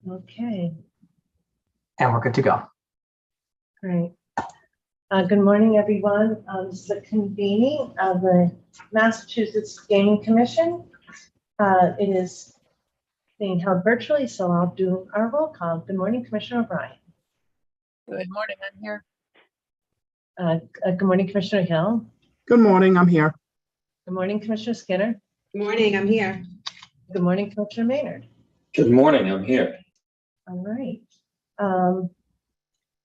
Okay, And we're good to go. great. Good morning, everyone. This is a convening of the Massachusetts Gaming Commission. It is being held virtually, so I'll do our roll call. Good morning, Commissioner O'Brien. Good morning, I'm here. Good morning, Commissioner Hill. Good morning, I'm here. Good morning, Commissioner Skinner. Good morning, I'm here. Good morning, Commissioner Maynard. Good morning, I'm here. All right.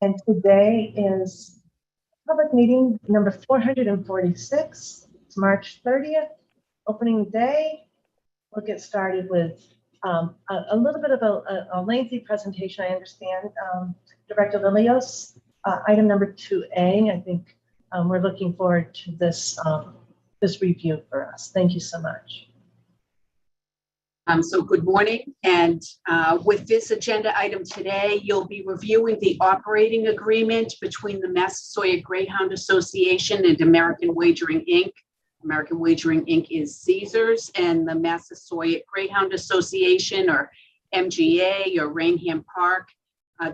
And today is public meeting number 446. It's March 30th, opening day. We'll get started with a little bit of a lengthy presentation, I understand. Director Lilios, item number 2A, I think we're looking forward to this, this review for us. Thank you so much. So good morning, and with this agenda item today, you'll be reviewing the operating agreement between the Massasoit Greyhound Association and American Wagering Inc. American Wagering Inc. is Caesars, and the Massasoit Greyhound Association, or MGA, or Rainham Park,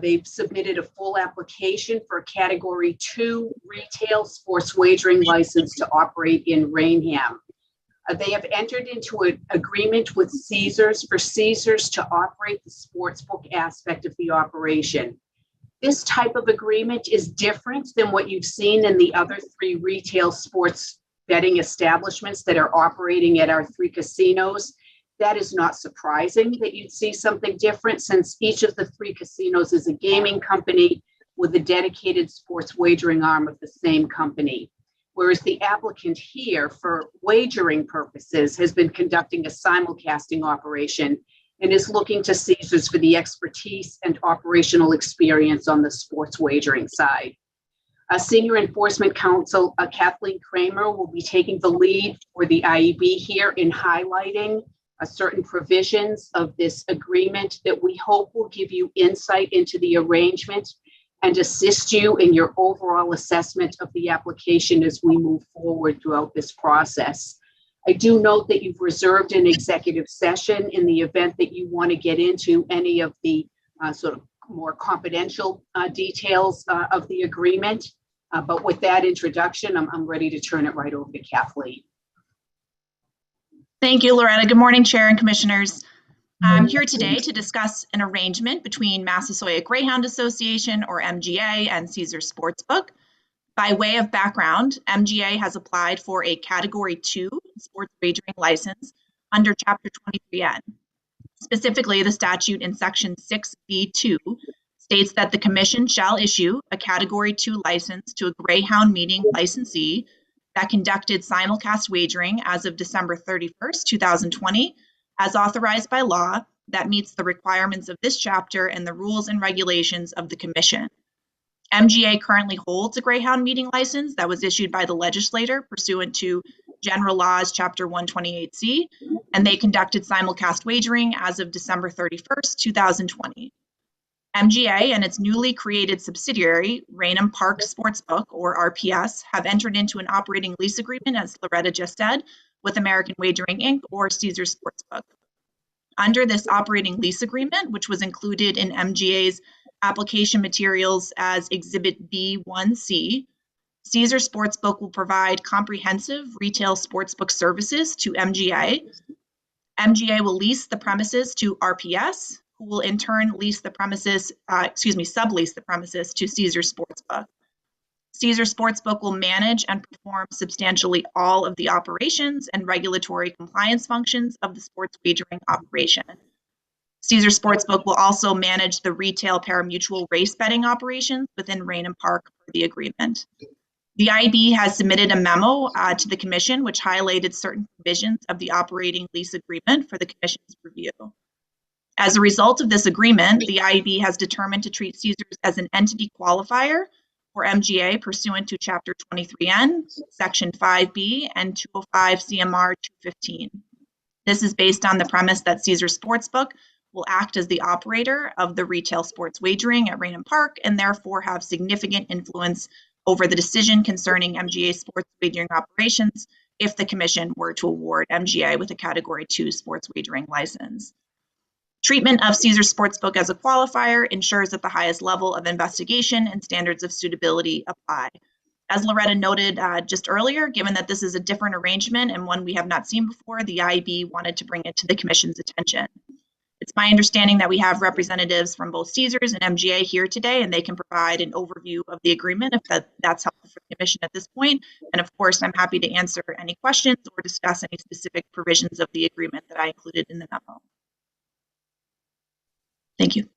they've submitted a full application for a Category 2 retail sports wagering license to operate in Rainham. They have entered into an agreement with Caesars for Caesars to operate the sportsbook aspect of the operation. This type of agreement is different than what you've seen in the other 3 retail sports betting establishments that are operating at our 3 casinos. That is not surprising that you'd see something different, since each of the 3 casinos is a gaming company with a dedicated sports wagering arm of the same company. Whereas the applicant here, for wagering purposes, has been conducting a simulcasting operation and is looking to Caesars for the expertise and operational experience on the sports wagering side. Senior Enforcement Counsel Kathleen Kramer will be taking the lead for the IEB here in highlighting certain provisions of this agreement that we hope will give you insight into the arrangement and assist you in your overall assessment of the application as we move forward throughout this process. I do note that you've reserved an executive session in the event that you want to get into any of the sort of more confidential details of the agreement. But with that introduction, I'm ready to turn it right over to Kathleen. Thank you, Loretta. Good morning, Chair and Commissioners. I'm here today to discuss an arrangement between Massasoit Greyhound Association, or MGA, and Caesars Sportsbook. By way of background, MGA has applied for a Category 2 sports wagering license under Chapter 23N. Specifically, the statute in Section 6B2 states that the Commission shall issue a Category 2 license to a Greyhound meeting licensee that conducted simulcast wagering as of December 31st, 2020, as authorized by law, that meets the requirements of this chapter and the rules and regulations of the Commission. MGA currently holds a Greyhound meeting license that was issued by the legislator pursuant to General Laws Chapter 128C, and they conducted simulcast wagering as of December 31st, 2020. MGA and its newly created subsidiary, Rainham Park Sportsbook, or RPS, have entered into an operating lease agreement, as Loretta just said, with American Wagering Inc., or Caesars Sportsbook. Under this operating lease agreement, which was included in MGA's application materials as Exhibit B1C, Caesars Sportsbook will provide comprehensive retail sportsbook services to MGA. MGA will lease the premises to RPS, who will in turn lease the premises, sublease the premises to Caesars Sportsbook. Caesars Sportsbook will manage and perform substantially all of the operations and regulatory compliance functions of the sports wagering operation. Caesars Sportsbook will also manage the retail parimutuel race betting operations within Rainham Park per the agreement. The IB has submitted a memo to the Commission which highlighted certain provisions of the operating lease agreement for the Commission's review. As a result of this agreement, the IB has determined to treat Caesars as an entity qualifier for MGA pursuant to Chapter 23N, Section 5B, and 205 CMR 215. This is based on the premise that Caesars Sportsbook will act as the operator of the retail sports wagering at Rainham Park and therefore have significant influence over the decision concerning MGA sports wagering operations if the Commission were to award MGA with a Category 2 sports wagering license. Treatment of Caesar Sportsbook as a qualifier ensures that the highest level of investigation and standards of suitability apply. As Loretta noted just earlier, given that this is a different arrangement and one we have not seen before, the IAB wanted to bring it to the Commission's attention. It's my understanding that we have representatives from both Caesars and MGA here today, and they can provide an overview of the agreement if that's helpful for the Commission at this point. And of course, I'm happy to answer any questions or discuss any specific provisions of the agreement that I included in the memo. Thank you.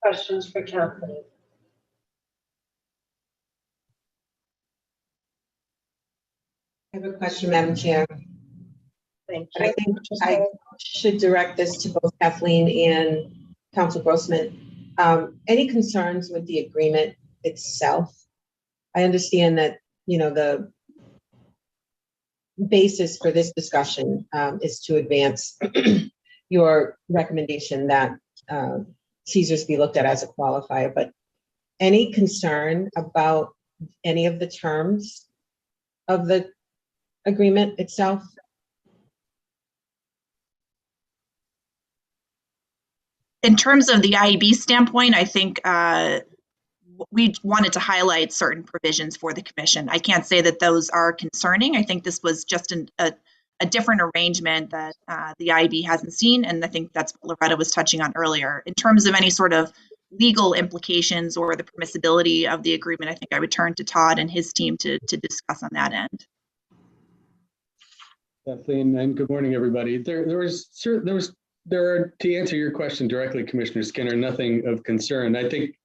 Questions for Kathleen? I have a question, Madam Chair. Thank I you. think I should direct this to both Kathleen and Council Grossman. Any concerns with the agreement itself? I understand that, you know, the basis for this discussion is to advance your recommendation that Caesars be looked at as a qualifier, but any concern about any of the terms of the agreement itself? In terms of the IAB standpoint, I think we wanted to highlight certain provisions for the Commission. I can't say that those are concerning. I think this was just a different arrangement that the IAB hasn't seen, and I think that's what Loretta was touching on earlier. In terms of any sort of legal implications or the permissibility of the agreement, I think I would turn to Todd and his team to discuss on that end. Kathleen, and good morning, everybody. There are, to answer your question directly, Commissioner Skinner, nothing of concern. I think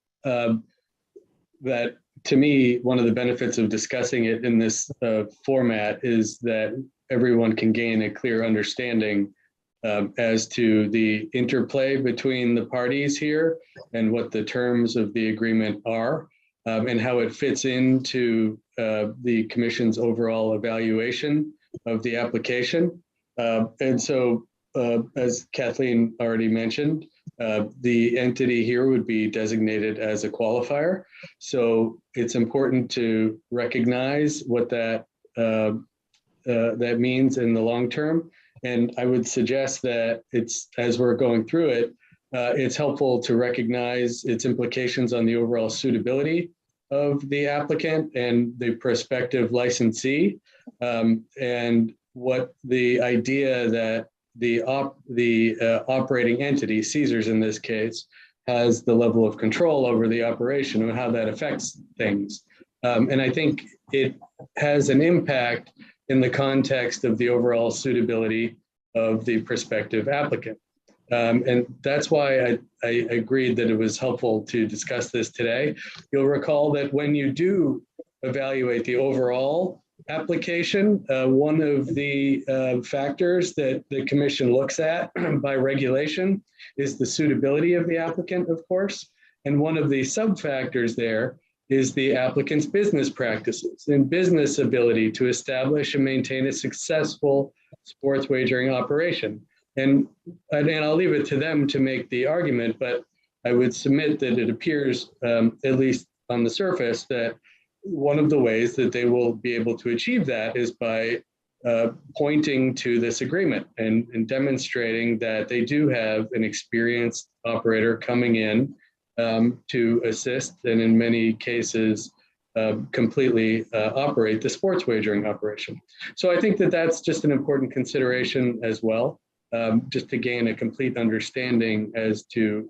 that, to me, one of the benefits of discussing it in this format is that everyone can gain a clear understanding as to the interplay between the parties here and what the terms of the agreement are and how it fits into the Commission's overall evaluation of the application. And so, as Kathleen already mentioned, the entity here would be designated as a qualifier. So it's important to recognize what that means in the long term. And I would suggest that as we're going through it, it's helpful to recognize its implications on the overall suitability of the applicant and the prospective licensee, and what the idea that the operating entity, Caesars in this case, has the level of control over the operation and how that affects things. And I think it has an impact in the context of the overall suitability of the prospective applicant. And that's why I agreed that it was helpful to discuss this today. You'll recall that when you do evaluate the overall application, one of the factors that the Commission looks at by regulation is the suitability of the applicant, of course. And one of the sub-factors there is the applicant's business practices and business ability to establish and maintain a successful sports wagering operation. And I'll leave it to them to make the argument, but I would submit that it appears, at least on the surface, that one of the ways that they will be able to achieve that is by pointing to this agreement and demonstrating that they do have an experienced operator coming in to assist and in many cases completely operate the sports wagering operation. So I think that that's just an important consideration as well, just to gain a complete understanding as to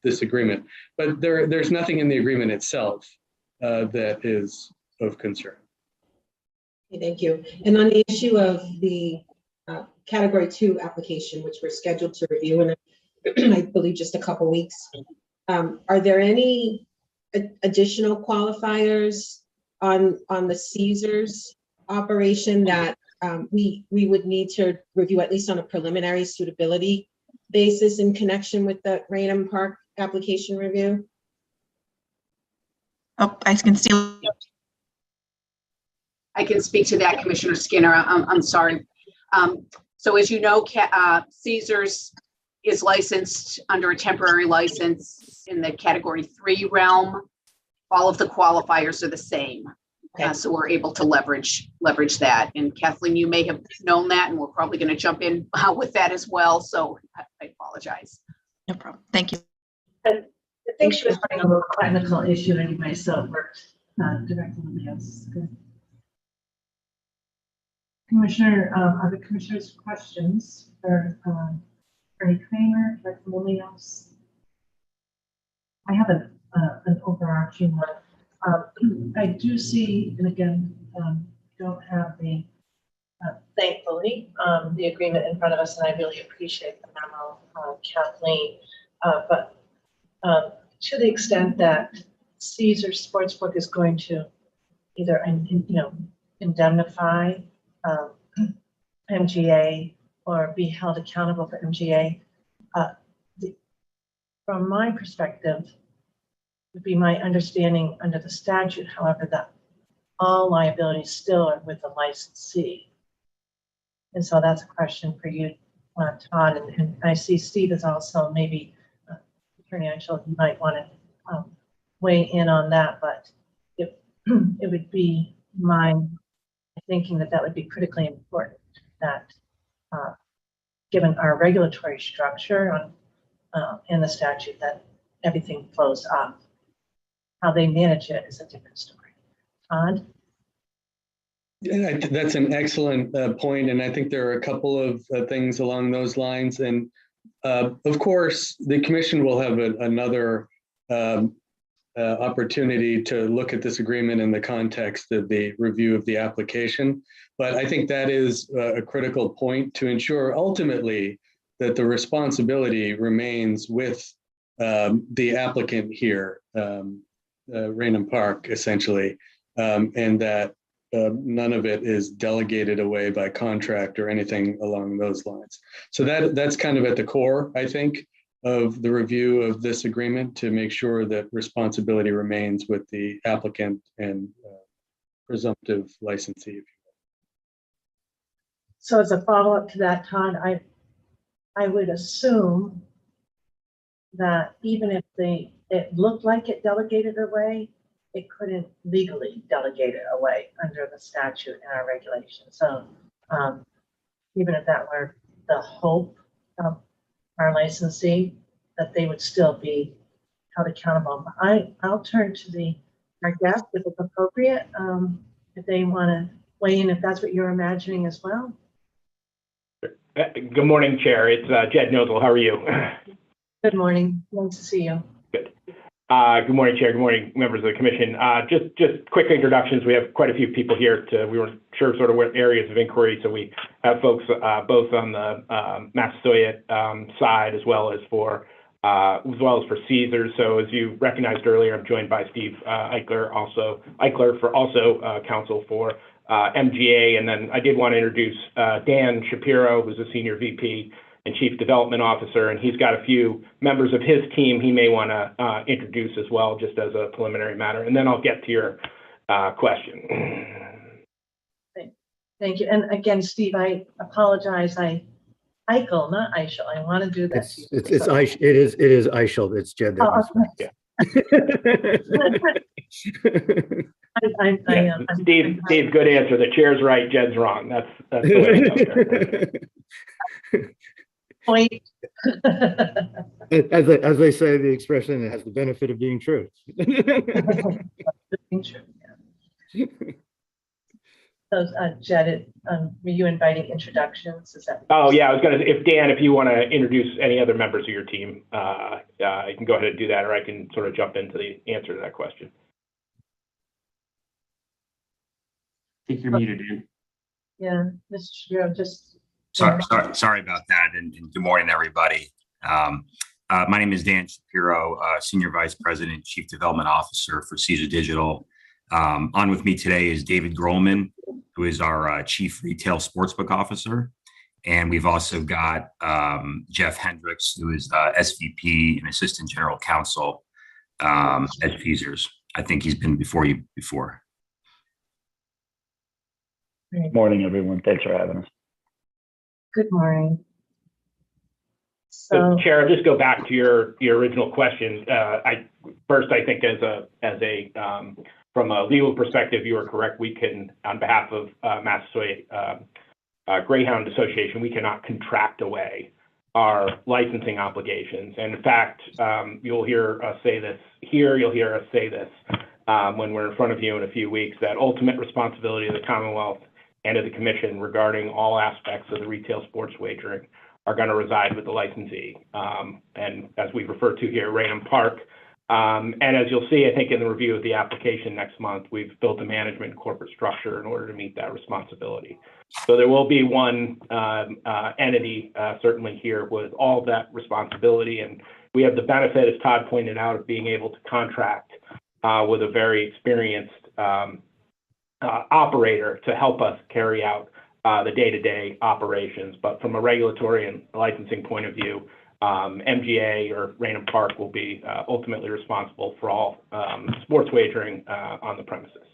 this agreement. But there's nothing in the agreement itself that is of concern. Thank you. And on the issue of the Category 2 application, which we're scheduled to review in, I believe, just a couple weeks, are there any additional qualifiers on the Caesars operation that we would need to review, at least on a preliminary suitability basis, in connection with the Raynham Park application review? Oh, I can see. I can speak to that, Commissioner Skinner. I'm sorry. So as you know, Caesars is licensed under a temporary license in the Category 3 realm. All of the qualifiers are the same. Okay. So we're able to leverage that. And Kathleen, you may have known that, and we're probably going to jump in with that as well. So I apologize. No problem. Thank you. I think she was having a little technical issue anyway, so it worked directly with us. Good. Commissioner, other commissioners' questions for Attorney Kramer, Director Munoz? I have an overarching one. I do see, and again, don't have the, thankfully, the agreement in front of us, and I really appreciate the memo, Kathleen. But to the extent that Caesar Sportsbook is going to either, indemnify MGA or be held accountable for MGA, from my perspective, would be my understanding under the statute, however, that all liabilities still are with the licensee. And so that's a question for you, Todd, and I see Steve is also maybe Attorney Angel, you might want to weigh in on that, but it would be my thinking that would be critically important that given our regulatory structure on in the statute, that everything flows up. How they manage it is a different story. Todd? Yeah, that's an excellent point, and I think there are a couple of things along those lines. And of course, the commission will have another opportunity to look at this agreement in the context of the review of the application. But I think that is a critical point to ensure ultimately that the responsibility remains with the applicant here, Raynham Park, essentially, and that none of it is delegated away by contract or anything along those lines. So that's kind of at the core, I think, of the review of this agreement, to make sure that responsibility remains with the applicant and presumptive licensee. So as a follow-up to that, Todd, I would assume that even if it looked like it delegated away, it couldn't legally delegate it away under the statute and our regulations. So even if that were the hope of our licensee, that they would still be held accountable. I'll turn to our guest if it's appropriate, if they want to weigh in, if that's what you're imagining as well. Good morning, Chair. It's Jed Nozel. How are you? Good morning. Nice to see you. Good. Good morning, Chair. Good morning, members of the Commission. Just quick introductions. We have quite a few people here. We weren't sure sort of what areas of inquiry, so we have folks both on the Massasoit side as well as for Caesars. So as you recognized earlier, I'm joined by Steve Eichler for counsel for MGA, and then I did want to introduce Dan Shapiro, who's a Senior VP and Chief Development Officer, and he's got a few members of his team he may want to introduce as well, just as a preliminary matter, and then I'll get to your question. Thank you. And again, Steve, I apologize. Eichel, not Eichel. I want to do that. It is Eichel. It's Jed. Steve, good answer. The chair's right, Jed's wrong. That's the way Point. as they say, the expression, it has the benefit of being true. So, Jed, were you inviting introductions? Is that? Oh yeah, I was gonna. If you want to introduce any other members of your team, you can go ahead and do that, or I can sort of jump into the answer to that question. I think you're muted, Dan. Yeah, Mr. Shapiro, just. Sorry about that, and good morning, everybody. My name is Dan Shapiro, Senior Vice President, Chief Development Officer for Caesar Digital. On with me today is David Grohlman, who is our Chief Retail Sportsbook Officer. And we've also got Jeff Hendricks, who is SVP and Assistant General Counsel at Caesars. I think he's been before you before. Good morning, everyone. Thanks for having us. Good morning. So, Chair, I'll just go back to your original question. I think as a from a legal perspective, you are correct. We can, on behalf of Massasoit Greyhound Association, we cannot contract away our licensing obligations. And in fact, you'll hear us say this here, you'll hear us say this when we're in front of you in a few weeks, that ultimate responsibility of the Commonwealth and of the Commission regarding all aspects of the retail sports wagering are going to reside with the licensee. And as we refer to here, Raynham Park. And as you'll see, I think in the review of the application next month, we've built a management and corporate structure in order to meet that responsibility. So there will be one entity certainly here with all of that responsibility. And we have the benefit, as Todd pointed out, of being able to contract with a very experienced operator to help us carry out the day-to-day operations. But from a regulatory and licensing point of view, MGA or Raynham Park will be ultimately responsible for all sports wagering on the premises.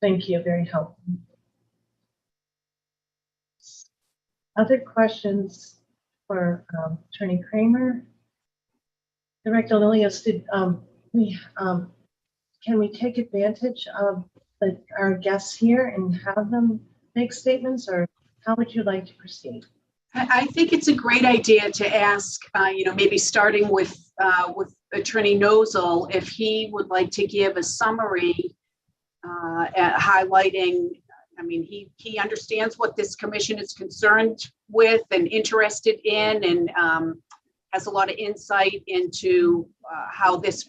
Thank you, very helpful. Other questions for Attorney Kramer? Director Lilios, can we take advantage of our guests here and have them make statements, or how would you like to proceed? I think it's a great idea to ask, maybe starting with Attorney Nozel, if he would like to give a summary highlighting, he understands what this commission is concerned with and interested in, and has a lot of insight into how this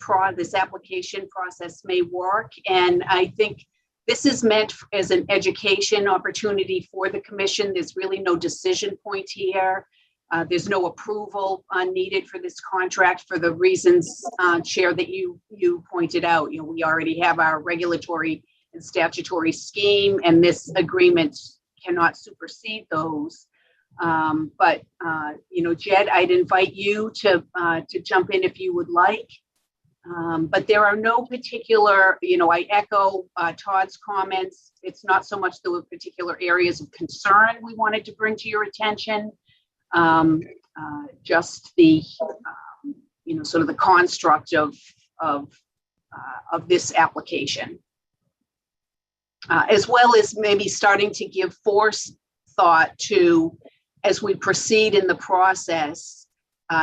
application process may work. And I think this is meant as an education opportunity for the commission. There's really no decision point here. There's no approval needed for this contract for the reasons, Chair, that you pointed out. We already have our regulatory and statutory scheme, and this agreement cannot supersede those. But Jed, I'd invite you to jump in if you would like. But there are no particular, I echo Todd's comments. It's not so much the particular areas of concern we wanted to bring to your attention, just the, sort of the construct of this application, as well as maybe starting to give forethought to, as we proceed in the process,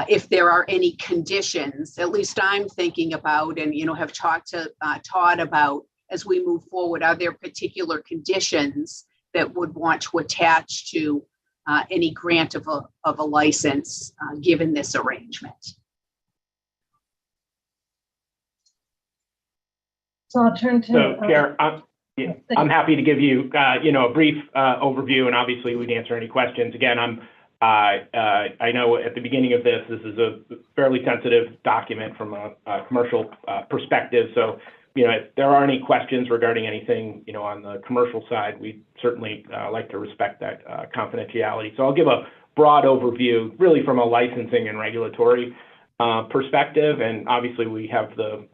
if there are any conditions, at least I'm thinking about, and have talked to Todd about as we move forward, are there particular conditions that would want to attach to any grant of a license given this arrangement? So I'll turn to. So, Chair, I'm happy to give you, a brief overview, and obviously we'd answer any questions. Again, I know at the beginning of this is a fairly sensitive document from a commercial perspective. So, if there are any questions regarding anything, on the commercial side, we certainly like to respect that confidentiality. So I'll give a broad overview, really from a licensing and regulatory perspective. And obviously we have the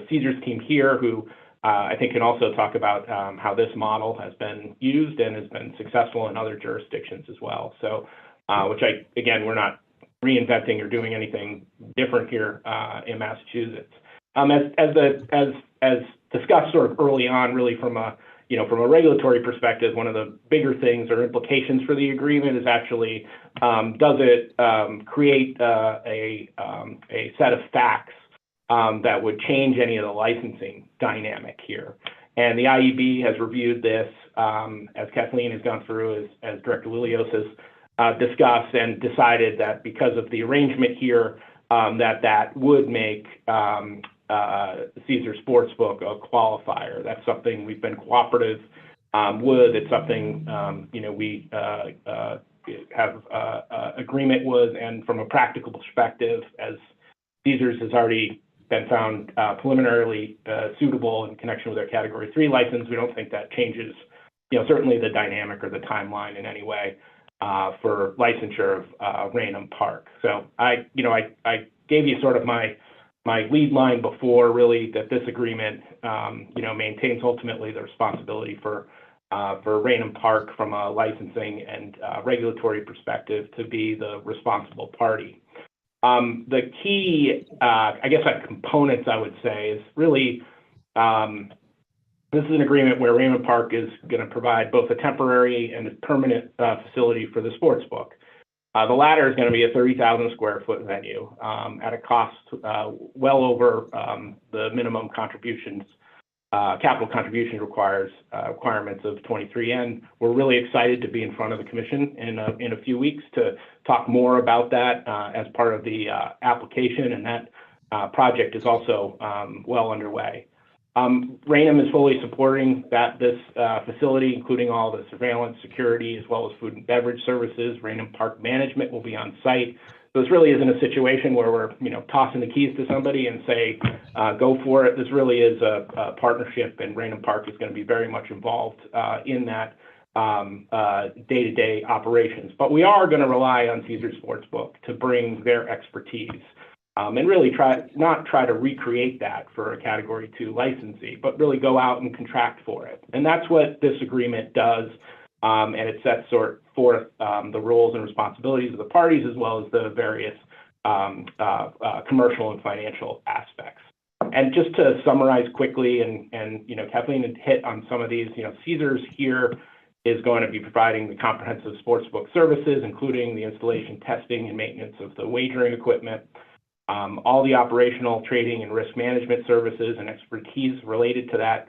Caesars team here who I think can also talk about how this model has been used and has been successful in other jurisdictions as well. So, again, we're not reinventing or doing anything different here in Massachusetts. As discussed sort of early on, really from a regulatory perspective, one of the bigger things or implications for the agreement is actually does it create a set of facts that would change any of the licensing dynamic here. And the IEB has reviewed this, as Kathleen has gone through, as Director Lilios has discussed, and decided that because of the arrangement here, that would make Caesar Sportsbook a qualifier. That's something we've been cooperative with. It's something, we have agreement with, and from a practical perspective, as Caesars has already been found preliminarily suitable in connection with their Category 3 license, we don't think that changes, certainly the dynamic or the timeline in any way for licensure of Raynham Park. So I gave you sort of my lead line before, really, that this agreement, maintains ultimately the responsibility for Raynham Park from a licensing and regulatory perspective to be the responsible party. The key, I guess, components I would say is really, this is an agreement where Raymond Park is going to provide both a temporary and a permanent facility for the sports book. The latter is going to be a 30,000 square foot venue at a cost well over the minimum contributions, capital contribution requirements of 23N. We're really excited to be in front of the commission in a few weeks to talk more about that as part of the application, and that project is also well underway. Raynham is fully supporting this facility, including all the surveillance, security, as well as food and beverage services. Raynham Park Management will be on site. So this really isn't a situation where we're, tossing the keys to somebody and say, go for it. This really is a partnership, and Raynham Park is going to be very much involved in that day-to-day operations. But we are going to rely on Caesars Sportsbook to bring their expertise. And really not try to recreate that for a Category 2 licensee, but really go out and contract for it. And that's what this agreement does, and it sets forth the roles and responsibilities of the parties, as well as the various commercial and financial aspects. And just to summarize quickly, and Kathleen had hit on some of these, Caesars here is going to be providing the comprehensive sportsbook services, including the installation, testing, and maintenance of the wagering equipment. All the operational, trading, and risk management services and expertise related to that,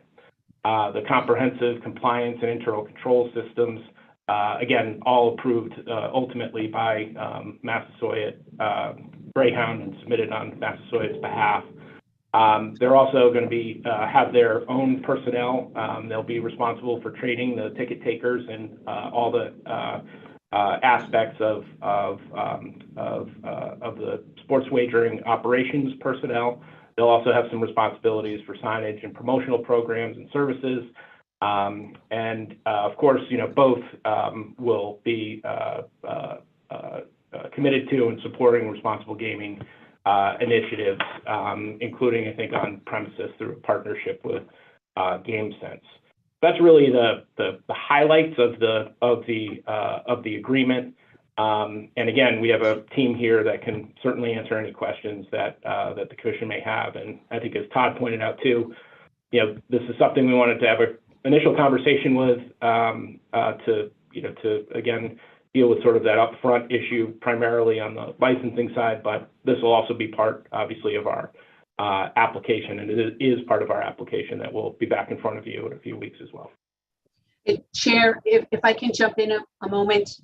the comprehensive compliance and internal control systems, again, all approved ultimately by Massasoit Greyhound and submitted on Massasoit's behalf. They're also going to have their own personnel. They'll be responsible for trading the ticket takers and all the aspects of the sports wagering operations personnel. They'll also have some responsibilities for signage and promotional programs and services. And of course, both will be committed to and supporting responsible gaming initiatives, including, I think, on premises through a partnership with GameSense. That's really the highlights of the agreement. And again, we have a team here that can certainly answer any questions that the commission may have. And I think, as Todd pointed out too, this is something we wanted to have an initial conversation with to again deal with sort of that upfront issue primarily on the licensing side. But this will also be part, obviously, of our application, and it is part of our application that will be back in front of you in a few weeks as well. Chair, if I can jump in a moment.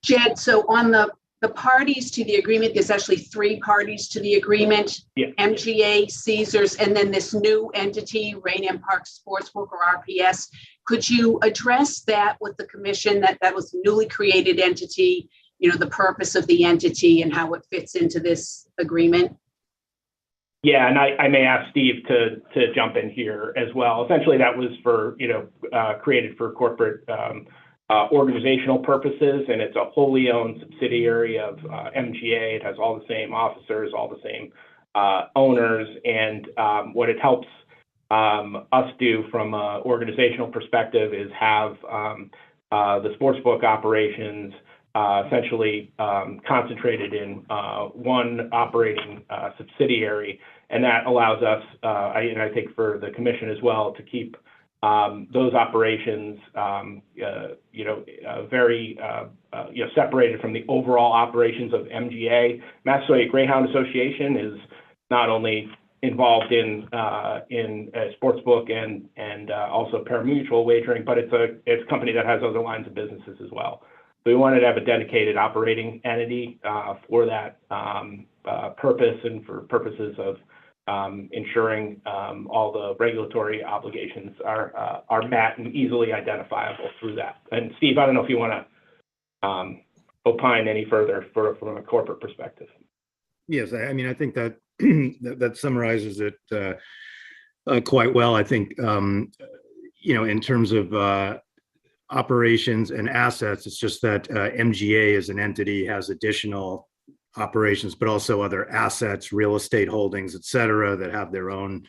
Jed, so on the parties to the agreement, there's actually 3 parties to the agreement, yeah. MGA, Caesars, and then this new entity, Raynham Park Sportsbook, or RPS. Could you address that with the commission, that was a newly created entity, the purpose of the entity and how it fits into this agreement? Yeah, and I may ask Steve to jump in here as well. Essentially, that was for, created for corporate organizational purposes, and it's a wholly owned subsidiary of MGA. It has all the same officers, all the same owners, and what it helps us do from an organizational perspective is have the sportsbook operations essentially concentrated in one operating subsidiary, and that allows us, and I think for the commission as well, to keep those operations, very separated from the overall operations of MGA. Massasoit Greyhound Association is not only involved in sportsbook and also pari-mutuel wagering, but it's a company that has other lines of businesses as well. So we wanted to have a dedicated operating entity for that purpose, and for purposes of ensuring all the regulatory obligations are met and easily identifiable through that. And Steve, I don't know if you want to opine any further from a corporate perspective. Yes, I mean, I think that that summarizes it quite well. I think, in terms of operations and assets, it's just that MGA as an entity has additional operations, but also other assets, real estate holdings, et cetera, that have their own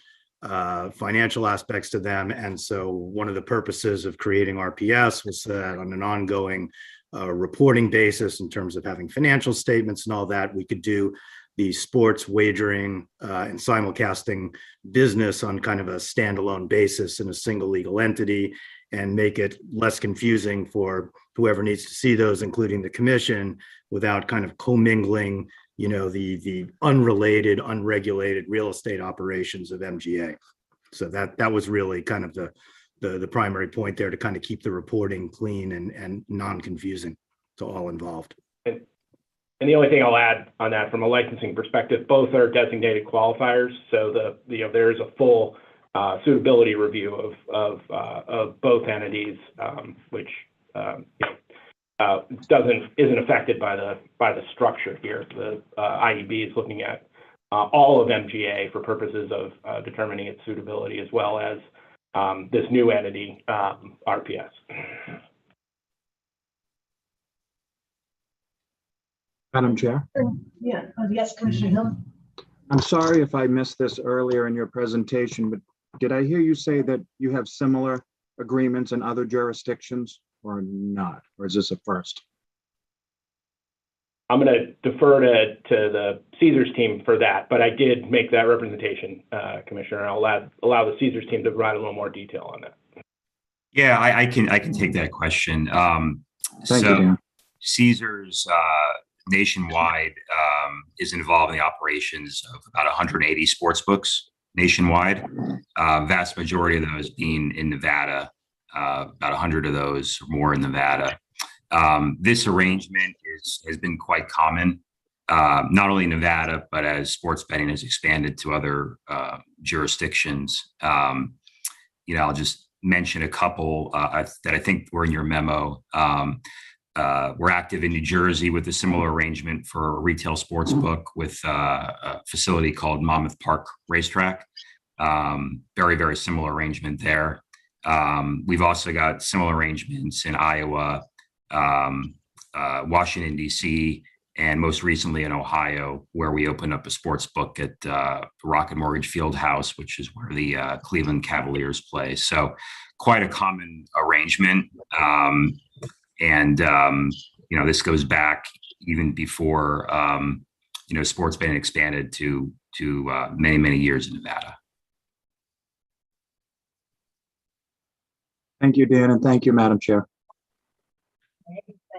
financial aspects to them. And so one of the purposes of creating RPS was that on an ongoing reporting basis in terms of having financial statements and all that. We could do the sports wagering and simulcasting business on kind of a standalone basis in a single legal entity and make it less confusing for whoever needs to see those, including the commission, without kind of commingling, the unrelated, unregulated real estate operations of MGA. So that was really kind of the primary point there, to kind of keep the reporting clean and non-confusing to all involved. And the only thing I'll add on that, from a licensing perspective, both are designated qualifiers. So there is a full suitability review of both entities, which isn't affected by the structure here. The IEB is looking at all of MGA for purposes of determining its suitability, as well as this new entity, RPS. Madam Chair, Yeah, yes, Commissioner Hill. I'm sorry if I missed this earlier in your presentation, but did I hear you say that you have similar agreements in other jurisdictions or not? Or is this a first? I'm going to defer to the Caesars team for that, but I did make that representation, Commissioner. I'll allow the Caesars team to provide a little more detail on that. Yeah, I can take that question. Thank you, Dan. Caesars nationwide is involved in the operations of about 180 sports books nationwide. Vast majority of those being in Nevada, about 100 of those or more in Nevada. This arrangement has been quite common, not only in Nevada, but as sports betting has expanded to other jurisdictions. I'll just mention a couple that I think were in your memo. We're active in New Jersey with a similar arrangement for a retail sports book with a facility called Monmouth Park Racetrack. Very, very similar arrangement there. We've also got similar arrangements in Iowa, Washington, D.C., and most recently in Ohio, where we opened up a sports book at Rocket Mortgage Fieldhouse, which is where the Cleveland Cavaliers play. So quite a common arrangement. This goes back even before, sports betting expanded to many, many years in Nevada. Thank you, Dan, and thank you, Madam Chair.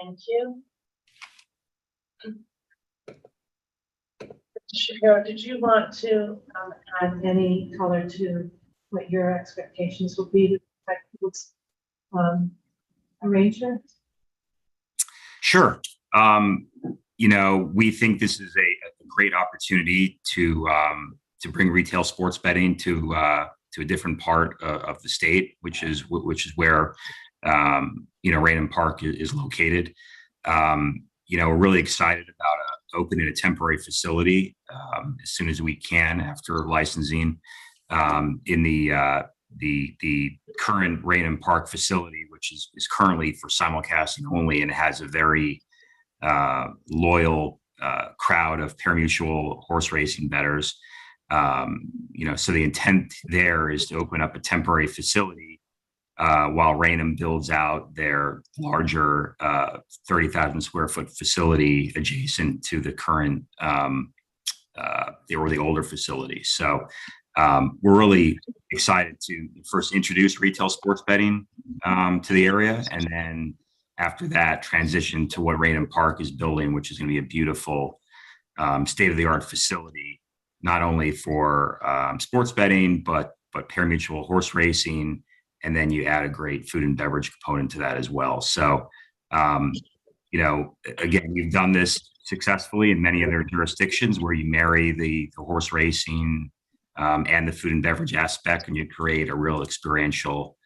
Thank you. Shapiro, did you want to add any color to what your expectations will be to affect this arrangement? Sure. We think this is a great opportunity to bring retail sports betting to a different part of the state, which is where Raynham Park is located. We're really excited about opening a temporary facility as soon as we can after licensing in the current Raynham Park facility, which is currently for simulcasting only, and has a very loyal crowd of pari-mutuel horse racing bettors. So the intent there is to open up a temporary facility while Raynham builds out their larger 30,000 square foot facility adjacent to the current the older facility. So we're really excited to first introduce retail sports betting to the area, and then after that transition to what Raynham Park is building, which is going to be a beautiful state-of-the-art facility, not only for sports betting, but pari-mutuel horse racing. And then you add a great food and beverage component to that as well. So, again, we've done this successfully in many other jurisdictions where you marry the horse racing and the food and beverage aspect, and you create a real experiential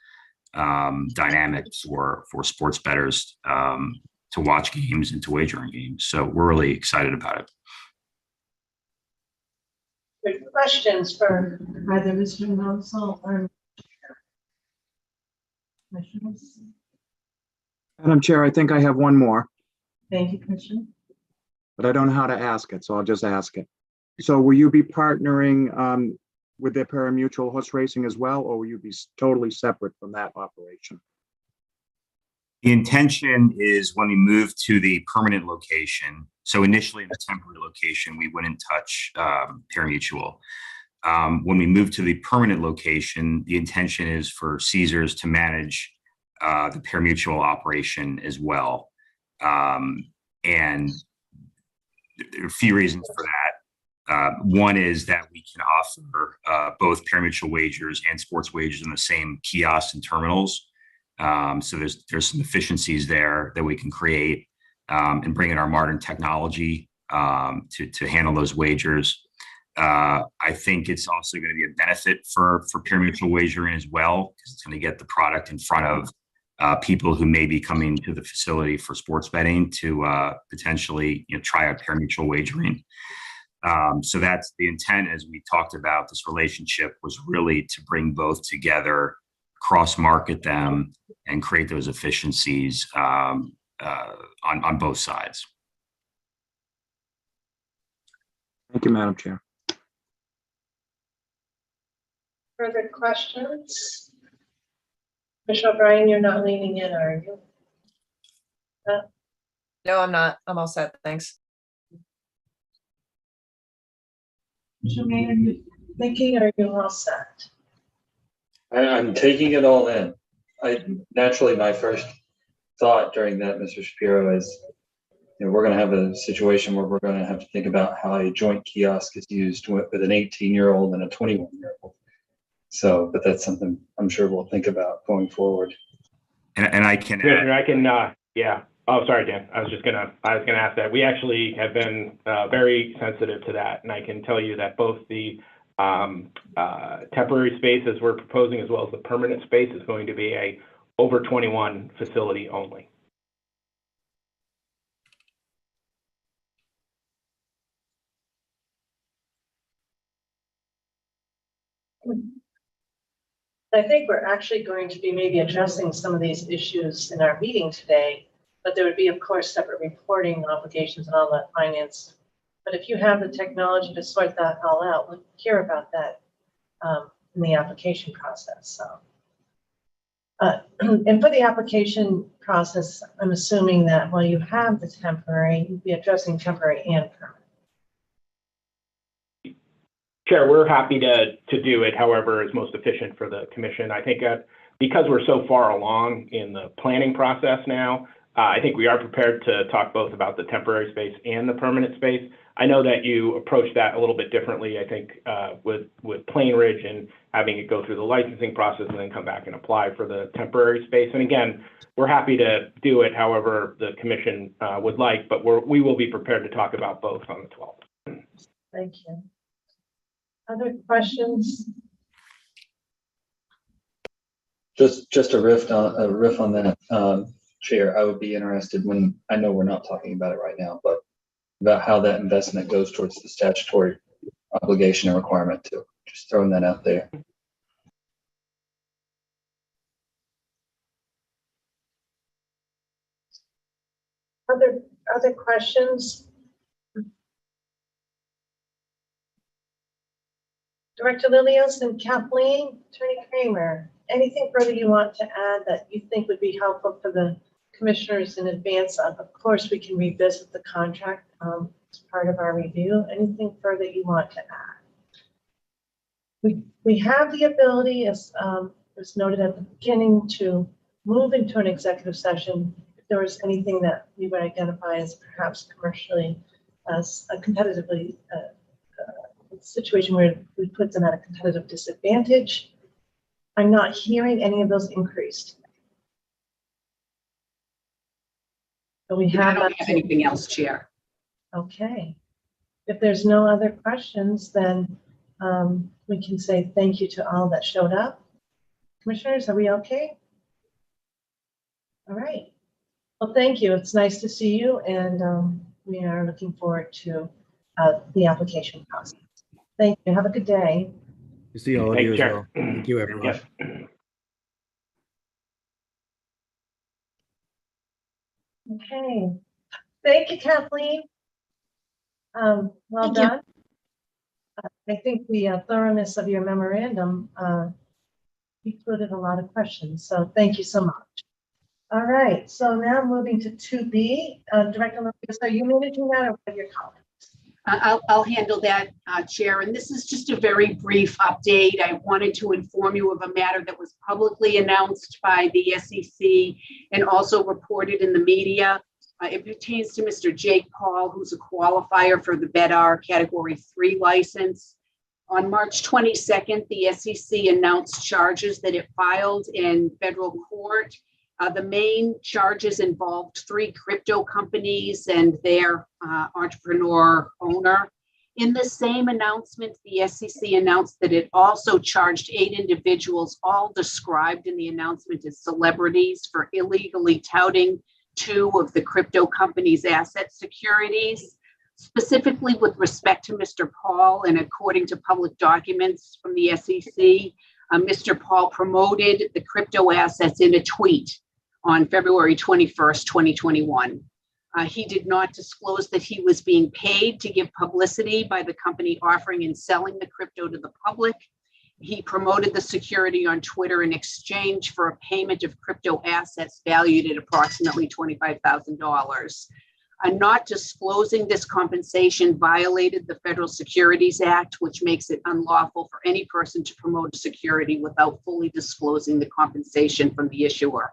dynamics for sports bettors to watch games and to wager on games. So we're really excited about it. Good questions for either Mr. Monsell or commissioners. Madam Chair, I think I have one more, Thank you, Commissioner. but I don't know how to ask it, so I'll just ask it. So will you be partnering with their pari-mutuel horse racing as well, or will you be totally separate from that operation? The intention is when we move to the permanent location. So initially in the temporary location, we wouldn't touch parimutuel. When we move to the permanent location, the intention is for Caesars to manage the parimutuel operation as well. And there are a few reasons for that. One is that we can offer both parimutuel wagers and sports wagers in the same kiosks and terminals. So there's some efficiencies there that we can create and bring in our modern technology to handle those wagers. I think it's also going to be a benefit for parimutuel wagering as well, because it's going to get the product in front of people who may be coming to the facility for sports betting to potentially try out parimutuel wagering. So that's the intent, as we talked about. This relationship was really to bring both together, cross-market them, and create those efficiencies on both sides. Thank you, Madam Chair. Further questions? Commissioner O'Brien, you're not leaning in, are you? No, I'm not. I'm all set. Thanks. Commissioner Mayor, are you thinking, or are you all set? I'm taking it all in. Naturally, my first thought during that, Mr. Shapiro, is we're going to have a situation where we're going to have to think about how a joint kiosk is used with an 18-year-old and a 21-year-old. So, but that's something I'm sure we'll think about going forward. And I can yeah. Oh, sorry, Dan. I was gonna ask that. We actually have been very sensitive to that, and I can tell you that both the temporary space as we're proposing, as well as the permanent space, is going to be a over 21 facility only. I think we're actually going to be maybe addressing some of these issues in our meeting today, but there would be, of course, separate reporting obligations and all that finance. But if you have the technology to sort that all out, we'll hear about that in the application process. So, and for the application process, I'm assuming that while you have the temporary, you'll be addressing temporary and permanent. Chair, we're happy to do it however is most efficient for the commission. I think because we're so far along in the planning process now, I think we are prepared to talk both about the temporary space and the permanent space. I know that you approach that a little bit differently, I think, with Plain Ridge and having it go through the licensing process and then come back and apply for the temporary space. And again, we're happy to do it however the commission would like, but we will be prepared to talk about both on the 12th. Thank you. Other questions? Just a riff on that, Chair. I would be interested, when I know we're not talking about it right now, but about how that investment goes towards the statutory obligation and requirement too. Just throwing that out there. Other questions? Director Lilios and Kathleen, Attorney Kramer, anything further you want to add that you think would be helpful for the commissioners in advance of? Of course, we can revisit the contract as part of our review. Anything further you want to add? We have the ability, as was noted at the beginning, to move into an executive session if there was anything that we would identify as perhaps commercially, as a competitively situation where we put them at a competitive disadvantage. I'm not hearing any of those increased. So we have. I don't have anything else, Chair. Okay. If there's no other questions, then we can say thank you to all that showed up. Commissioners, are we okay? All right. Well, thank you. It's nice to see you, and we are looking forward to the application process. Thank you. Have a good day. See all of you as well. Thank you, everyone. Yes. Okay. Thank you, Kathleen. Well Thank done. I think the thoroughness of your memorandum included a lot of questions, so thank you so much. All right, so now moving to 2B, Director Lopez, are you managing that or what are your comments? I'll handle that, Chair. And this is just a very brief update. I wanted to inform you of a matter that was publicly announced by the SEC and also reported in the media. It pertains to Mr. Jake Paul, who's a qualifier for the BEDAR Category 3 license. On March 22nd, the SEC announced charges that it filed in federal court. The main charges involved 3 crypto companies and their entrepreneur owner. In the same announcement, the SEC announced that it also charged 8 individuals, all described in the announcement as celebrities, for illegally touting 2 of the crypto companies' asset securities. Specifically with respect to Mr. Paul, and according to public documents from the SEC, Mr. Paul promoted the crypto assets in a tweet on February 21st, 2021. He did not disclose that he was being paid to give publicity by the company offering and selling the crypto to the public. He promoted the security on Twitter in exchange for a payment of crypto assets valued at approximately $25,000. Not disclosing this compensation violated the Federal Securities Act, which makes it unlawful for any person to promote a security without fully disclosing the compensation from the issuer.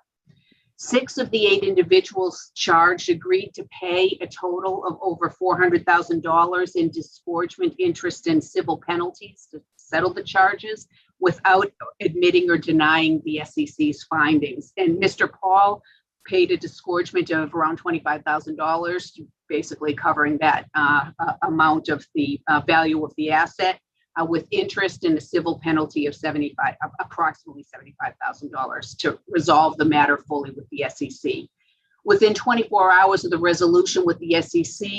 6 of the 8 individuals charged agreed to pay a total of over $400,000 in disgorgement, interest, and civil penalties to settle the charges without admitting or denying the SEC's findings. And Mr. Paul paid a disgorgement of around $25,000, basically covering that amount of the value of the asset, with interest and a civil penalty of approximately $75,000 to resolve the matter fully with the SEC. Within 24 hours of the resolution with the SEC,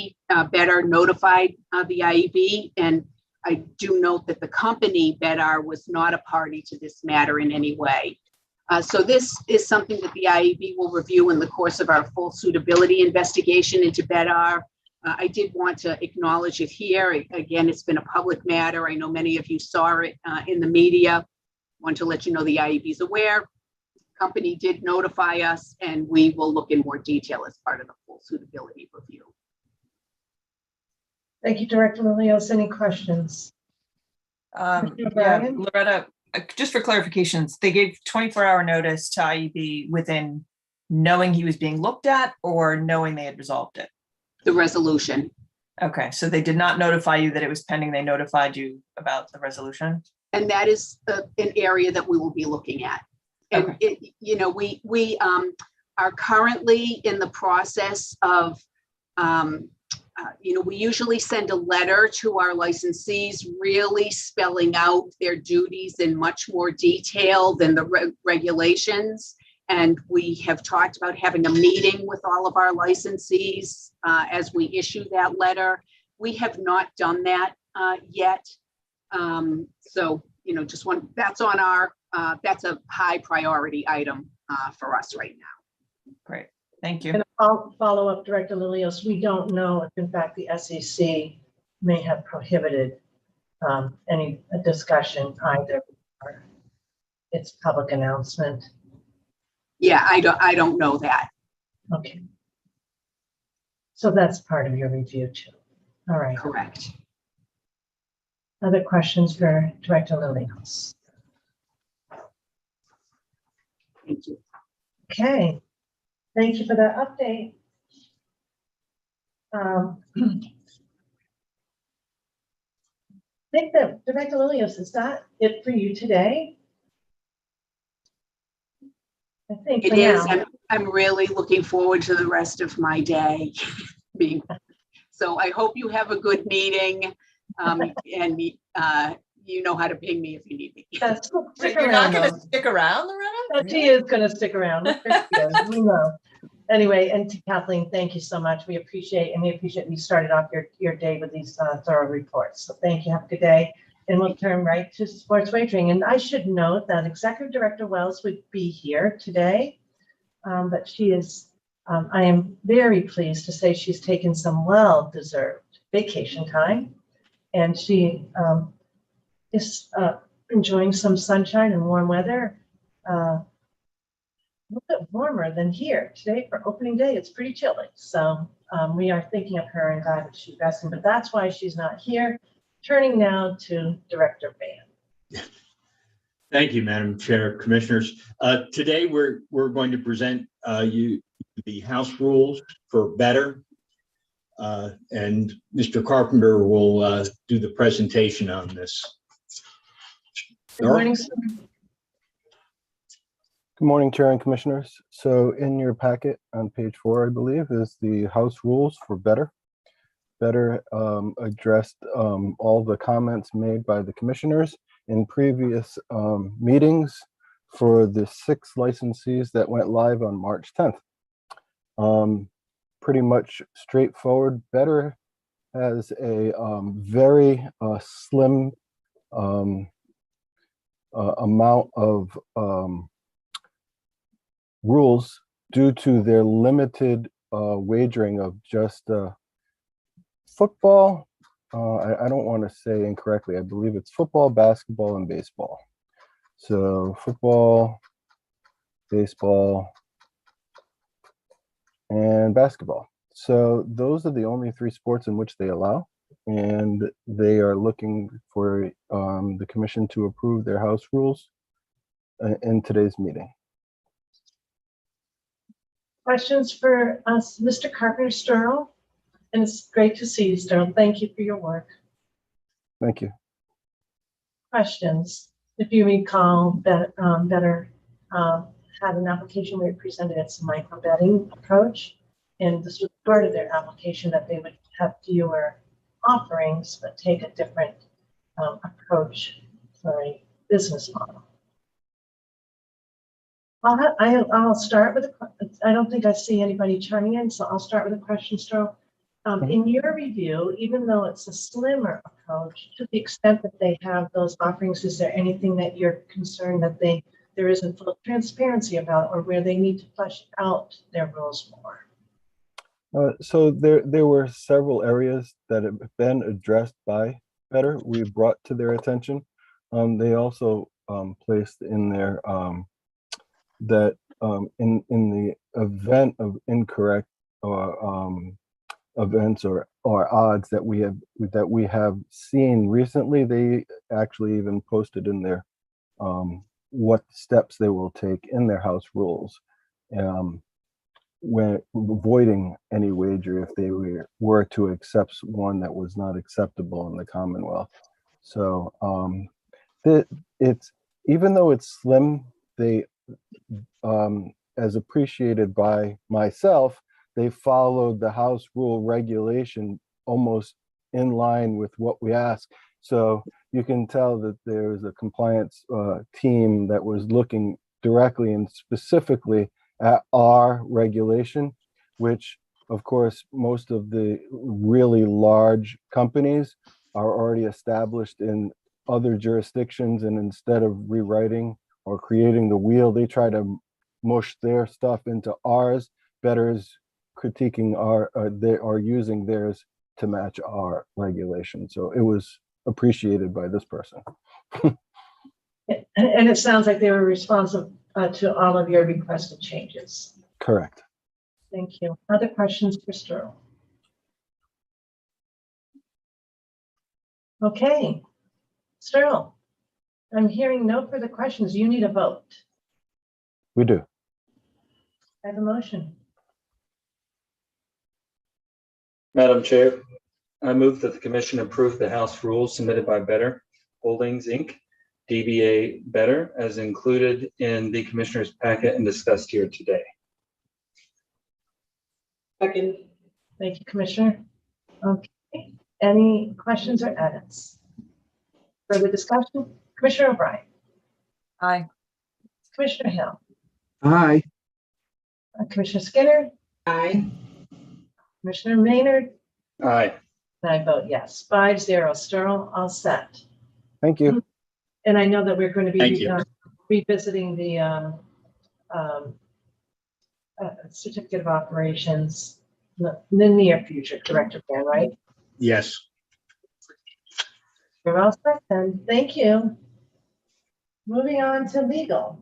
BEDAR notified the IEB, and I do note that the company BEDAR was not a party to this matter in any way. So this is something that the IEB will review in the course of our full suitability investigation into BEDAR. I did want to acknowledge it here. Again, it's been a public matter. I know many of you saw it in the media. Want to let you know the IEB is aware. Company did notify us, and we will look in more detail as part of the full suitability review. Thank you, Director Lilios. Any questions? Yeah, Brian? Loretta, just for clarifications, they gave 24-hour notice to IEB within knowing he was being looked at or knowing they had resolved it? The resolution. Okay, so they did not notify you that it was pending. They notified you about the resolution? And that is an area that we will be looking at. And Okay. We are currently in the process of, we usually send a letter to our licensees really spelling out their duties in much more detail than the regulations. And we have talked about having a meeting with all of our licensees as we issue that letter. We have not done that yet. So, that's on our, that's a high priority item for us right now. Great, thank you. And I'll follow up, Director Lilios. We don't know if, in fact, the SEC may have prohibited any discussion either. Or its public announcement. Yeah, I don't know that. Okay. So that's part of your review too. All right. Correct. Other questions for Director Lilios? Thank you. Okay. Thank you for that update. I think that Director Lilios, is that it for you today? I think It for is. now. I'm really looking forward to the rest of my day. So I hope you have a good meeting, and you know how to ping me if you need me. Stick You're not around, going to though. stick around, Loretta? She is going to stick around. We know. Anyway, and to Kathleen, thank you so much. We appreciate you started off your day with these thorough reports. So thank you. Have a good day. And we'll turn right to sports wagering. And I should note that Executive Director Wells would be here today, but she is, I am very pleased to say she's taken some well-deserved vacation time, and she is enjoying some sunshine and warm weather. A little bit warmer than here. Today for opening day, it's pretty chilly. So we are thinking of her and glad that she's resting, but that's why she's not here. Turning now to Director Ban. Thank you, Madam Chair, Commissioners. Today, we're going to present you the House rules for better. And Mr. Carpenter will do the presentation on this. Good morning, sir. Good morning, Chair and Commissioners. So in your packet on page 4, I believe, is the House rules for better. Better addressed all the comments made by the commissioners in previous meetings for the 6 licensees that went live on March 10th. Pretty much straightforward. Better has a very slim amount of rules due to their limited wagering of just football. I don't want to say incorrectly. I believe it's football, basketball, and baseball. So football, baseball, and basketball. So those are the only 3 sports in which they allow, and they are looking for the commission to approve their house rules in today's meeting. Questions for us, Mr. Carpenter Sterl? And it's great to see you, Sterl. Thank you for your work. Thank you. Questions? If you recall, that Better had an application where it presented its micro betting approach, and this was part of their application that they would have fewer offerings but take a different approach for a business model. I'll start with I don't think I see anybody chiming in, so I'll start with a question, Sterl. In your review, even though it's a slimmer approach, to the extent that they have those offerings, is there anything that you're concerned that there isn't full transparency about, or where they need to flesh out their rules more? So there were several areas that have been addressed by Better. We brought to their attention. They also placed in there that in the event of incorrect events or odds that we have seen recently, they actually even posted in there what steps they will take in their house rules when avoiding any wager if they were to accept one that was not acceptable in the Commonwealth. So it's, even though it's slim, they as appreciated by myself, they followed the house rule regulation almost in line with what we ask. So you can tell that there's a compliance team that was looking directly and specifically at our regulation, which of course most of the really large companies are already established in other jurisdictions, and instead of rewriting or creating the wheel, they try to mush their stuff into ours. Better is critiquing they are using theirs to match our regulation. So it was appreciated by this person. And it sounds like they were responsive to all of your requested changes. Correct. Thank you. Other questions for Sterl? Okay, Sterl, I'm hearing no further questions. You need a vote. We do. I have a motion. Madam Chair, I move that the commission approve the House rules submitted by Better Holdings, Inc., DBA Better, as included in the commissioner's packet and discussed here today. Second. Thank you, Commissioner. Okay, any questions or edits? Further discussion? Commissioner O'Brien. Aye. Commissioner Hill. Aye. Commissioner Skinner. Aye. Commissioner Maynard. Aye. And I vote yes. 5-0. Sterl, all set. Thank you. And I know that we're going to Thank be you. revisiting the certificate of operations in the near future, Director Ban, right? Yes. You're all set then. Thank you. Moving on to legal.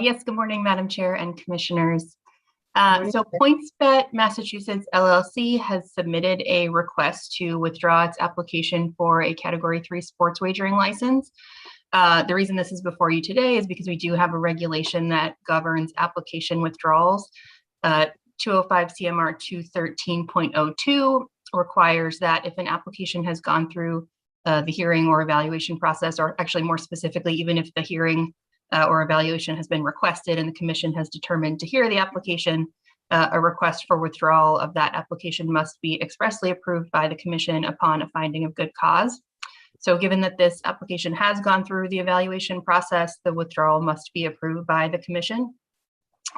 Yes, good morning, Madam Chair and Commissioners. So PointsBet Massachusetts LLC has submitted a request to withdraw its application for a Category 3 sports wagering license. The reason this is before you today is because we do have a regulation that governs application withdrawals. 205 CMR 213.02 requires that if an application has gone through the hearing or evaluation process, or actually more specifically, even if the hearing or evaluation has been requested and the commission has determined to hear the application, a request for withdrawal of that application must be expressly approved by the commission upon a finding of good cause. So given that this application has gone through the evaluation process, the withdrawal must be approved by the commission.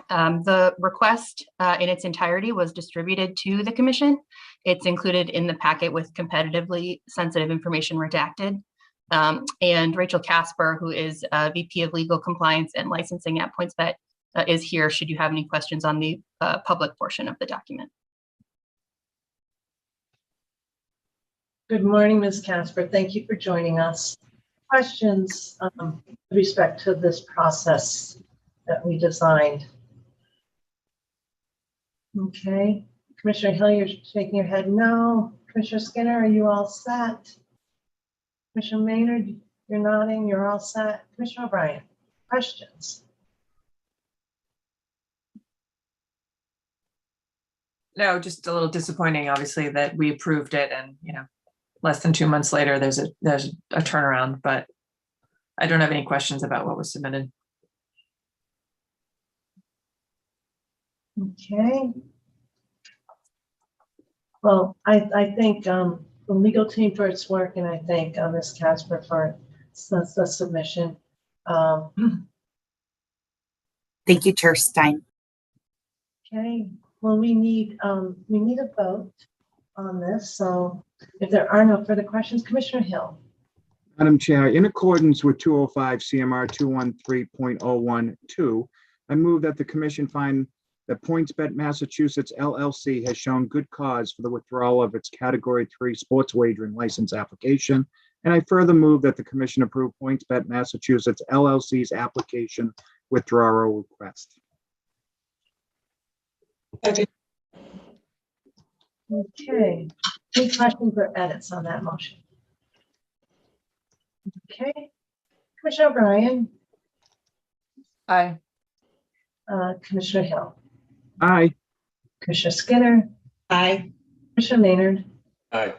The request in its entirety was distributed to the commission. It's included in the packet with competitively sensitive information redacted. And Rachel Casper, who is VP of Legal Compliance and Licensing at PointsBet, is here should you have any questions on the public portion of the document. Good morning, Ms. Casper. Thank you for joining us. Questions with respect to this process that we designed? Okay. Commissioner Hill, you're shaking your head no. Commissioner Skinner, are you all set? Commissioner Maynard, you're nodding, you're all set. Commissioner O'Brien, questions? No, just a little disappointing, obviously, that we approved it and, less than 2 months later, there's a turnaround, but I don't have any questions about what was submitted. Okay. Well, I thank the legal team for its work, and I thank Ms. Casper for the submission. Thank you, Chair Stein. Okay. Well, we need a vote on this. So if there are no further questions, Commissioner Hill. Madam Chair, in accordance with 205 CMR 213.012, I move that the commission find that PointsBet Massachusetts LLC has shown good cause for the withdrawal of its Category 3 sports wagering license application. And I further move that the commission approve PointsBet Massachusetts LLC's application withdrawal request. Okay. Any questions or edits on that motion? Okay. Commissioner O'Brien. Aye. Commissioner Hill. Aye. Commissioner Skinner. Aye. Commissioner Maynard. Aye.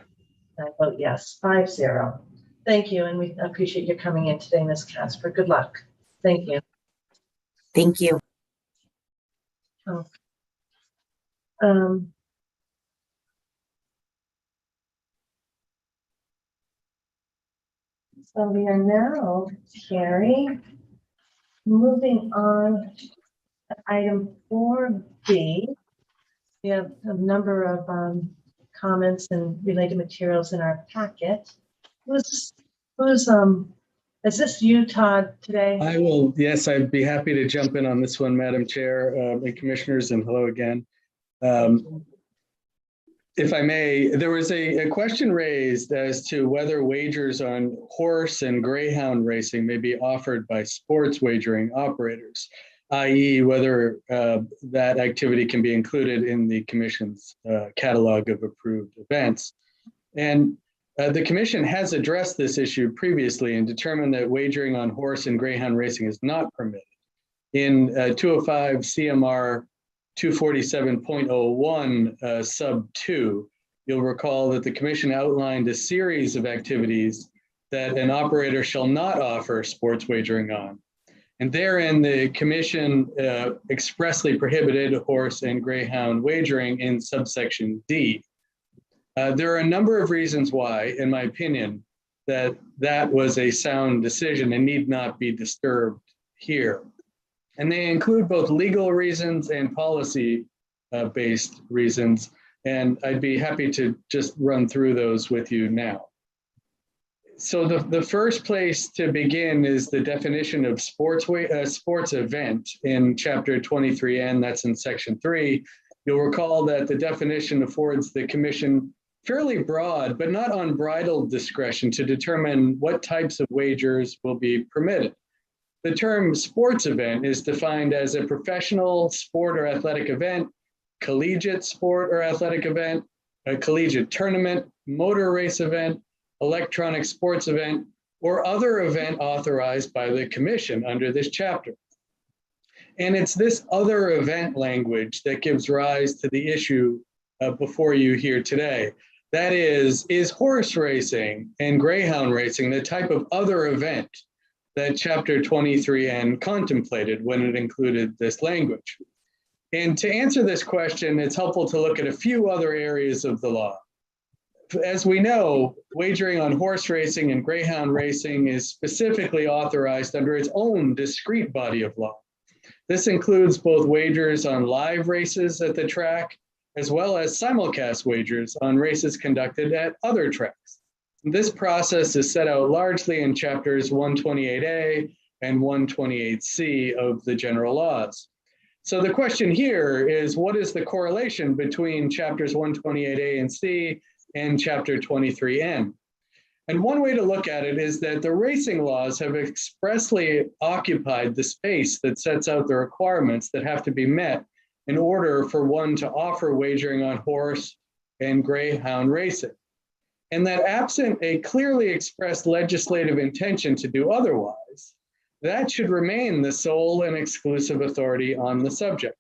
I vote yes, 5-0. Thank you, and we appreciate your coming in today, Ms. Casper. Good luck. Thank you. Thank you. Oh. So we are now, Carrie, moving on to item 4B. We have a number of comments and related materials in our packet. Is this you, Todd, today? I will, yes, I'd be happy to jump in on this one, Madam Chair and Commissioners, and hello again. If I may, there was a question raised as to whether wagers on horse and greyhound racing may be offered by sports wagering operators, i.e. whether that activity can be included in the Commission's catalog of approved events. And the Commission has addressed this issue previously and determined that wagering on horse and greyhound racing is not permitted. In 205 CMR 247.01 sub 2, you'll recall that the Commission outlined a series of activities that an operator shall not offer sports wagering on. And therein, the Commission expressly prohibited horse and greyhound wagering in subsection D. There are a number of reasons why, in my opinion, that was a sound decision and need not be disturbed here. And they include both legal reasons and policy-based reasons. And I'd be happy to just run through those with you now. So the first place to begin is the definition of sports event in Chapter 23N, that's in Section 3. You'll recall that the definition affords the Commission fairly broad, but not unbridled discretion to determine what types of wagers will be permitted. The term sports event is defined as a professional sport or athletic event, collegiate sport or athletic event, a collegiate tournament, motor race event, electronic sports event, or other event authorized by the commission under this chapter. And it's this other event language that gives rise to the issue before you here today. That is horse racing and greyhound racing the type of other event that Chapter 23N contemplated when it included this language? And to answer this question, it's helpful to look at a few other areas of the law. As we know, wagering on horse racing and greyhound racing is specifically authorized under its own discrete body of law. This includes both wagers on live races at the track, as well as simulcast wagers on races conducted at other tracks. This process is set out largely in chapters 128A and 128C of the general laws. So the question here is, what is the correlation between chapters 128A and C and chapter 23N? And one way to look at it is that the racing laws have expressly occupied the space that sets out the requirements that have to be met in order for one to offer wagering on horse and greyhound racing. And that absent a clearly expressed legislative intention to do otherwise, that should remain the sole and exclusive authority on the subject.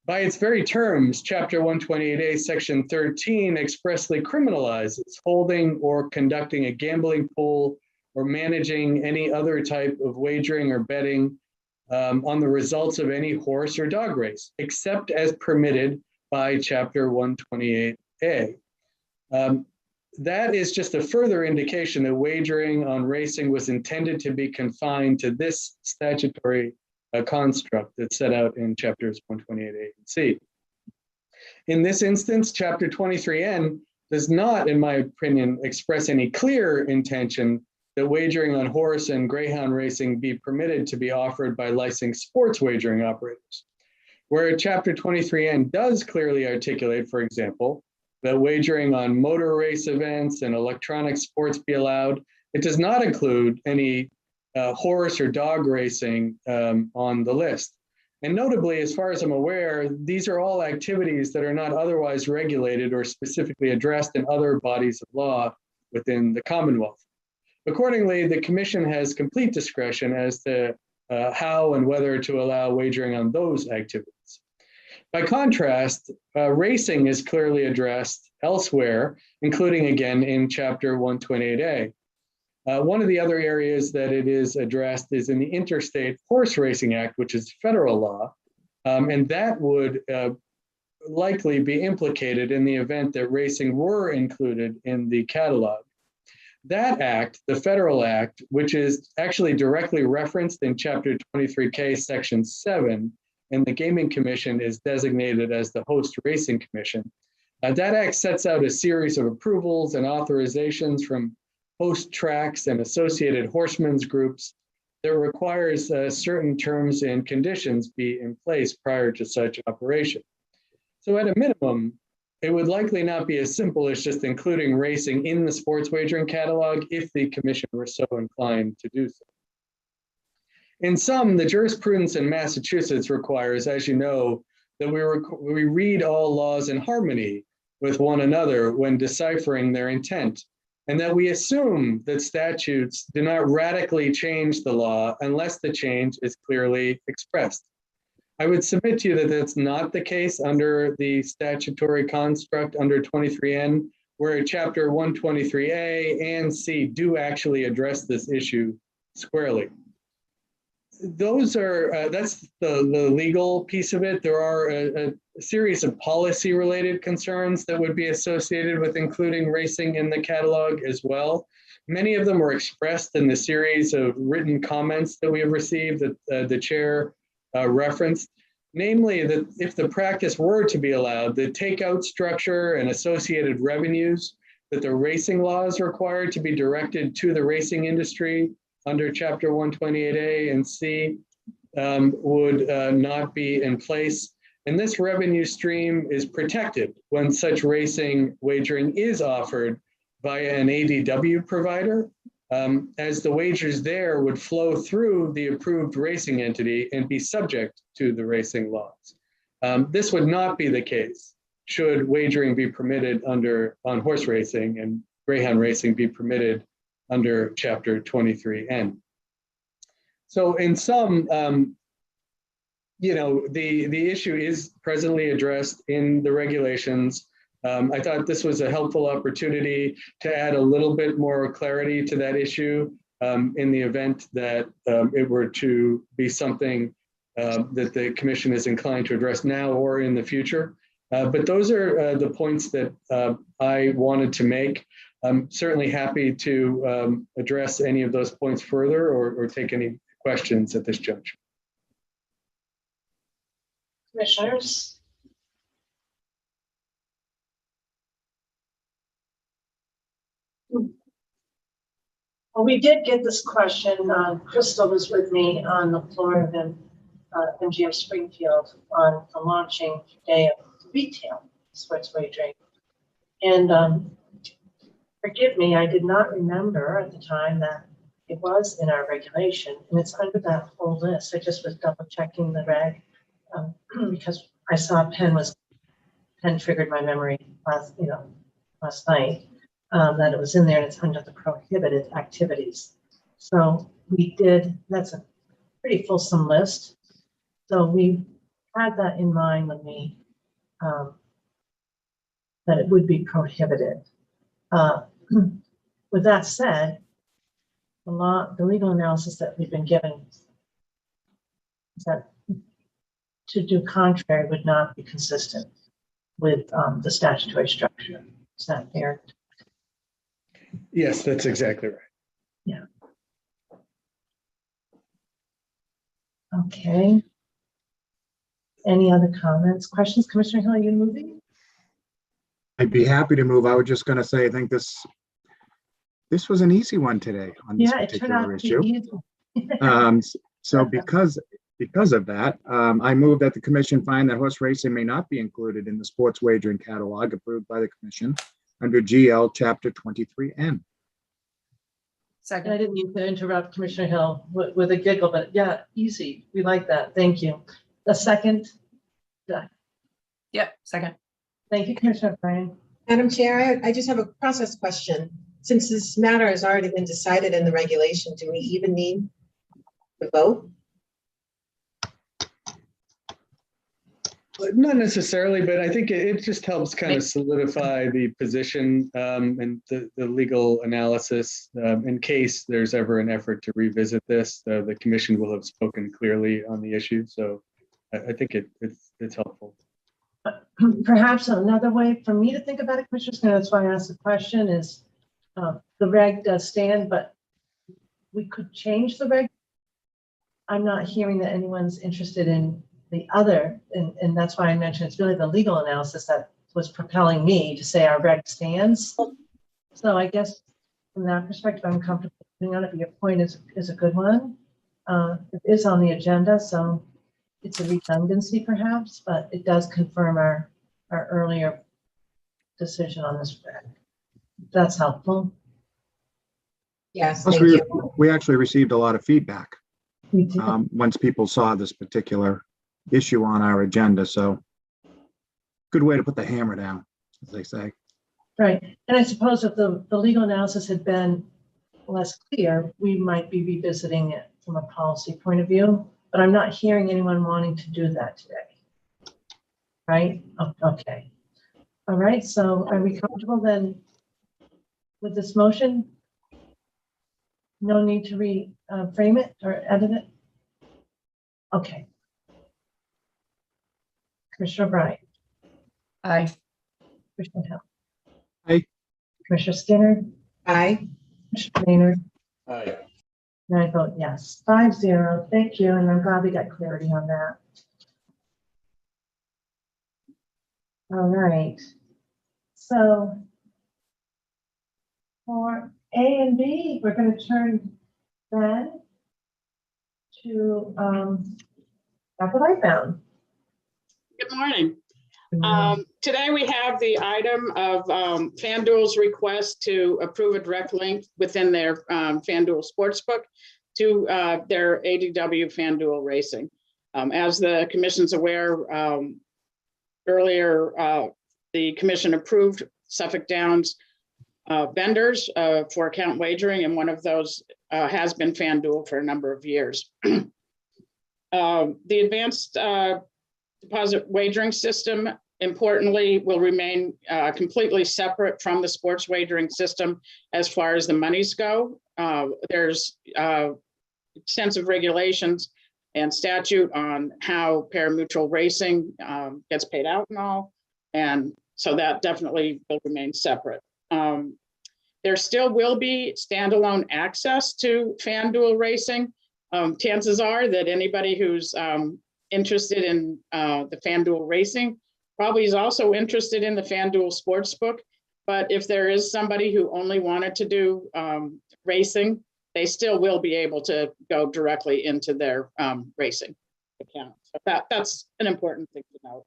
By its very terms, Chapter 128A, Section 13 expressly criminalizes holding or conducting a gambling pool or managing any other type of wagering or betting on the results of any horse or dog race, except as permitted by Chapter 128A. That is just a further indication that wagering on racing was intended to be confined to this statutory construct that's set out in chapters 128A and C. In this instance, Chapter 23N does not, in my opinion, express any clear intention that wagering on horse and greyhound racing be permitted to be offered by licensed sports wagering operators. Where Chapter 23N does clearly articulate, for example, that wagering on motor race events and electronic sports be allowed, it does not include any horse or dog racing on the list. And notably, as far as I'm aware, these are all activities that are not otherwise regulated or specifically addressed in other bodies of law within the Commonwealth. Accordingly, the Commission has complete discretion as to how and whether to allow wagering on those activities. By contrast, racing is clearly addressed elsewhere, including again in Chapter 128A. One of the other areas that it is addressed is in the Interstate Horse Racing Act, which is federal law, and that would likely be implicated in the event that racing were included in the catalog. That act, the federal act, which is actually directly referenced in Chapter 23K, Section 7, and the Gaming Commission is designated as the host racing commission. That act sets out a series of approvals and authorizations from host tracks and associated horsemen's groups that requires certain terms and conditions be in place prior to such operation. So at a minimum, it would likely not be as simple as just including racing in the sports wagering catalog if the commission were so inclined to do so. In sum, the jurisprudence in Massachusetts requires, as you know, that we read all laws in harmony with one another when deciphering their intent, and that we assume that statutes do not radically change the law unless the change is clearly expressed. I would submit to you that that's not the case under the statutory construct under 23N, where Chapter 123A and C do actually address this issue squarely. Those are, that's the legal piece of it. There are a series of policy related concerns that would be associated with including racing in the catalog as well. Many of them were expressed in the series of written comments that we have received that the chair referenced. Namely, that if the practice were to be allowed, the takeout structure and associated revenues that the racing laws require to be directed to the racing industry under Chapter 128A and C would not be in place. And this revenue stream is protected when such racing wagering is offered via an ADW provider as the wagers there would flow through the approved racing entity and be subject to the racing laws. This would not be the case should wagering be permitted on horse racing and greyhound racing be permitted under Chapter 23N. So in sum, the issue is presently addressed in the regulations. I thought this was a helpful opportunity to add a little bit more clarity to that issue in the event that it were to be something that the commission is inclined to address now or in the future. But those are the points that I wanted to make. I'm certainly happy to address any of those points further or take any questions at this juncture. Commissioners? Well, we did get this question. Crystal was with me on the floor of MGM Springfield on the launching day of retail sports wagering. And forgive me, I did not remember at the time that it was in our regulation, and it's under that whole list. I just was double checking the reg because I saw pen triggered my memory last night that it was in there, and it's under the prohibited activities. So we did. That's a pretty fulsome list. So we had that in mind when we that it would be prohibited. With that said, the legal analysis that we've been given is that to do contrary would not be consistent with the statutory structure. Is that fair? Yes, that's exactly right. Yeah. Okay. Any other comments, questions? Commissioner Hill, are you moving? I'd be happy to move. I was just going to say, I think this was an easy one today on this particular issue. So because of that, I move that the commission find that horse racing may not be included in the sports wagering catalog approved by the commission under GL Chapter 23N. Second. I didn't mean to interrupt Commissioner Hill with a giggle, but yeah, easy. We like that. Thank you. A second. Yep, second. Thank you, Commissioner Bryan. Madam Chair, I just have a process question. Since this matter has already been decided in the regulation, do we even need to vote? Not necessarily, but I think it just helps kind of solidify the position and the legal analysis in case there's ever an effort to revisit this. The commission will have spoken clearly on the issue, so I think it's helpful. Perhaps another way for me to think about it, Commissioner, that's why I asked the question, is the reg does stand, but we could change the reg. I'm not hearing that anyone's interested in the other, and that's why I mentioned it's really the legal analysis that was propelling me to say our reg stands. So I guess from that perspective, I'm comfortable putting on it, but your point is a good one. It is on the agenda, so it's a redundancy perhaps, but it does confirm our earlier decision on this reg. That's helpful. Yes, Plus, thank you. we actually received a lot of feedback We did. once people saw this particular issue on our agenda. So good way to put the hammer down, as they say. Right. And I suppose if the legal analysis had been less clear, we might be revisiting it from a policy point of view, but I'm not hearing anyone wanting to do that today. Right? Okay. All right. So are we comfortable then with this motion? No need to frame it or edit it? Okay. Commissioner O'Brien. Aye. Commissioner Hill. Aye. Commissioner Skinner. Aye. Commissioner Maynard. Aye. And I vote yes. 5-0. Thank you. And I'm glad we got clarity on that. All right. So for A and B, we're going to turn then to Dr. Lightbound. Good morning. Today we have the item of FanDuel's request to approve a direct link within their FanDuel Sportsbook to their ADW FanDuel Racing. As the commission's aware, earlier the commission approved Suffolk Downs vendors for account wagering, and one of those has been FanDuel for a number of years. The advanced deposit wagering system, importantly, will remain completely separate from the sports wagering system as far as the monies go. There's extensive regulations and statute on how pari-mutuel racing gets paid out and all. And so that definitely will remain separate. There still will be standalone access to FanDuel Racing. Chances are that anybody who's interested in the FanDuel Racing probably is also interested in the FanDuel Sportsbook. But if there is somebody who only wanted to do racing, they still will be able to go directly into their racing account. So that's an important thing to note.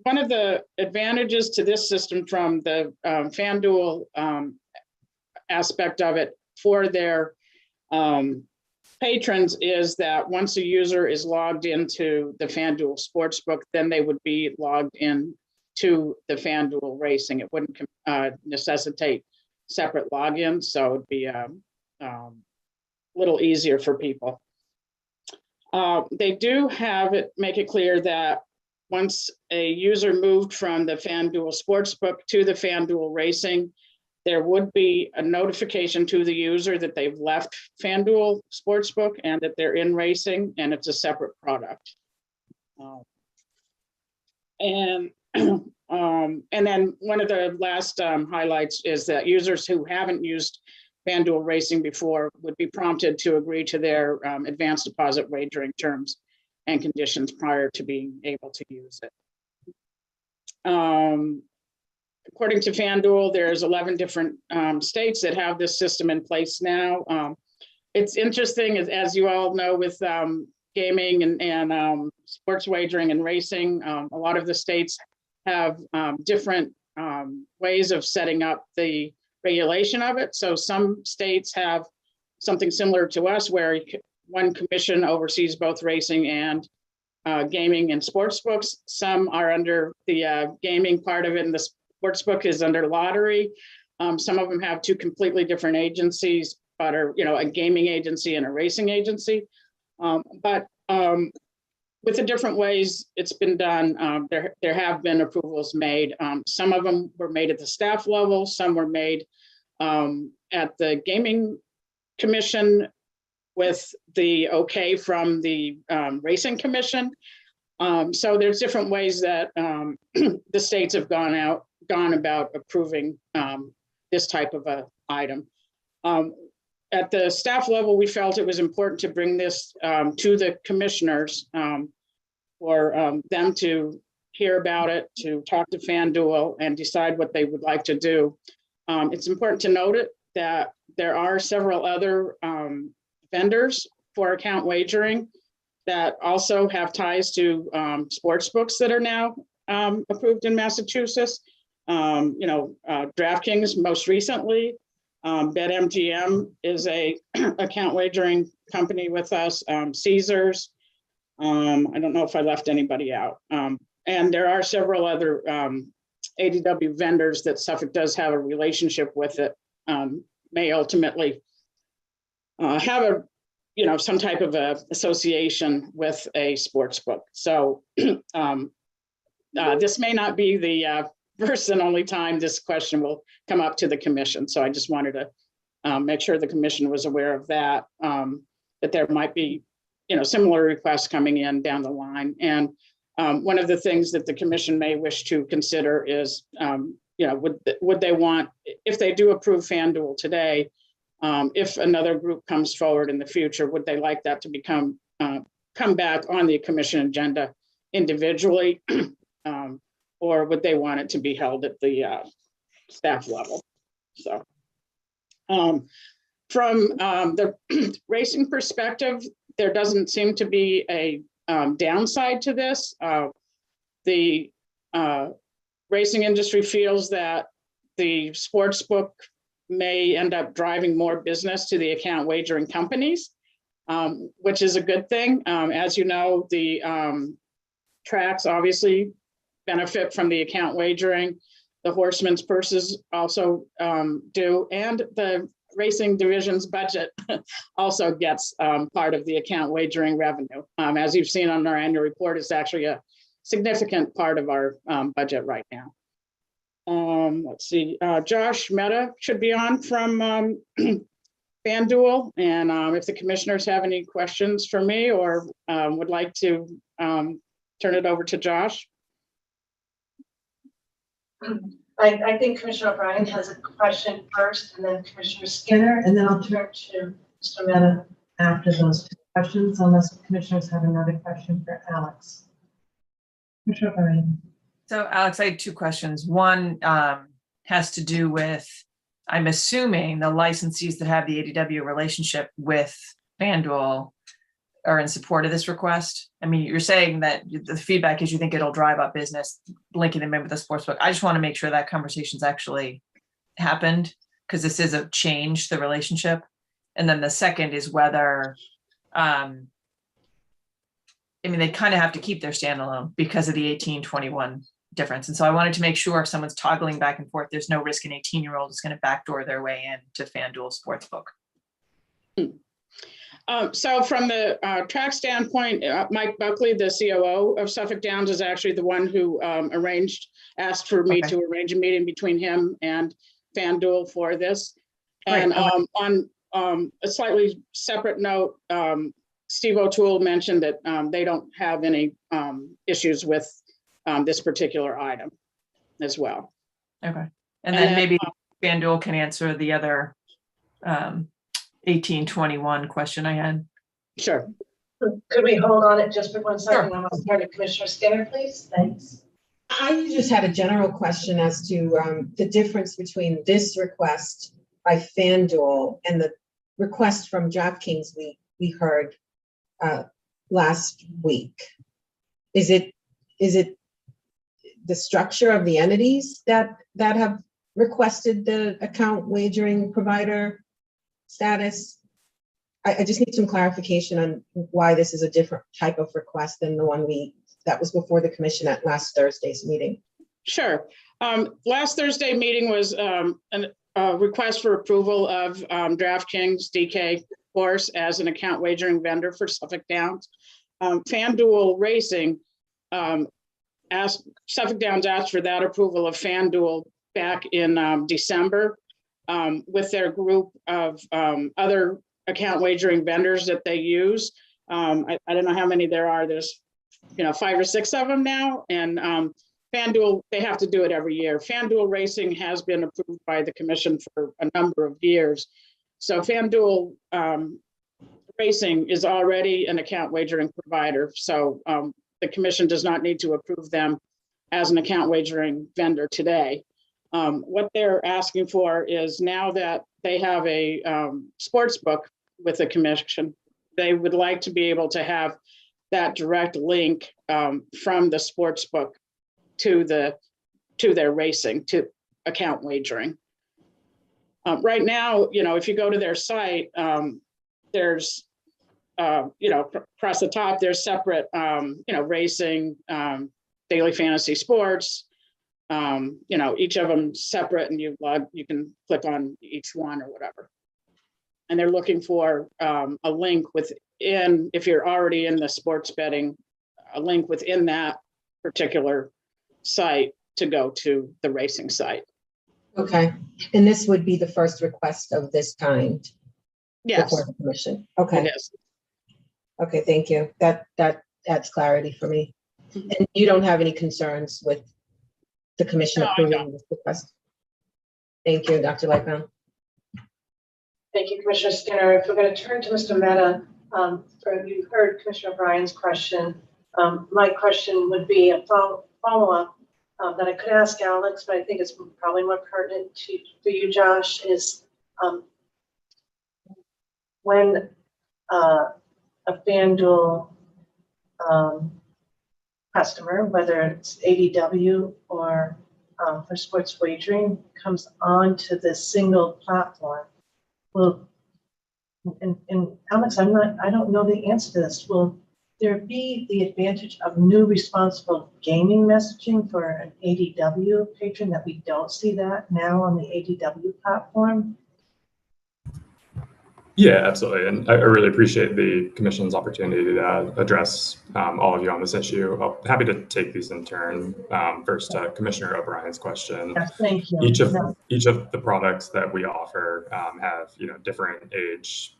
One of the advantages to this system from the FanDuel aspect of it for their patrons is that once a user is logged into the FanDuel Sportsbook, then they would be logged in to the FanDuel Racing. It wouldn't necessitate separate logins, so it'd be a little easier for people. They do have it make it clear that once a user moved from the FanDuel Sportsbook to the FanDuel Racing, there would be a notification to the user that they've left FanDuel Sportsbook and that they're in racing, and it's a separate product. And then one of the last highlights is that users who haven't used FanDuel Racing before would be prompted to agree to their advanced deposit wagering terms and conditions prior to being able to use it. According to FanDuel, there's 11 different states that have this system in place now. It's interesting, as you all know, with gaming and sports wagering and racing, a lot of the states have different ways of setting up the regulation of it. So some states have something similar to us where one commission oversees both racing and gaming and sports books. Some are under the gaming part of it, and the sports book is under lottery. Some of them have two completely different agencies, but are, a gaming agency and a racing agency. But with the different ways it's been done, there have been approvals made. Some of them were made at the staff level, some were made at the gaming commission with the okay from the racing commission. So there's different ways that the states have gone about approving this type of a item. At the staff level, we felt it was important to bring this to the commissioners for them to hear about it, to talk to FanDuel and decide what they would like to do. It's important to note that there are several other vendors for account wagering that also have ties to sports books that are now approved in Massachusetts. DraftKings most recently, BetMGM is a account wagering company with us, Caesars. I don't know if I left anybody out. And there are several other ADW vendors that Suffolk does have a relationship with that may ultimately have some type of a association with a sports book. So this may not be the first and only time this question will come up to the commission. So I just wanted to make sure the commission was aware of that, that there might be, similar requests coming in down the line. And one of the things that the commission may wish to consider is, would they want, if they do approve FanDuel today, if another group comes forward in the future, would they like that to come back on the commission agenda individually? Or would they want it to be held at the staff level? So from the racing perspective, there doesn't seem to be a downside to this. the racing industry feels that the sports book may end up driving more business to the account wagering companies, which is a good thing. As you know, the tracks obviously benefit from the account wagering. The horsemen's purses also do, and the racing division's budget also gets part of the account wagering revenue. As you've seen on our annual report, it's actually a significant part of our budget right now. Let's see, Josh Mehta should be on from FanDuel. And if the commissioners have any questions for me or would like to turn it over to Josh. I think Commissioner O'Brien has a question first, and then Commissioner Skinner, and then I'll turn to Mr. Mehta after those two questions, unless commissioners have another question for Alex. Commissioner O'Brien. So Alex, I had two questions. One has to do with, I'm assuming the licensees that have the ADW relationship with FanDuel are in support of this request. I mean, you're saying that the feedback is you think it'll drive up business, linking them in with the sportsbook. I just want to make sure that conversation's actually happened, because this is a change to the relationship. And then the second is whether, I mean, they kind of have to keep their standalone because of the 18-21 difference. And so I wanted to make sure if someone's toggling back and forth, there's no risk an 18-year-old is going to backdoor their way into FanDuel Sportsbook. So from the track standpoint, Mike Buckley, the COO of Suffolk Downs, is actually the one who asked for me to arrange a meeting between him and FanDuel for this. And on a slightly separate note, Steve O'Toole mentioned that they don't have any issues with this particular item as well. Okay. And then maybe FanDuel can answer the other 18-21 question I had. Sure. Could we hold on it just for 1 second? Sure. I'll start to Commissioner Skinner, please. Thanks. I just had a general question as to the difference between this request by FanDuel and the request from DraftKings we heard last week. Is it the structure of the entities that have requested the account wagering provider status? I just need some clarification on why this is a different type of request than the one that was before the commission at last Thursday's meeting. Sure. Last Thursday meeting was a request for approval of DraftKings DK Horse as an account wagering vendor for Suffolk Downs. FanDuel Racing Suffolk Downs asked for that approval of FanDuel back in December with their group of other account wagering vendors that they use. I don't know how many there are. There's 5 or 6 of them now, and FanDuel, they have to do it every year. FanDuel Racing has been approved by the commission for a number of years. So FanDuel Racing is already an account wagering provider. So the commission does not need to approve them as an account wagering vendor today. What they're asking for is, now that they have a sports book with the commission, they would like to be able to have that direct link from the sports book to their racing, to account wagering. Right now, if you go to their site, there's across the top, there's separate racing, daily fantasy sports, each of them separate, and you can click on each one or whatever. And they're looking for a link within, if you're already in the sports betting, a link within that particular site to go to the racing site. Okay, and this would be the first request of this kind? Yes. Before the commission. Okay. It is. Okay, thank you. That adds clarity for me. And you don't have any concerns with the commission approving this request? Thank you, Dr. Lightbound. Thank you, Commissioner Skinner. If we're going to turn to Mr. Mehta, you heard Commissioner O'Brien's question. My question would be a follow-up that I could ask Alex, but I think it's probably more pertinent for you, Josh, is when a FanDuel customer, whether it's ADW or for sports wagering, comes onto this single platform, will, and Alex, I don't know the answer to this. Will there be the advantage of new responsible gaming messaging for an ADW patron that we don't see that now on the ADW platform? Yeah, absolutely. And I really appreciate the commission's opportunity to address all of you on this issue. I'm happy to take these in turn. First, Commissioner O'Brien's question. Yes, thank you. Each of the products that we offer have different age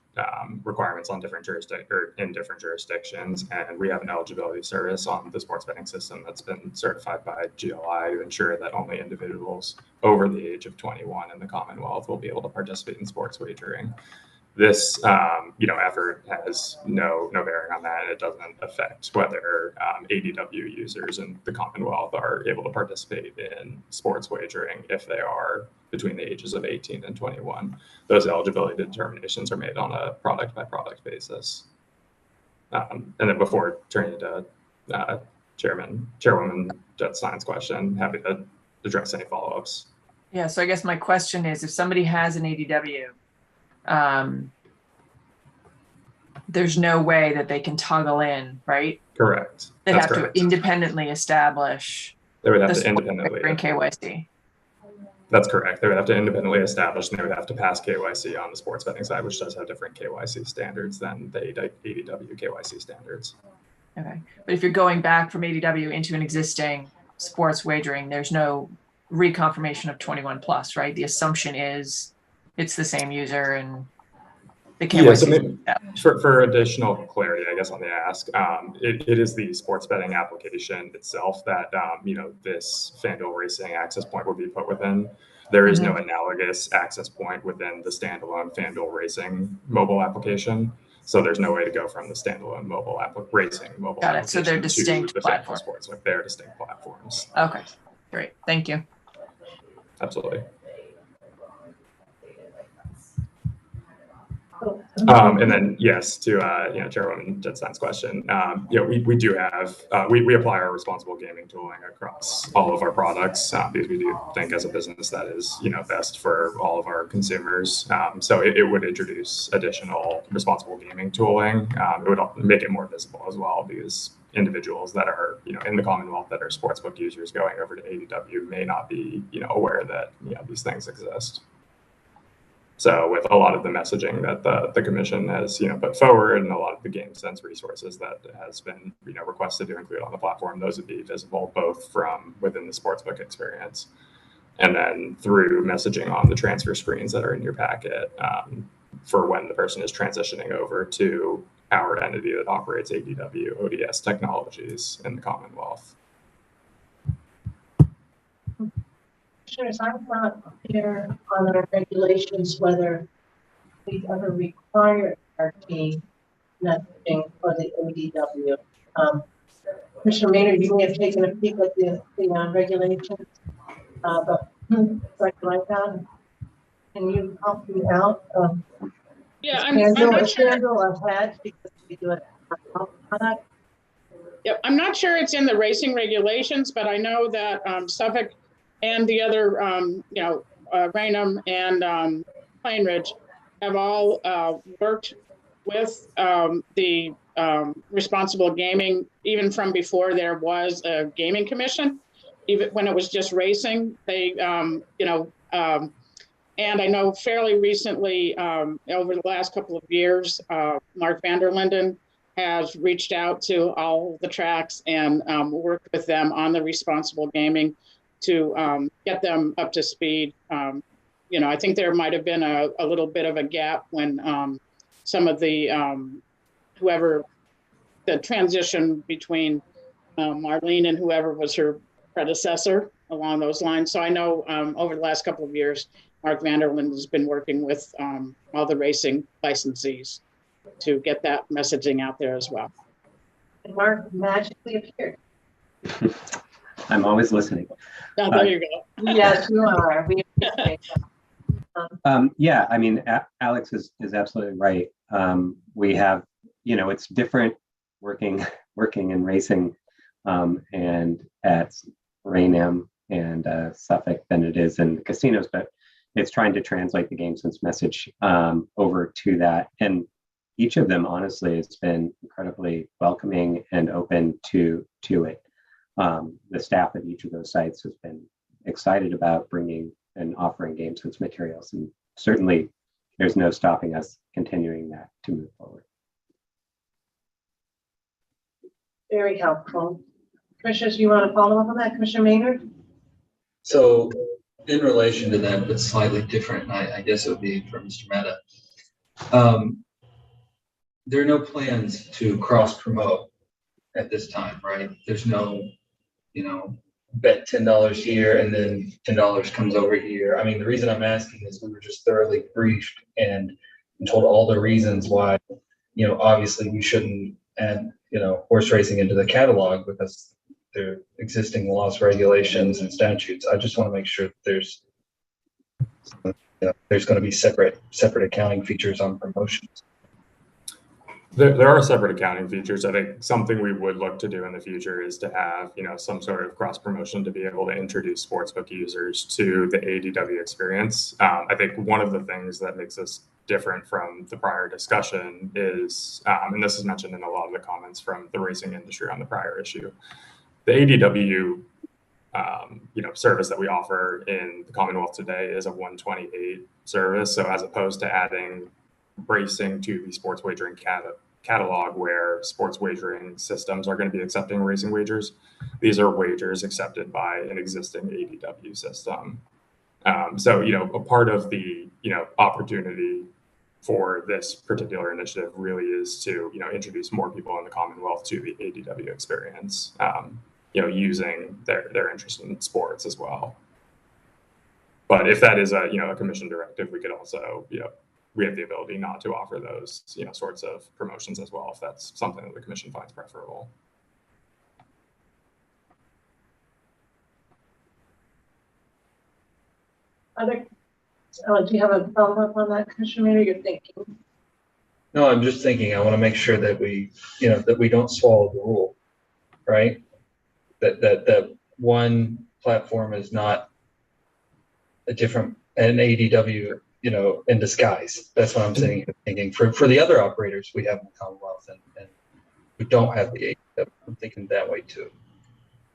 requirements on different jurisdictions, and we have an eligibility service on the sports betting system that's been certified by GLI to ensure that only individuals over the age of 21 in the Commonwealth will be able to participate in sports wagering. This, effort has no bearing on that. It doesn't affect whether ADW users in the Commonwealth are able to participate in sports wagering if they are between the ages of 18 and 21. Those eligibility determinations are made on a product-by-product basis. And then before turning to Chairwoman Jett-Stein's question, happy to address any follow-ups. Yeah, so I guess my question is, if somebody has an ADW, there's no way that they can toggle in, right? Correct. They That's have correct. to independently establish. They would have the to sport independently. wagering KYC. That's correct. They would have to independently establish, and they would have to pass KYC on the sports betting side, which does have different KYC standards than the ADW KYC standards. Okay, but if you're going back from ADW into an existing sports wagering, there's no reconfirmation of 21 plus, right? The assumption is it's the same user and the KYC. Yeah, so maybe for additional clarity, I guess on the ask, it is the sports betting application itself that this FanDuel Racing access point would be put within. There is no analogous access point within the standalone FanDuel Racing mobile application. So there's no way to go from the standalone racing mobile Got it. So they're application distinct to the platforms. FanDuel Sports. Like they're distinct platforms. Okay, great. Thank you. Absolutely. And then yes, to Chairwoman Jett-Stein's question, we do have we apply our responsible gaming tooling across all of our products because we do think as a business that is best for all of our consumers. So it would introduce additional responsible gaming tooling. It would make it more visible as well because individuals that are in the Commonwealth that are sportsbook users going over to ADW may not be aware that these things exist. So with a lot of the messaging that the commission has put forward and a lot of the game sense resources that has been requested to include on the platform, those would be visible both from within the sportsbook experience and then through messaging on the transfer screens that are in your packet for when the person is transitioning over to our entity that operates ADW ODS technologies in the Commonwealth. Commissioners, I'm not clear on our regulations whether we ever require our team messaging for the ODW. Commissioner Maynard, you may have taken a peek at the regulations, but like that, can you help me out? Yeah, I'm not sure. Ahead because we do it on product. Yeah, I'm not sure it's in the racing regulations, but I know that Suffolk and the other, Raynham and Plainridge have all worked with the responsible gaming, even from before there was a gaming commission, even when it was just racing. They, and I know fairly recently, over the last couple of years, Mark Vanderlinden has reached out to all the tracks and worked with them on the responsible gaming to get them up to speed. I think there might have been a little bit of a gap when some of the the transition between Marlene and whoever was her predecessor along those lines. So I know over the last couple of years, Mark Vanderlinden has been working with all the racing licensees to get that messaging out there as well. And Mark magically appeared. I'm always listening. Oh, there you go. Yes, you are. We appreciate that. Yeah, I mean, Alex is absolutely right. We have, it's different working in racing and at Raynham and Suffolk than it is in the casinos, but it's trying to translate the GameSense message over to that. And each of them, honestly, has been incredibly welcoming and open to it. The staff at each of those sites has been excited about bringing and offering GameSense materials, and certainly there's no stopping us continuing that to move forward. Very helpful. Commissioners, you want to follow up on that, Commissioner Maynard? So in relation to that, but slightly different, I guess it would be for Mr. Mehta. There are no plans to cross promote at this time, right? There's no, bet $10 here and then $10 comes over here. I mean, the reason I'm asking is we were just thoroughly briefed and told all the reasons why, obviously we shouldn't add, horse racing into the catalog because there are existing laws, regulations, and statutes. I just want to make sure that there's going to be separate accounting features on promotions. There are separate accounting features. I think something we would look to do in the future is to have, some sort of cross promotion to be able to introduce sportsbook users to the ADW experience. I think one of the things that makes us different from the prior discussion is, and this is mentioned in a lot of the comments from the racing industry on the prior issue, the ADW, service that we offer in the Commonwealth today is a 128 service. So as opposed to adding racing to the sports wagering catalog where sports wagering systems are going to be accepting racing wagers, these are wagers accepted by an existing ADW system. So, a part of the, opportunity for this particular initiative really is to, introduce more people in the Commonwealth to the ADW experience, using their interest in sports as well. But if that is a commission directive, we could also, we have the ability not to offer those, sorts of promotions as well, if that's something that the commission finds preferable. Do you have a follow-up on that, Commissioner Maynard? You're thinking? No, I'm just thinking, I want to make sure that we, that we don't swallow the rule, right? That one platform is not an ADW, in disguise. That's what I'm thinking. For the other operators we have in the Commonwealth and who don't have the ADW, I'm thinking that way too.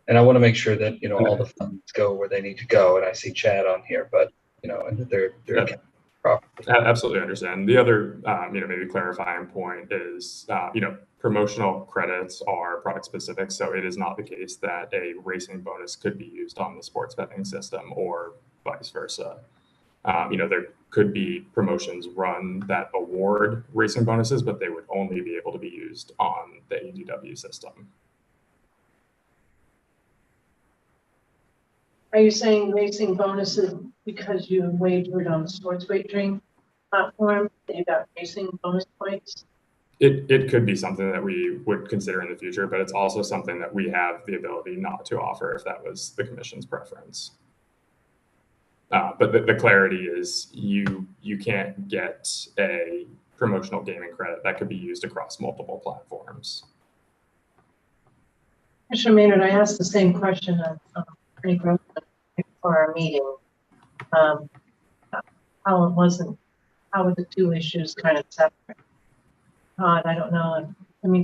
And I want to make sure that, all the funds go where they need to go. And I see Chad on here, but, and that they're properly. Absolutely understand. The other, maybe clarifying point is, promotional credits are product specific. So it is not the case that a racing bonus could be used on the sports betting system or vice versa. There could be promotions run that award racing bonuses, but they would only be able to be used on the ADW system. Are you saying racing bonuses because you wagered on the sports wagering platform, that you got racing bonus points? It could be something that we would consider in the future, but it's also something that we have the ability not to offer if that was the commission's preference. But the clarity is you can't get a promotional gaming credit that could be used across multiple platforms. Commissioner Maynard, I asked the same question of Attorney Grossman before our meeting. How were the two issues kind of separate? Todd, I don't know.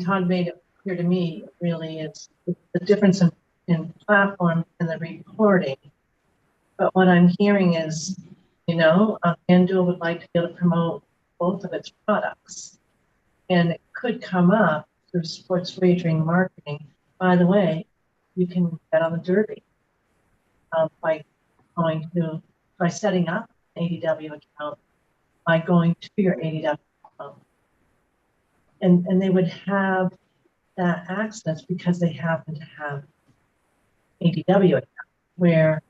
Todd made it clear to me, really, it's the difference in platform and the reporting. But what I'm hearing is, FanDuel would like to be able to promote both of its products. And it could come up through sports wagering marketing. By the way, you can bet on the Derby by setting up an ADW account, by going to your ADW account. And they would have that access because they happen to have ADW account, where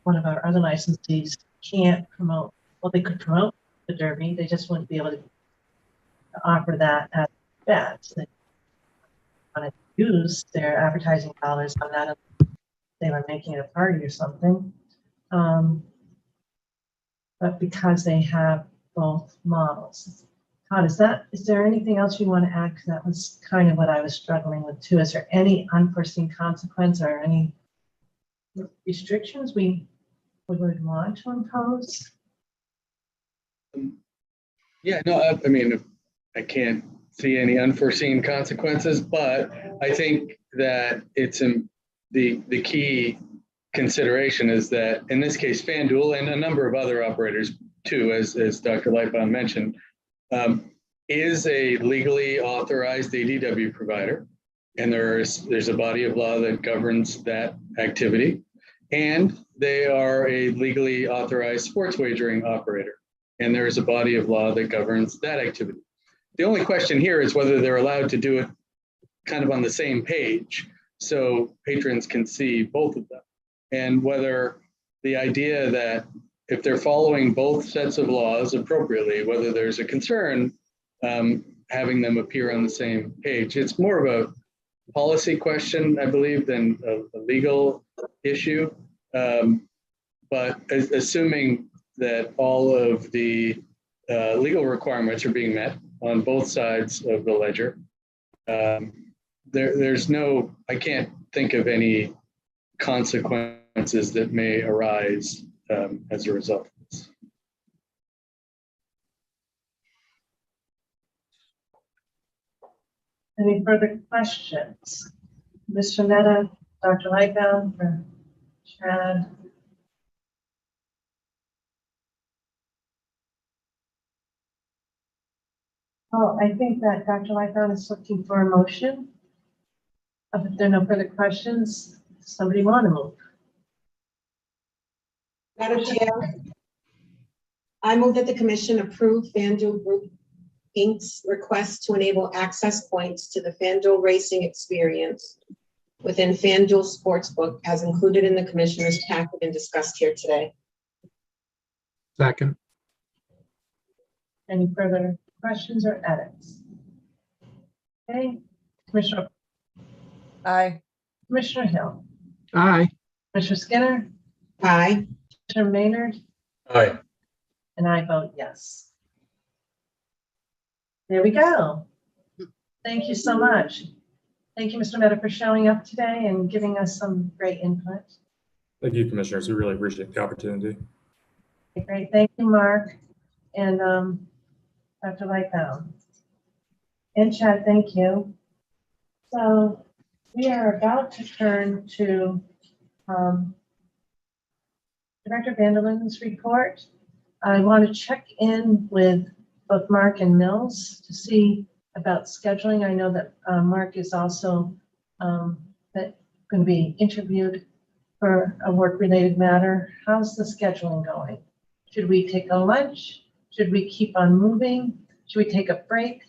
one of our other licensees can't promote. Well, they could promote the Derby, they just wouldn't be able to offer that as bets. They want to use their advertising dollars on that if they were making it a party or something. But because they have both models. Is there anything else you want to add? 'Cause that was kind of what I was struggling with too. Is there any unforeseen consequence or any restrictions we would want to impose? Yeah, no, I mean, I can't see any unforeseen consequences, but I think that it's the key consideration is that in this case, FanDuel and a number of other operators too, as Dr. Lightbound mentioned, is a legally authorized ADW provider. And there's a body of law that governs that activity. And they are a legally authorized sports wagering operator. And there is a body of law that governs that activity. The only question here is whether they're allowed to do it kind of on the same page so patrons can see both of them. And whether the idea that if they're following both sets of laws appropriately, whether there's a concern having them appear on the same page. It's more of a policy question, I believe, than a legal issue. But assuming that all of the legal requirements are being met on both sides of the ledger, there's no, I can't think of any consequences that may arise as a result of this. Any further questions? Mr. Mehta, Dr. Lightbound, or Chad? Oh, I think that Dr. Lightbound is looking for a motion. If there are no further questions, somebody want to move? Madam Chair, I move that the commission approve FanDuel Group Inc.'s request to enable access points to the FanDuel racing experience within FanDuel Sportsbook as included in the commissioner's packet and discussed here today. Second. Any further questions or edits? Okay, Commissioner. Aye. Commissioner Hill. Aye. Commissioner Skinner. Aye. Commissioner Maynard. Aye. And I vote yes. There we go. Thank you so much. Thank you, Mr. Mehta, for showing up today and giving us some great input. Thank you, commissioners. We really appreciate the opportunity. Great. Thank you, Mark. And Dr. Lightbound. And Chad, thank you. So we are about to turn to Director Vanderlin's report. I want to check in with both Mark and Mills to see about scheduling. I know that Mark is also going to be interviewed for a work-related matter. How's the scheduling going? Should we take a lunch? Should we keep on moving? Should we take a break?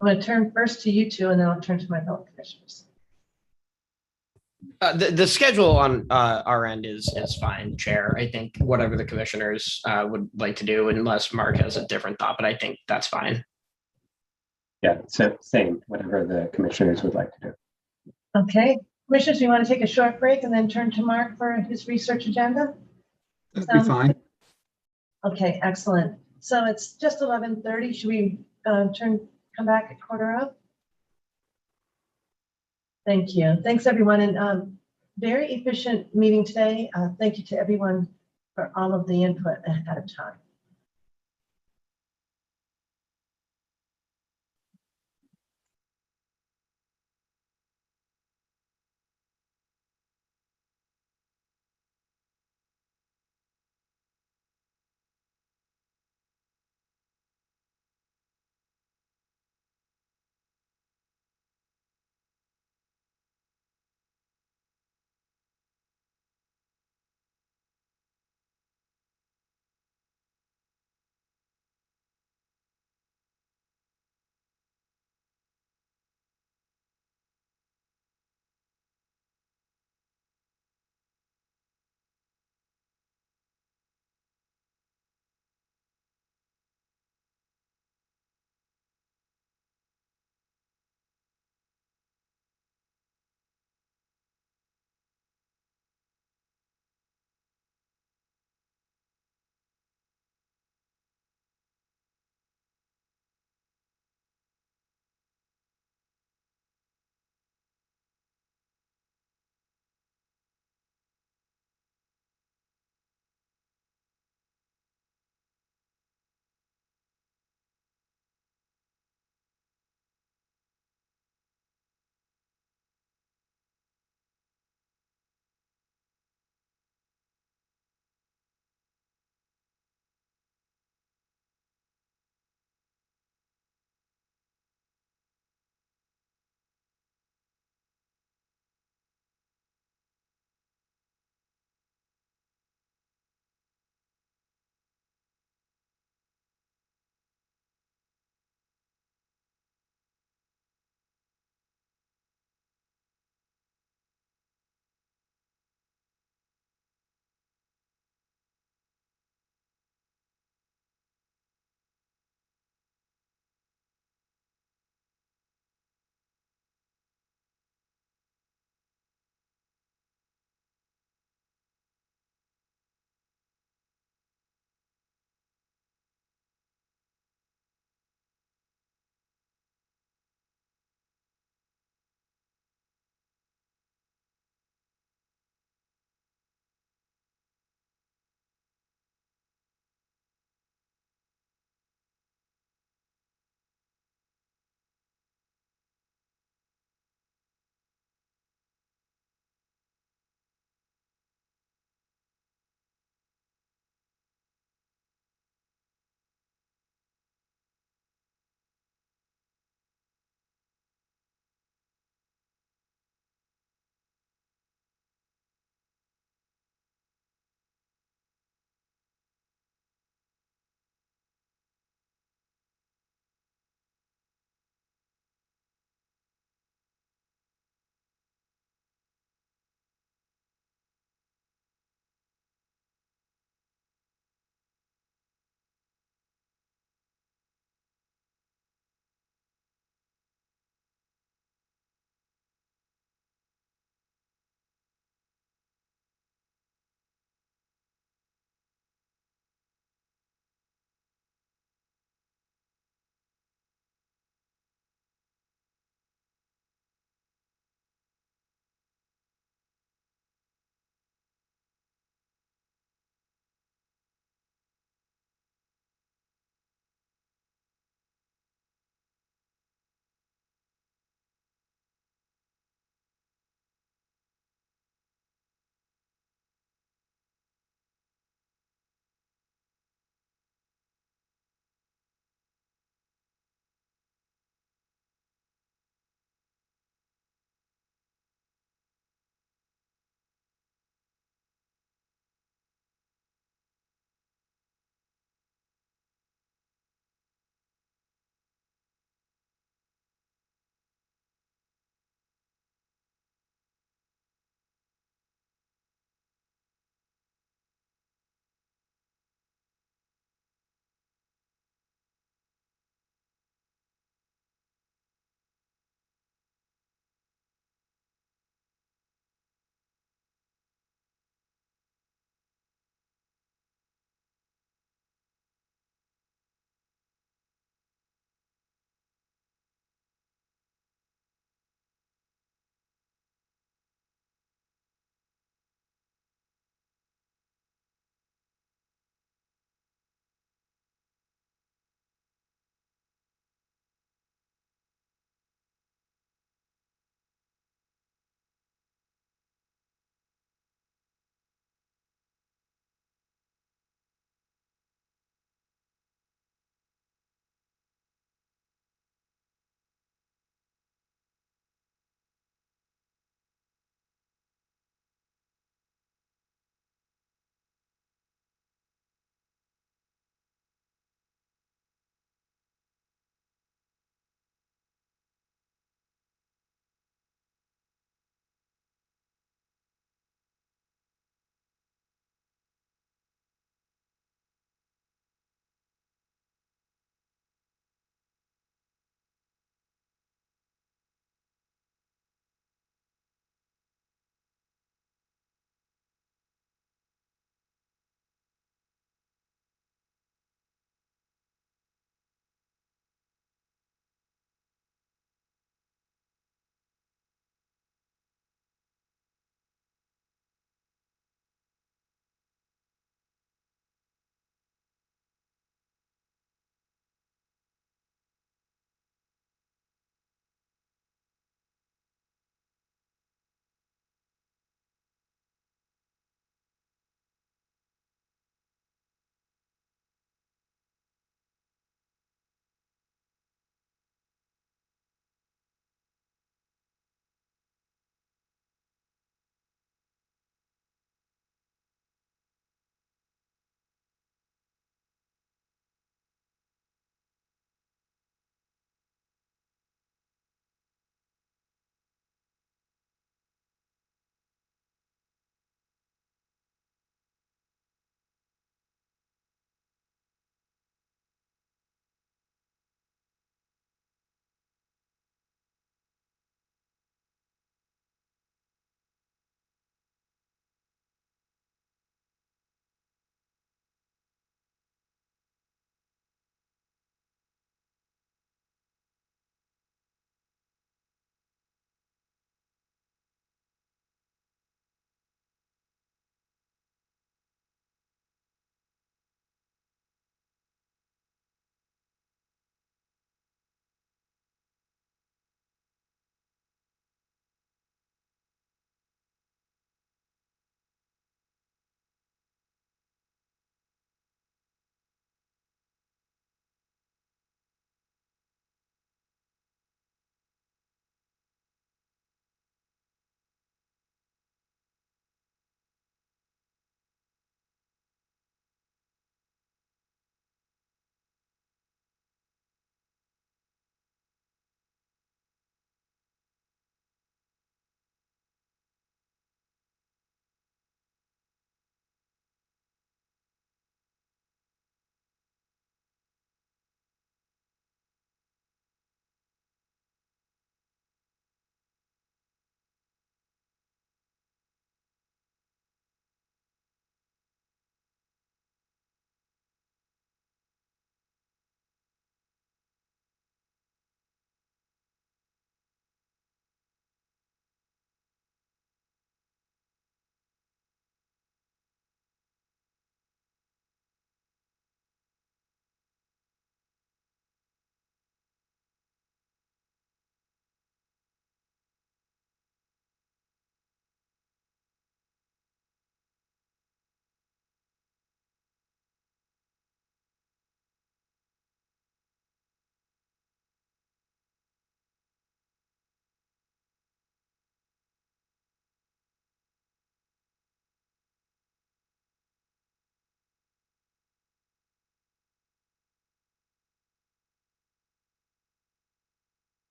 I'm going to turn first to you two, and then I'll turn to my fellow commissioners. The schedule on our end is fine, Chair. I think whatever the commissioners would like to do, unless Mark has a different thought, but I think that's fine. Yeah, so same, whatever the commissioners would like to do. Okay, commissioners, you want to take a short break and then turn to Mark for his research agenda? That'd be fine. Okay, excellent. So it's just 11:30. Should we come back at 4:15? Thank you. Thanks, everyone. And very efficient meeting today. Thank you to everyone for all of the input ahead of time.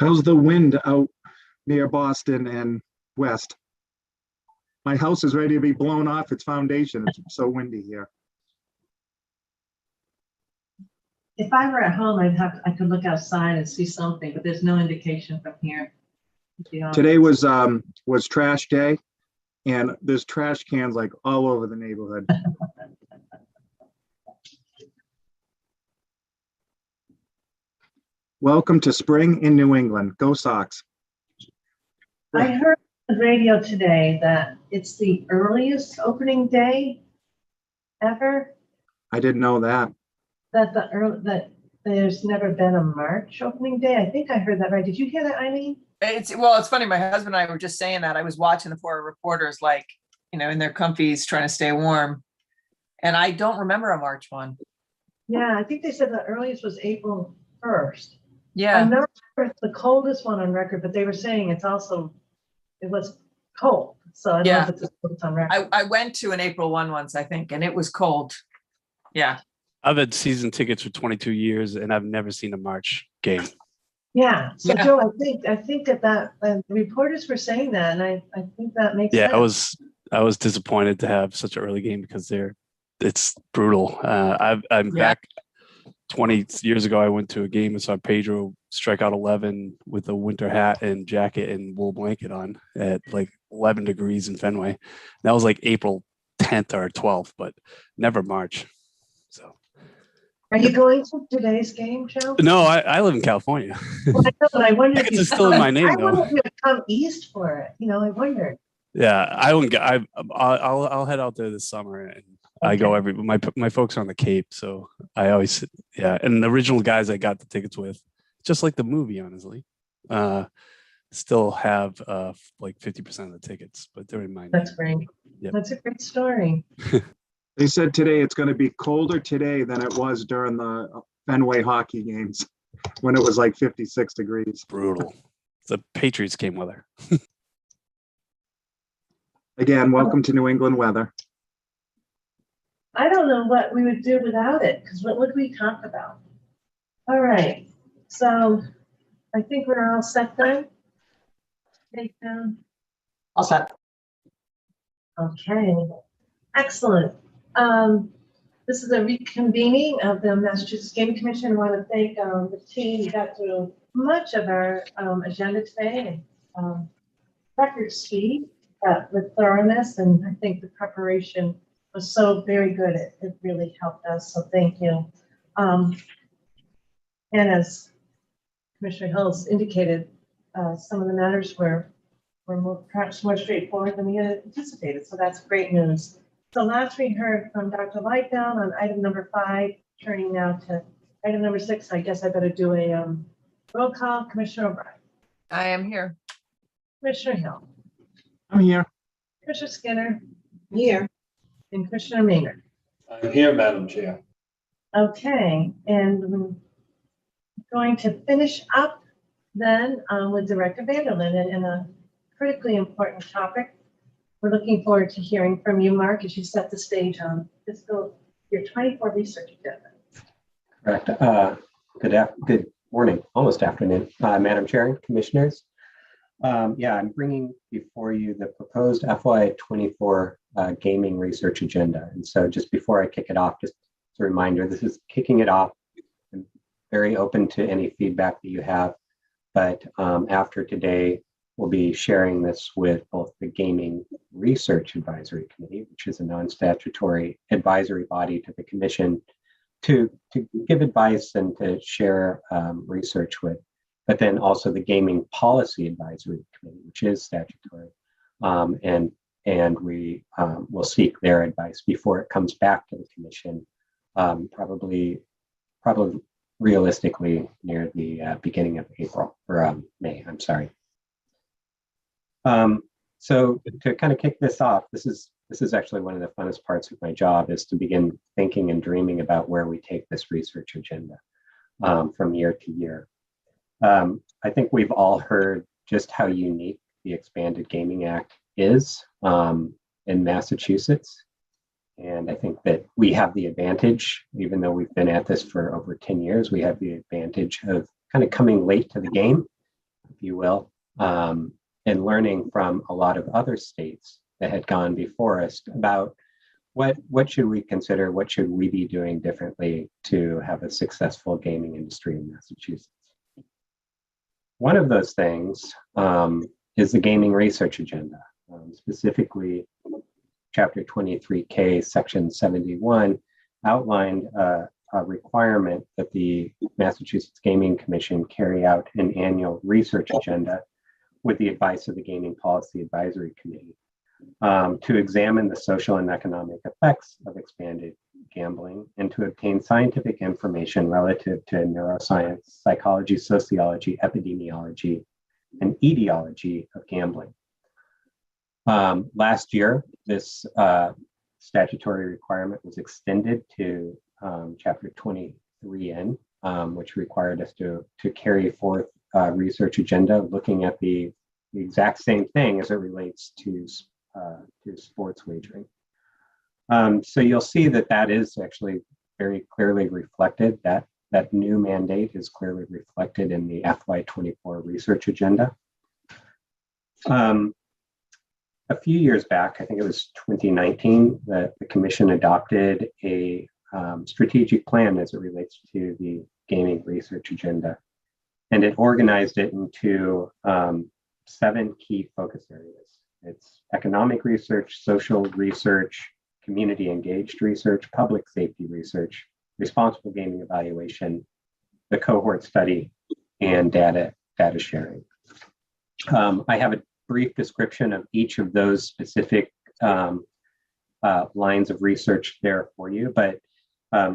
How's the wind out near Boston and west? My house is ready to be blown off its foundation. It's so windy here. If I were at home, I could look outside and see something, but there's no indication from here. to be honest. Today was trash day, and there's trash cans like all over the neighborhood. Welcome to spring in New England. Go Sox. I heard on the radio today that it's the earliest opening day ever, I didn't know that. that there's never been a March opening day. I think I heard that right. Did you hear that, Eileen? It's funny. My husband and I were just saying that. I was watching the four reporters, like, in their comfies trying to stay warm. And I don't remember a March one. Yeah, I think they said the earliest was April 1st. Yeah. I'm not sure it's the coldest one on record, but they were saying it was cold. So I don't know Yeah. if it's the coldest on record. I went to an April 1 once, I think, and it was cold. Yeah. I've had season tickets for 22 years and I've never seen a March game. Yeah. So Yeah. Joe, I think that the reporters were saying that, and I think that makes Yeah, sense. I was disappointed to have such an early game because it's brutal. I'm Yeah. back 20 years ago. I went to a game and saw Pedro strike out 11 with a winter hat and jacket and wool blanket on at like 11 degrees in Fenway. That was like April 10th or 12th, but never March. So Are you going to today's game, Joe? no, I live in California. Well, I know, but I wonder if Tickets you are still in my name, I though. wonder if you come east for it. I wondered. Yeah, I don't get. I'll head out there this summer, and I go every. My folks are on the Cape, so I always And the original guys I got the tickets with, just like the movie, honestly, still have like 50% of the tickets, but they're in my name. That's great. Yep. That's a great story. They said today it's going to be colder today than it was during the Fenway hockey games when it was like 56 degrees. Brutal. It's a Patriots game weather. Again, welcome to New England weather. I don't know what we would do without it, because what would we talk about? All right, so I think we're all set then. Take down. All set. Okay, excellent. This is a reconvening of the Massachusetts Gaming Commission. I want to thank the team who got through much of our agenda today and record speed with thoroughness, and I think the preparation was so very good. It really helped us, so thank you. And as Commissioner Hills indicated, some of the matters were perhaps more straightforward than we had anticipated, so that's great news. So last we heard from Dr. Lightdown on item number 5, turning now to item number 6. I guess I better do a roll call. Commissioner O'Brien. I am here. Commissioner Hill. I'm here. Commissioner Skinner. Here. And Commissioner Maynard. I'm here, Madam Chair. Okay, and we're going to finish up then with Director Vanderlyn and a critically important topic. We're looking forward to hearing from you, Mark, as you set the stage on fiscal year 24 research agenda. Correct. Good morning, almost afternoon, Madam Chair and Commissioners. I'm bringing before you the proposed FY24 gaming research agenda. And so just before I kick it off, just as a reminder, this is kicking it off. I'm very open to any feedback that you have, but after today, we'll be sharing this with both the Gaming Research Advisory Committee, which is a non-statutory advisory body to the Commission to give advice and to share research with, but then also the Gaming Policy Advisory Committee, which is statutory. And we will seek their advice before it comes back to the Commission, probably realistically near the beginning of April or May, I'm sorry. So to kind of kick this off, this is actually one of the funnest parts of my job, is to begin thinking and dreaming about where we take this research agenda from year to year. I think we've all heard just how unique the Expanded Gaming Act is in Massachusetts. And I think that we have the advantage, even though we've been at this for over 10 years, we have the advantage of kind of coming late to the game if you will, and learning from a lot of other states that had gone before us about what should we consider, what should we be doing differently to have a successful gaming industry in Massachusetts. One of those things is the gaming research agenda, specifically Chapter 23K, Section 71, outlined a requirement that the Massachusetts Gaming Commission carry out an annual research agenda with the advice of the Gaming Policy Advisory Committee to examine the social and economic effects of expanded gambling and to obtain scientific information relative to neuroscience, psychology, sociology, epidemiology, and etiology of gambling. Last year, this statutory requirement was extended to Chapter 23N, which required us to carry forth a research agenda looking at the exact same thing as it relates to sports wagering. So you'll see that is actually very clearly reflected. That new mandate is clearly reflected in the FY24 research agenda. A few years back, I think it was 2019, that the Commission adopted a strategic plan as it relates to the gaming research agenda. And it organized it into 7 key focus areas. It's economic research, social research, community engaged research, public safety research, responsible gaming evaluation, the cohort study, and data sharing. I have a brief description of each of those specific lines of research there for you, but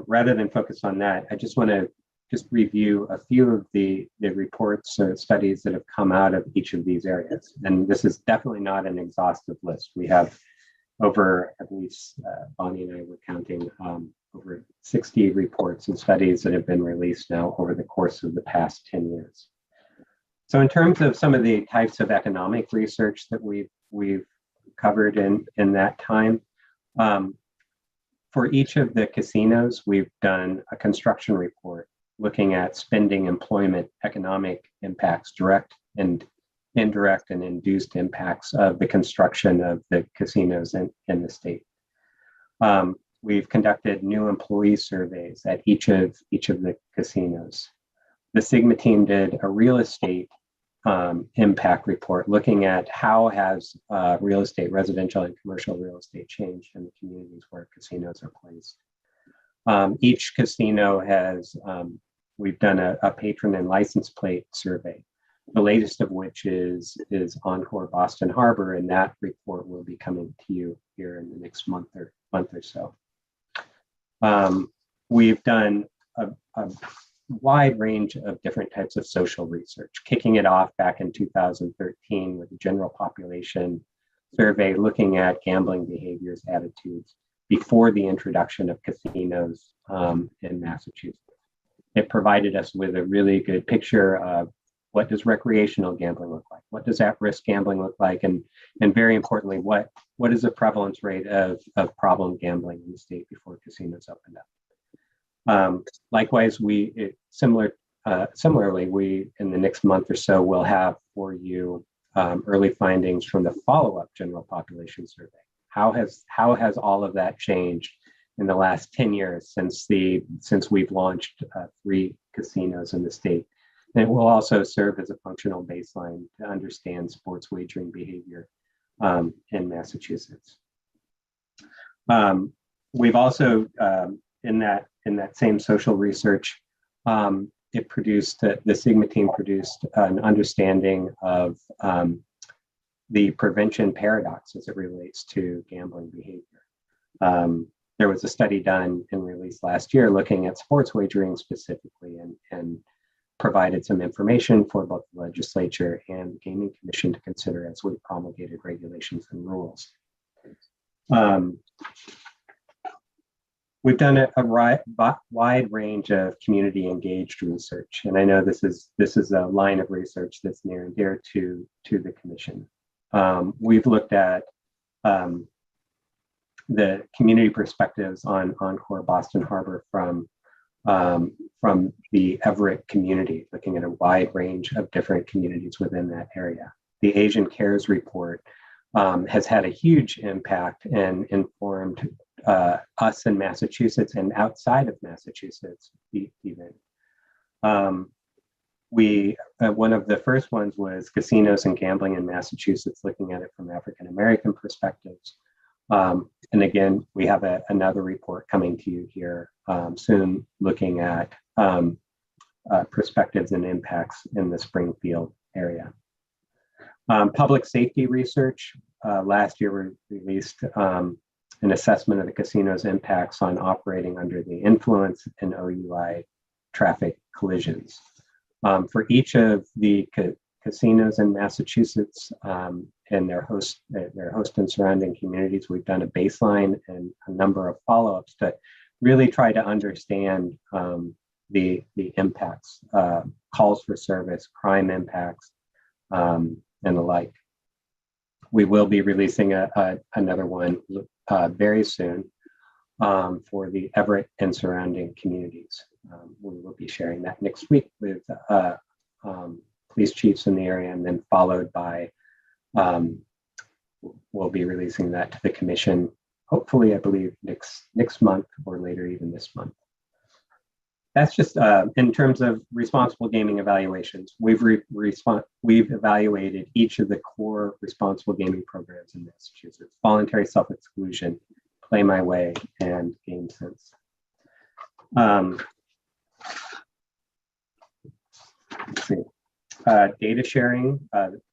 rather than focus on that, I just want to review a few of the reports or studies that have come out of each of these areas. And this is definitely not an exhaustive list. We have over, at least Bonnie and I were counting, over 60 reports and studies that have been released now over the course of the past 10 years. So in terms of some of the types of economic research that we've covered in that time, for each of the casinos, we've done a construction report looking at spending, employment, economic impacts, direct and indirect and induced impacts of the construction of the casinos in the state. We've conducted new employee surveys at each of the casinos. The Sigma team did a real estate impact report looking at how has real estate, residential and commercial real estate changed in the communities where casinos are placed. Each casino has, we've done a patron and license plate survey, the latest of which is Encore Boston Harbor, and that report will be coming to you here in the next month or so. We've done a wide range of different types of social research, kicking it off back in 2013 with the general population survey looking at gambling behaviors, attitudes before the introduction of casinos in Massachusetts. It provided us with a really good picture of what does recreational gambling look like? What does at-risk gambling look like? And very importantly, what is the prevalence rate of problem gambling in the state before casinos opened up? Likewise, similarly, we in the next month or so will have for you early findings from the follow-up general population survey. How has all of that changed in the last 10 years since we've launched 3 casinos in the state? And it will also serve as a functional baseline to understand sports wagering behavior in Massachusetts. We've also, in that same social research, the Sigma team produced an understanding of the prevention paradox as it relates to gambling behavior. There was a study done and released last year looking at sports wagering specifically and provided some information for both the legislature and the Gaming Commission to consider as we promulgated regulations and rules. We've done a wide range of community engaged research, and I know this is a line of research that's near and dear to the Commission. We've looked at the community perspectives on Encore Boston Harbor from from the Everett community, looking at a wide range of different communities within that area. The Asian Cares Report has had a huge impact and informed us in Massachusetts and outside of Massachusetts even. One of the first ones was casinos and gambling in Massachusetts, looking at it from African American perspectives. And again, we have another report coming to you here soon, looking at perspectives and impacts in the Springfield area. Public safety research. Last year, we released an assessment of the casino's impacts on operating under the influence and OUI traffic collisions. For each of the casinos in Massachusetts and their host and surrounding communities, we've done a baseline and a number of follow-ups to really try to understand the impacts, calls for service, crime impacts, and the like. We will be releasing another one very soon for the Everett and surrounding communities. We will be sharing that next week with police chiefs in the area, and then followed by, we'll be releasing that to the commission, hopefully, I believe, next month or later even this month. That's just in terms of responsible gaming evaluations. We've evaluated each of the core responsible gaming programs in Massachusetts: voluntary self-exclusion, Play My Way, and Game Sense. Let's see. Data sharing,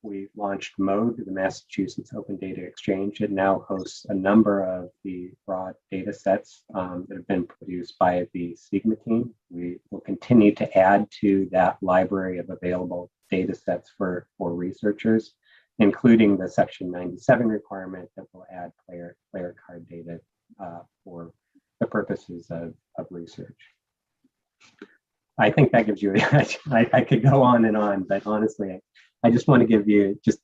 we launched MODE, the Massachusetts Open Data Exchange. It now hosts a number of the broad data sets that have been produced by the SIGMA team. We will continue to add to that library of available data sets for researchers, including the Section 97 requirement that will add player card data for the purposes of research. I think that gives you, I could go on and on, but honestly, I just want to give you just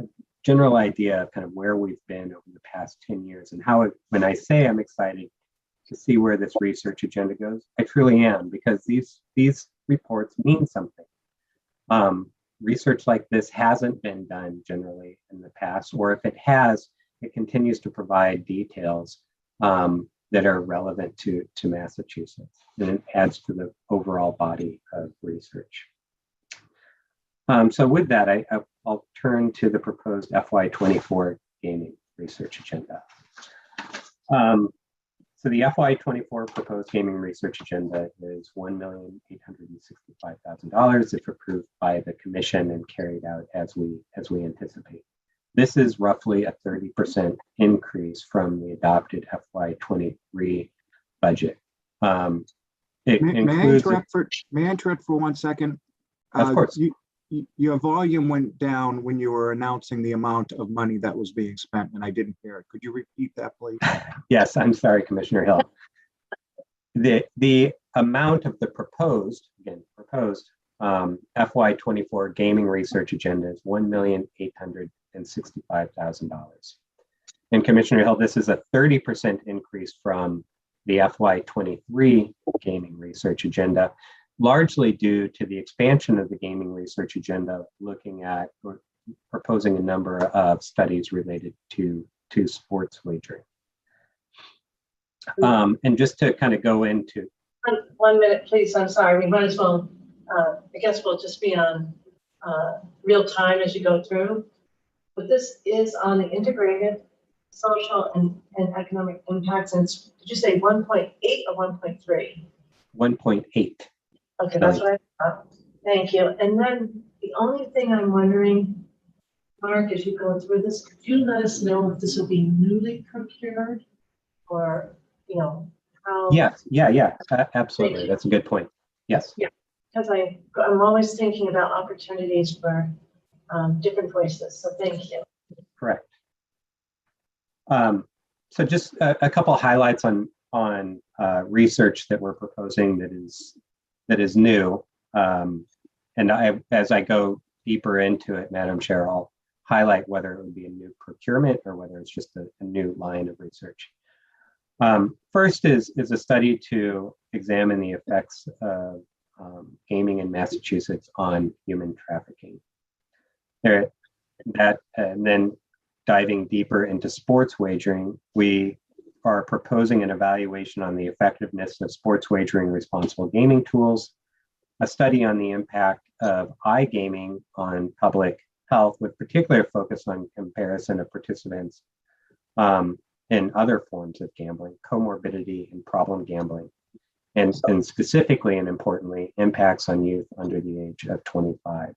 a general idea of kind of where we've been over the past 10 years and how, when I say I'm excited to see where this research agenda goes, I truly am, because these reports mean something. Research like this hasn't been done generally in the past, or if it has, it continues to provide details that are relevant to Massachusetts, and it adds to the overall body of research. So with that, I'll turn to the proposed FY24 gaming research agenda. So the FY24 proposed gaming research agenda is $1,865,000 if approved by the commission and carried out as we anticipate. This is roughly a 30% increase from the adopted FY23 budget. May I interrupt for 1 second? Of course. Your volume went down when you were announcing the amount of money that was being spent, and I didn't hear it. Could you repeat that, please? Yes, I'm sorry, Commissioner Hill. The amount of the proposed FY24 gaming research agenda is $1,865,000. And Commissioner Hill, this is a 30% increase from the FY23 gaming research agenda, largely due to the expansion of the gaming research agenda, looking at or proposing a number of studies related to sports wagering. And just to kind of go into— 1 minute, please. I'm sorry. We might as well, I guess we'll just be on real time as you go through. But this is on the integrated social and economic impacts. And did you say 1.8 or 1.3? 1.8. Okay, that's what I thought. Thank you. And then the only thing I'm wondering, Mark, as you go through this, could you let us know if this will be newly procured or, you know, how? Yes, absolutely. That's a good point. Yes. Yeah, because I'm always thinking about opportunities for different voices. So thank you. Correct. So just a couple highlights on research that we're proposing that is new. And as I go deeper into it, Madam Chair, I'll highlight whether it would be a new procurement or whether it's just a new line of research. First is a study to examine the effects of gaming in Massachusetts on human trafficking. And then diving deeper into sports wagering, we are proposing an evaluation on the effectiveness of sports wagering responsible gaming tools, a study on the impact of iGaming on public health, with particular focus on comparison of participants in other forms of gambling, comorbidity and problem gambling, and specifically and importantly, impacts on youth under the age of 25.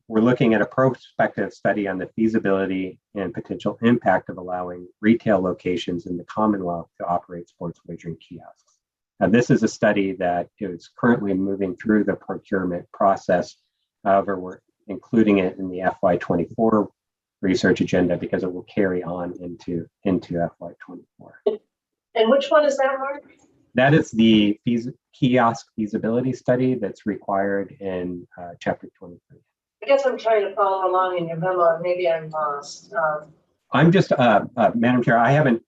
We're looking at a prospective study on the feasibility and potential impact of allowing retail locations in the Commonwealth to operate sports wagering kiosks. Now, this is a study that is currently moving through the procurement process. However, we're including it in the FY24 research agenda because it will carry on into FY24. And which one is that, Mark? That is the kiosk feasibility study that's required in Chapter 23. I guess I'm trying to follow along in your memo, and maybe I'm lost. I'm just, Madam Chair, I haven't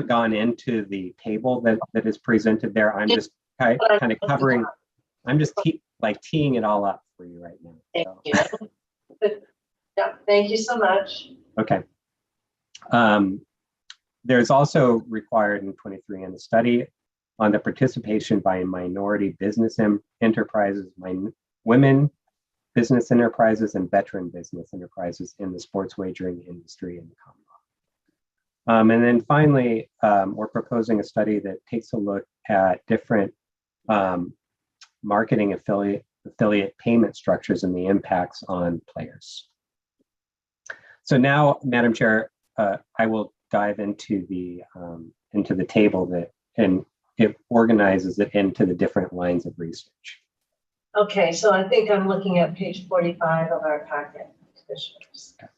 gone into the table that is presented there. I'm just kind of covering. I'm just teeing it all up for you right now. Thank you. Yeah, thank you so much. Okay. There's also required in 23 in the study on the participation by minority business enterprises, women business enterprises, and veteran business enterprises in the sports wagering industry in the Commonwealth. And then finally, we're proposing a study that takes a look at different marketing affiliate payment structures and the impacts on players. So now, Madam Chair, I will dive into the table and it organizes it into the different lines of research. Okay, so I think I'm looking at page 45 of our packet, Commissioners. Okay.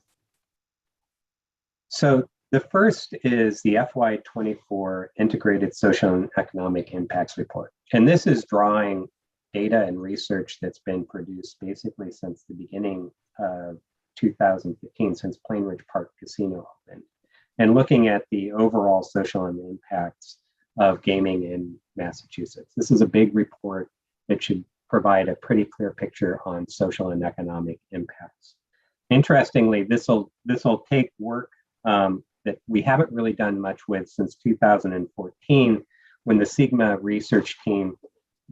So the first is the FY24 Integrated Social and Economic Impacts Report. And this is drawing data and research that's been produced basically since the beginning of 2015, since Plainridge Park Casino opened, and looking at the overall social and impacts of gaming in Massachusetts. This is a big report that should provide a pretty clear picture on social and economic impacts. Interestingly, this will take work that we haven't really done much with since 2014, when the Sigma research team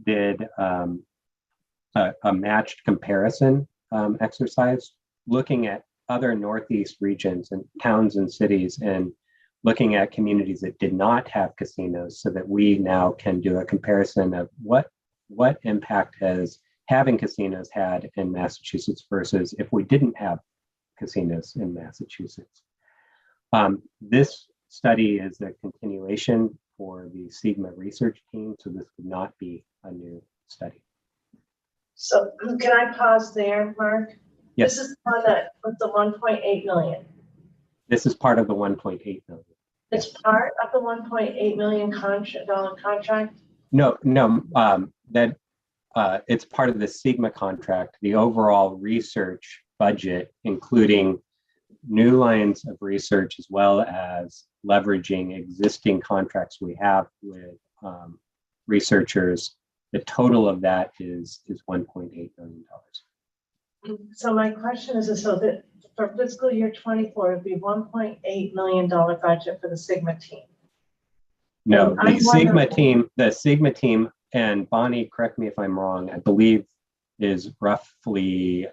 did a matched comparison exercise, looking at other Northeast regions and towns and cities, and looking at communities that did not have casinos, so that we now can do a comparison of what impact has having casinos had in Massachusetts versus if we didn't have casinos in Massachusetts. This study is a continuation for the Sigma research team, so this would not be a new study. So can I pause there, Mark? Yes. This is one that with the 1.8 million. This is part of the 1.8 million. It's part of the 1.8 million dollar contract? No, it's part of the Sigma contract, the overall research budget, including new lines of research, as well as leveraging existing contracts we have with researchers. The total of that is $1.8 million. So my question is, so that for fiscal year 24, it'd be $1.8 million budget for the Sigma team. No, the Sigma team, and Bonnie, correct me if I'm wrong, I believe is roughly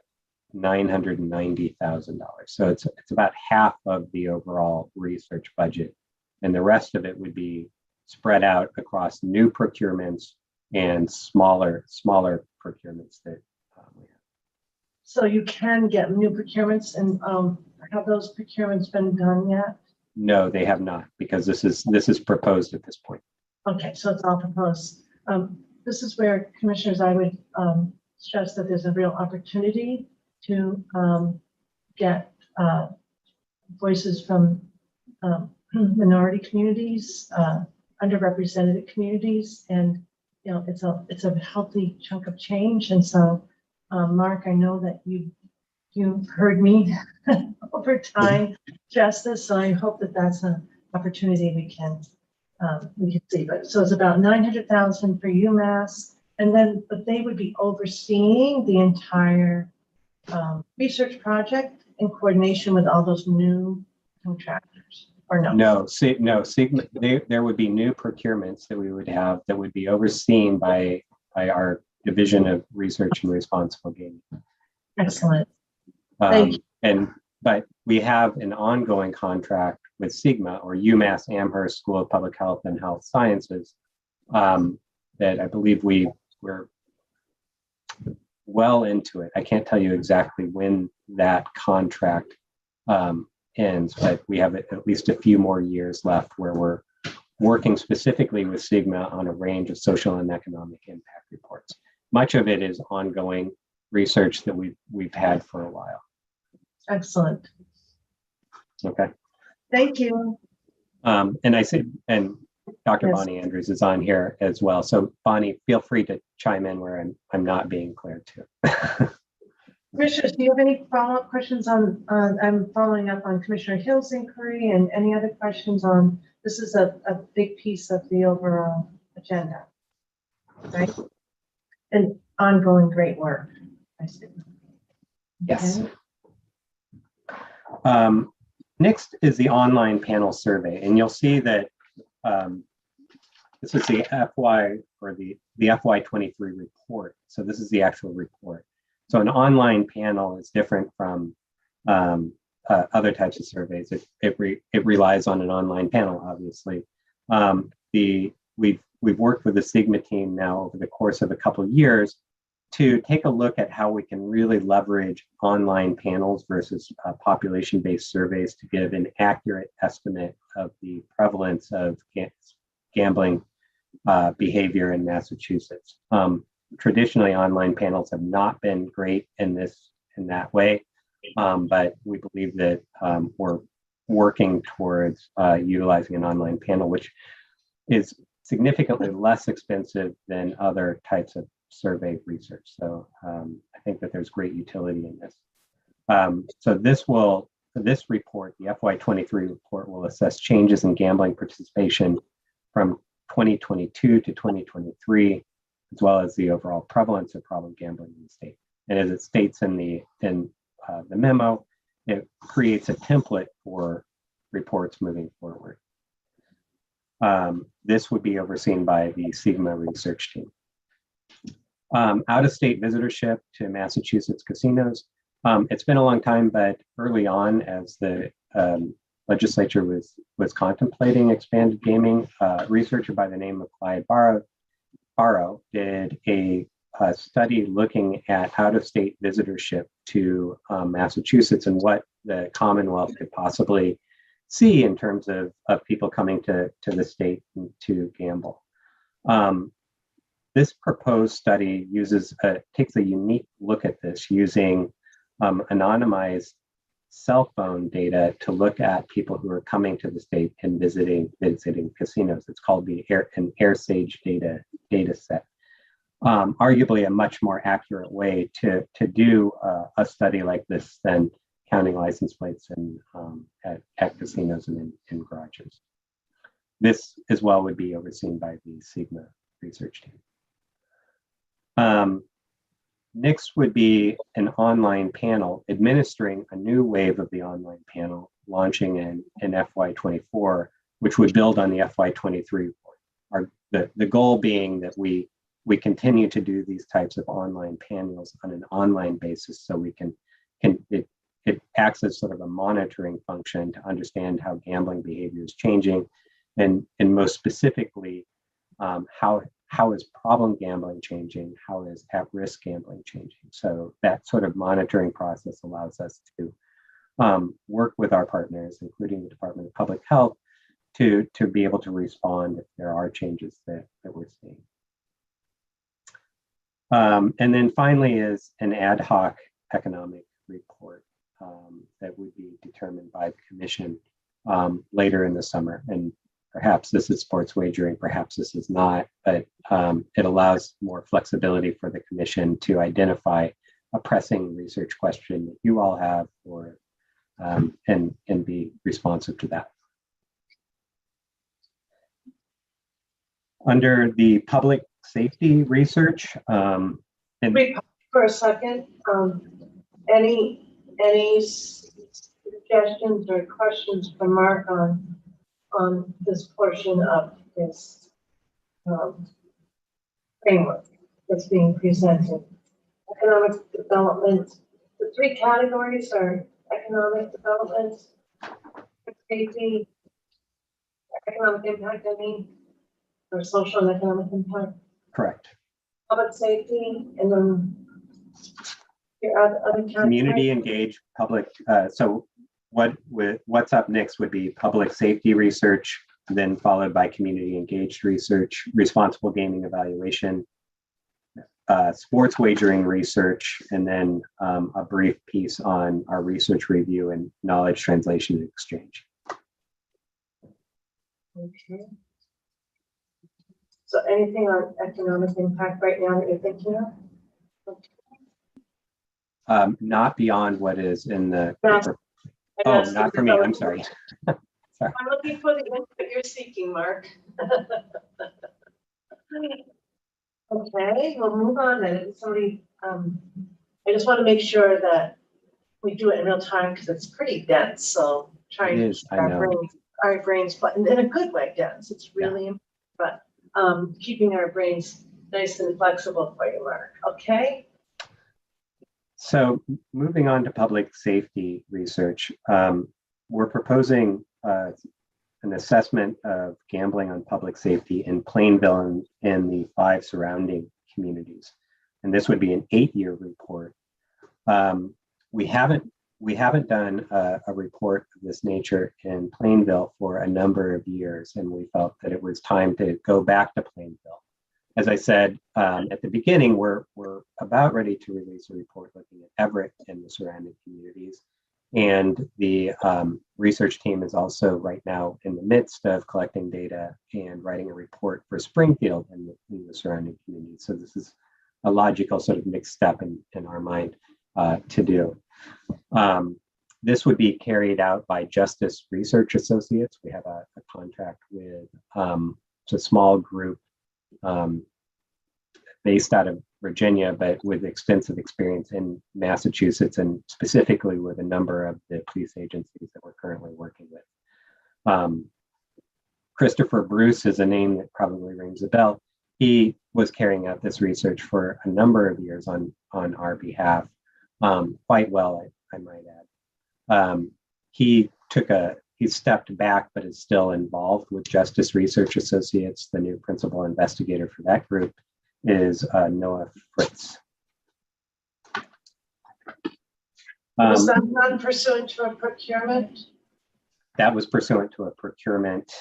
$990,000. So it's about half of the overall research budget, and the rest of it would be spread out across new procurements and smaller procurements that we have. So you can get new procurements, and have those procurements been done yet? No, they have not, because this is proposed at this point. Okay, so it's all proposed. This is where, Commissioners, I would stress that there's a real opportunity to get voices from minority communities, underrepresented communities, and it's a healthy chunk of change. And so, Mark, I know that you've heard me over time, Justice. So I hope that that's an opportunity we can we could see, but so it's about 900,000 for UMass, and then but they would be overseeing the entire research project in coordination with all those new contractors, or no? No, Sigma. There would be new procurements that we would have that would be overseen by our Division of Research and Responsible Gaming. Excellent. Thank you. But we have an ongoing contract with Sigma, or UMass Amherst School of Public Health and Health Sciences, that I believe we're well into it. I can't tell you exactly when that contract ends, but we have at least a few more years left where we're working specifically with Sigma on a range of social and economic impact reports. Much of it is ongoing research that we've had for a while. Excellent. Okay. Thank you. And I said, and Dr. Yes. Bonnie Andrews is on here as well. So Bonnie, feel free to chime in where I'm not being clear too. Commissioners, do you have any follow-up questions on, I'm following up on Commissioner Hill's inquiry, and any other questions on, this is a big piece of the overall agenda, right? And ongoing great work, I see. Yes. Okay. Next is the online panel survey, and you'll see that this is the FY or the FY23 report. So this is the actual report. So an online panel is different from other types of surveys. It relies on an online panel, obviously. We've worked with the Sigma team now over the course of a couple of years to take a look at how we can really leverage online panels versus population-based surveys to give an accurate estimate of the prevalence of gambling behavior in Massachusetts. Traditionally, online panels have not been great in that way, but we believe that we're working towards utilizing an online panel, which is significantly less expensive than other types of survey research. So I think that there's great utility in this. So this report, the FY23 report, will assess changes in gambling participation from 2022 to 2023, as well as the overall prevalence of problem gambling in the state. And as it states in the memo, it creates a template for reports moving forward. This would be overseen by the Sigma research team. Out-of-state visitorship to Massachusetts casinos. It's been a long time, but early on, as the legislature was contemplating expanded gaming, a researcher by the name of Clyde Barrow did a study looking at out-of-state visitorship to Massachusetts and what the Commonwealth could possibly see in terms of people coming to the state to gamble. This proposed study takes a unique look at this using anonymized cell phone data to look at people who are coming to the state and visiting casinos. It's called an AirSage data set. Arguably a much more accurate way to do a study like this than counting license plates at casinos and in garages. This as well would be overseen by the Sigma research team. Next would be an online panel administering a new wave of the online panel launching in FY24, which would build on the FY23 report. The goal being that we continue to do these types of online panels on an online basis so we it acts as sort of a monitoring function to understand how gambling behavior is changing and most specifically how is problem gambling changing? How is at-risk gambling changing? So that sort of monitoring process allows us to work with our partners, including the Department of Public Health, to be able to respond if there are changes that we're seeing. And then finally is an ad hoc economic report that would be determined by the Commission later in the summer. And perhaps this is sports wagering, perhaps this is not, but it allows more flexibility for the Commission to identify a pressing research question that you all have and be responsive to that. Under the public safety research, and Wait for a second. Any suggestions or questions for Mark on this portion of this framework that's being presented? Economic development. The three categories are economic development, safety, economic impact, I mean, or social and economic impact. correct. Public safety, and then your other Community engaged public. So what's up next would be public safety research, then followed by community engaged research, responsible gaming evaluation, sports wagering research, and then a brief piece on our research review and knowledge translation and exchange. Okay. So anything on economic impact right now that you're thinking of? Not beyond what is in the. Not for me. I'm sorry. I'm looking for the input you're seeking, Mark. Okay, we'll move on then. Somebody, I just want to make sure that we do it in real time because it's pretty dense. So trying to keep our brains, but in a good way, dense. It's really important, but keeping our brains nice and flexible for you, Mark. Okay. So moving on to public safety research, we're proposing an assessment of gambling on public safety in Plainville and the 5 surrounding communities. And this would be an 8-year report. We haven't done a report of this nature in Plainville for a number of years, and we felt that it was time to go back to Plainville. As I said at the beginning, we're about ready to release a report looking at Everett and the surrounding communities. And the research team is also right now in the midst of collecting data and writing a report for Springfield and the surrounding communities. So this is a logical sort of next step in our mind to do. This would be carried out by Justice Research Associates. We have a contract with a small group based out of Virginia, but with extensive experience in Massachusetts and specifically with a number of the police agencies that we're currently working with. Christopher Bruce is a name that probably rings a bell. He was carrying out this research for a number of years on our behalf, quite well, I might add. He stepped back, but is still involved with Justice Research Associates. The new principal investigator for that group is Noah Fritz. Was that done pursuant to a procurement? That was pursuant to a procurement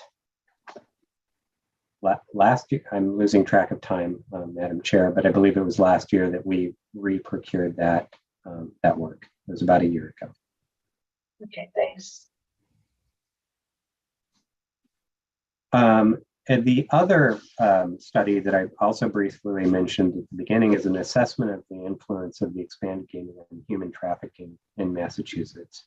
last year. I'm losing track of time, Madam Chair, but I believe it was last year that we re-procured that work. It was about a year ago. Okay, thanks. And the other study that I also briefly mentioned at the beginning is an assessment of the influence of the expanded gaming and human trafficking in Massachusetts.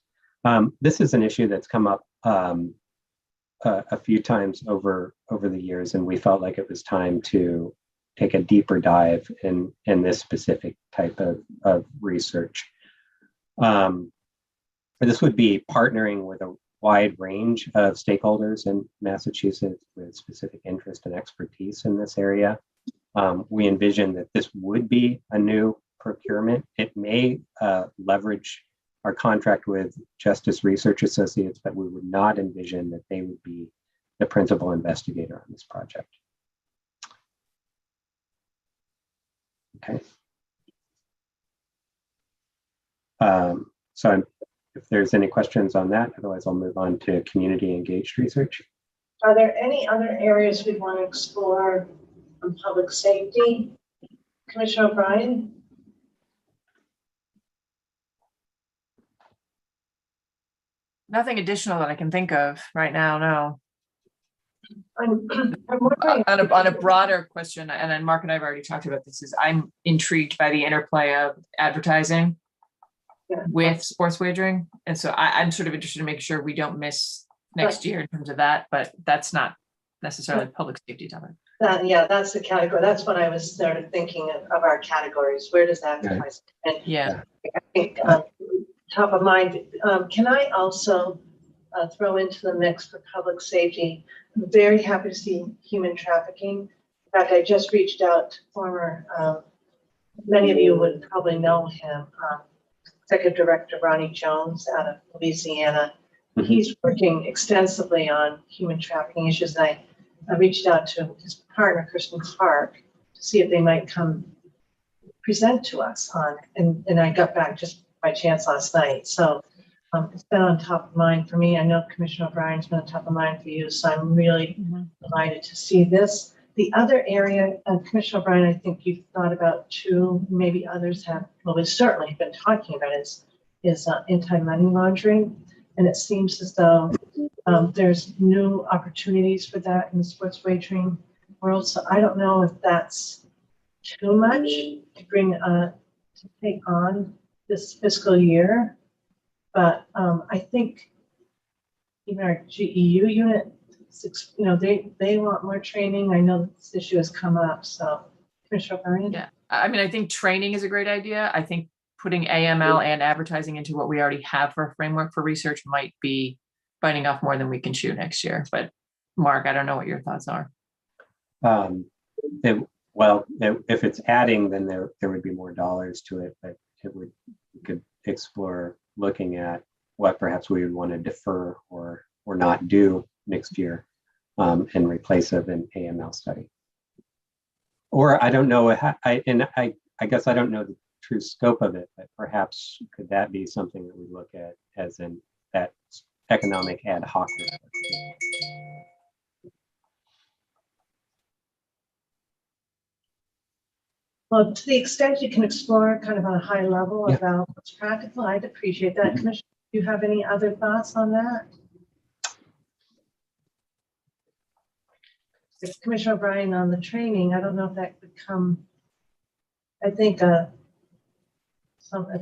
This is an issue that's come up a few times over the years, and we felt like it was time to take a deeper dive in this specific type of research. This would be partnering with a wide range of stakeholders in Massachusetts with specific interest and expertise in this area. We envision that this would be a new procurement. It may leverage our contract with Justice Research Associates, but we would not envision that they would be the principal investigator on this project. Okay. So if there's any questions on that, otherwise I'll move on to community engaged research. Are there any other areas we want to explore on public safety? Commissioner O'Brien? Nothing additional that I can think of right now, no. I'm wondering on a broader question, and then Mark and I have already talked about this, is I'm intrigued by the interplay of advertising with sports wagering. And so I'm sort of interested in making sure we don't miss next year in terms of that, but that's not necessarily public safety topic. Yeah, that's the category. That's what I was sort of thinking of our categories. Where does advertising? And Yeah. I think top of mind. Can I also throw into the mix for public safety? I'm very happy to see human trafficking. In fact, I just reached out to former, many of you would probably know him, Executive Director Ronnie Jones out of Louisiana. Mhm. He's working extensively on human trafficking issues. And I reached out to his partner, Kristen Clark, to see if they might come present to us on, and I got back just by chance last night. So it's been on top of mind for me. I know Commissioner O'Brien's been on top of mind for you, so I'm really delighted to see this. The other area, Commissioner O'Brien, I think you've thought about too, maybe others have, well, we've certainly been talking about is anti-money laundering. And it seems as though there's new opportunities for that in the sports wagering world. So I don't know if that's too much to bring to take on this fiscal year, but I think even our GEU unit, they want more training. I know this issue has come up, so Commissioner O'Brien. Yeah, I mean, I think training is a great idea. I think putting AML and advertising into what we already have for a framework for research might be biting off more than we can chew next year. But Mark, I don't know what your thoughts are. If it's adding, then there would be more dollars to it, but we could explore looking at what perhaps we would want to defer or not do next year in replace of an AML study. Or I don't know, I guess I don't know the true scope of it, but perhaps could that be something that we look at as in that economic ad hoc? Well, to the extent you can explore kind of on a high level about what's practical, I'd appreciate that. Commissioner, do you have any other thoughts on that? If Commissioner O'Brien on the training, I don't know if that could come, I think a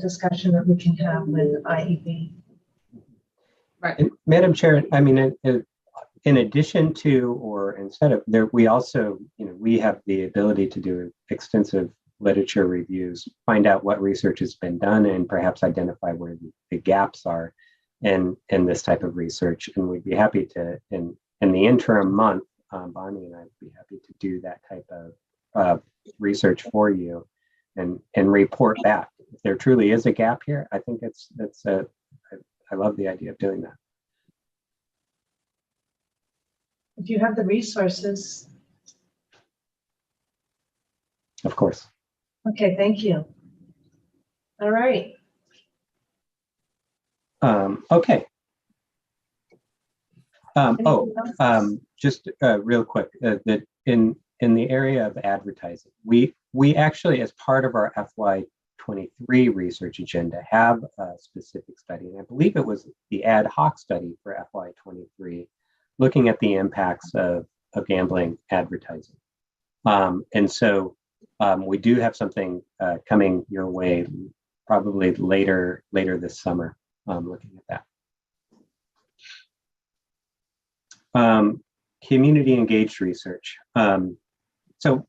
discussion that we can have with IEB. Right. And Madam Chair, I mean, in addition to, or instead of there, we also, we have the ability to do extensive literature reviews, find out what research has been done, and perhaps identify where the gaps are in this type of research. And we'd be happy to, in the interim month, Bonnie and I would be happy to do that type of research for you and report back. If there truly is a gap here, I think I love the idea of doing that. If you have the resources. Of course. Okay, thank you. All right. Okay. Just real quick, that in the area of advertising, we actually, as part of our FY23 research agenda, have a specific study, and I believe it was the ad hoc study for FY23, looking at the impacts of gambling advertising. And so we do have something coming your way, probably later this summer, looking at that. Community engaged research. So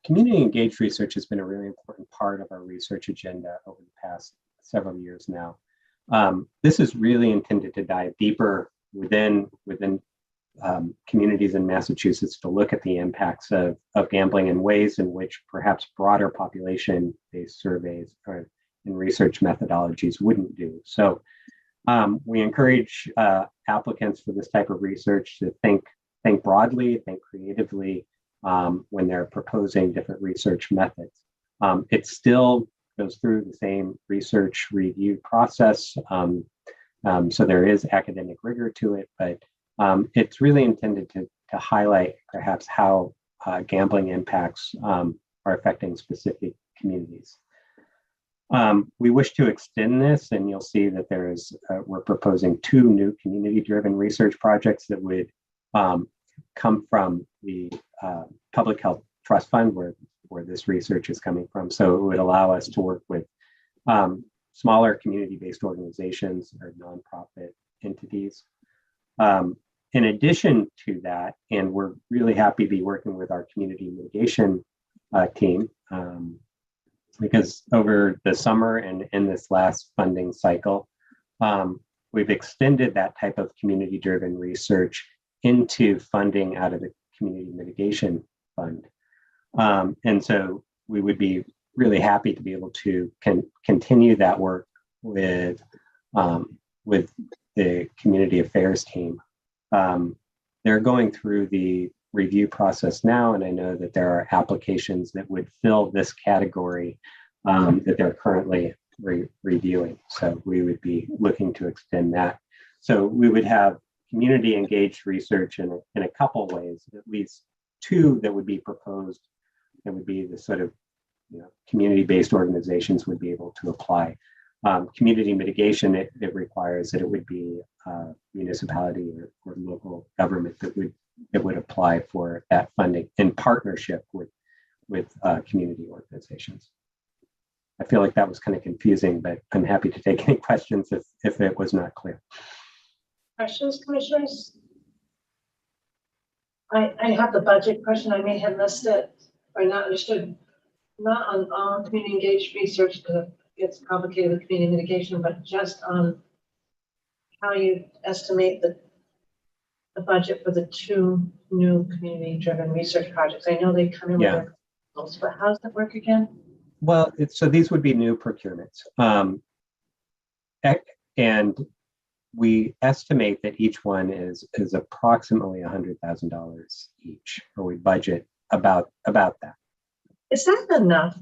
community engaged research has been a really important part of our research agenda over the past several years now. This is really intended to dive deeper within communities in Massachusetts to look at the impacts of gambling in ways in which perhaps broader population-based surveys or in research methodologies wouldn't do. So we encourage applicants for this type of research to think broadly, think creatively when they're proposing different research methods. It still goes through the same research review process. So there is academic rigor to it, but it's really intended to highlight perhaps how gambling impacts are affecting specific communities. We wish to extend this, and you'll see that we're proposing 2 new community-driven research projects that would come from the Public Health Trust Fund, where this research is coming from. So it would allow us to work with smaller community-based organizations or nonprofit entities In addition to that, and we're really happy to be working with our community mitigation team, because over the summer and in this last funding cycle, we've extended that type of community-driven research into funding out of the Community Mitigation Fund. And so we would be really happy to be able to continue that work with the community affairs team. They're going through the review process now, and I know that there are applications that would fill this category that they're currently reviewing. So we would be looking to extend that. So we would have community engaged research in a couple of ways, at least two that would be proposed. That would be the sort of community-based organizations would be able to apply. Community mitigation, it requires that it would be municipality or local government that would apply for that funding in partnership with community organizations. I feel like that was kind of confusing, but I'm happy to take any questions if it was not clear. Questions, commissioners? I have the budget question. I may have missed it or not understood. Not on all community engaged research because it's complicated with community mitigation, but just on how you estimate the budget for the two new community-driven research projects. I know they come in with their goals, but how does that work again? Well, so these would be new procurements. And we estimate that each one is approximately $100,000 each, or we budget about that. Is that enough?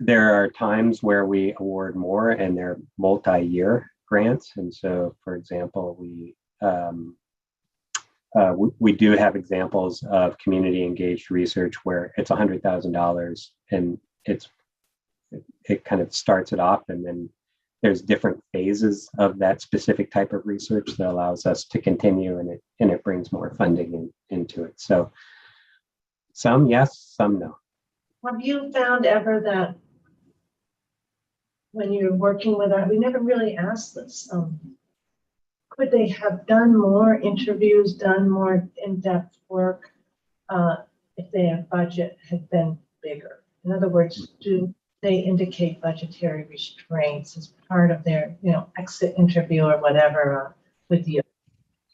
There are times where we award more and they're multi-year grants. And so, for example, we do have examples of community engaged research where it's $100,000 and it kind of starts it off, and then there's different phases of that specific type of research that allows us to continue, and it brings more funding into it. So some yes, some no. Have you found ever that when you're working with we never really asked this, could they have done more interviews, done more in-depth work if their budget had been bigger? In other words, do they indicate budgetary restraints as part of their, exit interview or whatever with you?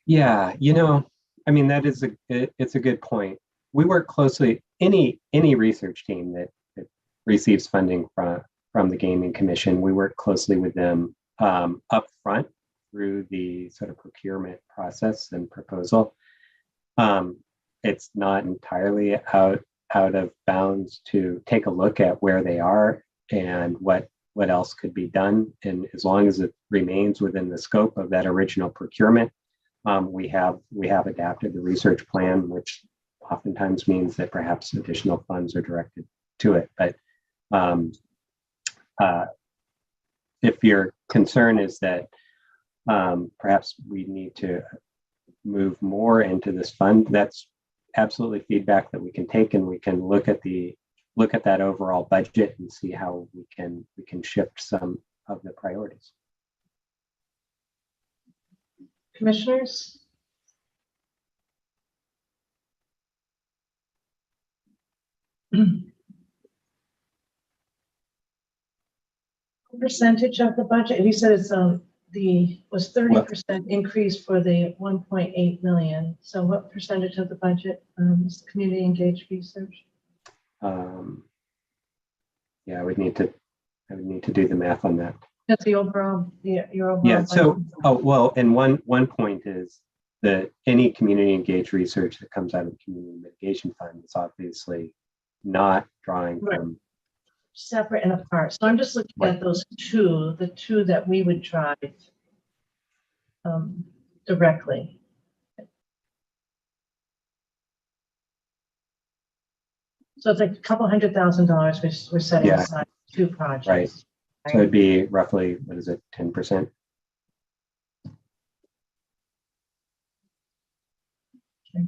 Yeah, I mean, it's a good point. We work closely, any research team that receives funding from the Gaming Commission, we work closely with them up front through the sort of procurement process and proposal. It's not entirely out of bounds to take a look at where they are and what else could be done. And as long as it remains within the scope of that original procurement, we have adapted the research plan, which oftentimes means that perhaps additional funds are directed to it. But if your concern is that perhaps we need to move more into this fund, that's absolutely feedback that we can take, and we can look at that overall budget and see how we can shift some of the priorities. Commissioners? What percentage of the budget? You said it's was 30% increase for the 1.8 million. So what percentage of the budget is community engaged research? Yeah, I would need to do the math on that. That's the overall, your overall. Yeah. So, budget. and one point is that any community engaged research that comes out of the Community Mitigation Fund is obviously not drawing from separate and apart. So I'm just looking at those two, the two that we would drive directly. So it's like a couple $100,000 we're setting aside two projects. Right. So it'd be roughly, 10%? Okay.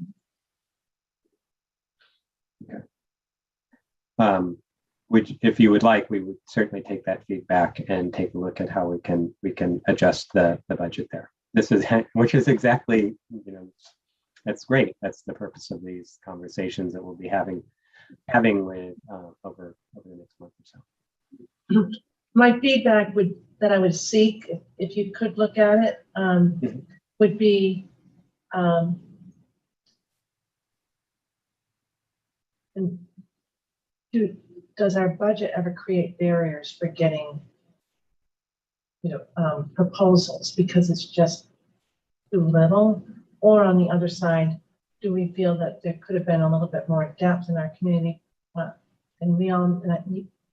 which, if you would like, we would certainly take that feedback and take a look at how we can adjust the budget there. This is, which is exactly, that's great. That's the purpose of these conversations that we'll be having with over the next month or so. My feedback that I would seek, if you could look at it, would be does our budget ever create barriers for getting proposals because it's just too little? Or on the other side, do we feel that there could have been a little bit more depth in our community? And we all,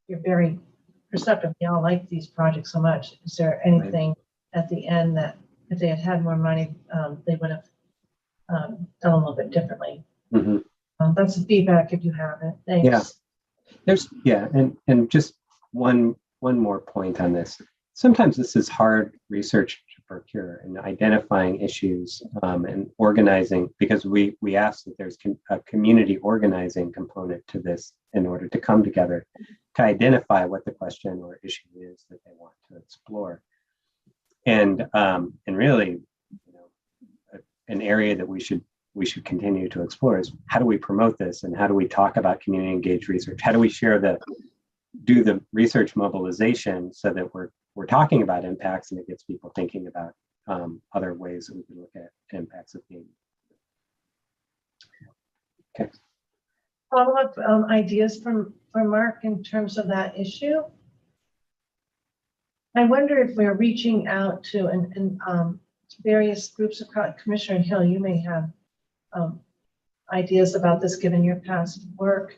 you're very perceptive, we all like these projects so much. Is there anything at the end that if they had had more money, they would have done a little bit differently? That's the feedback if you have it. Thanks. And just one more point on this. Sometimes this is hard research to procure, and identifying issues and organizing, because we ask that there's a community organizing component to this in order to come together to identify what the question or issue is that they want to explore. And really, an area that we should continue to explore is how do we promote this, and how do we talk about community engaged research? How do we do the research mobilization so that we're talking about impacts and it gets people thinking about other ways that we can look at impacts of gaming. Okay. Follow-up ideas from Mark in terms of that issue. I wonder if we're reaching out to various groups across. Commissioner Hill, you may have ideas about this given your past work.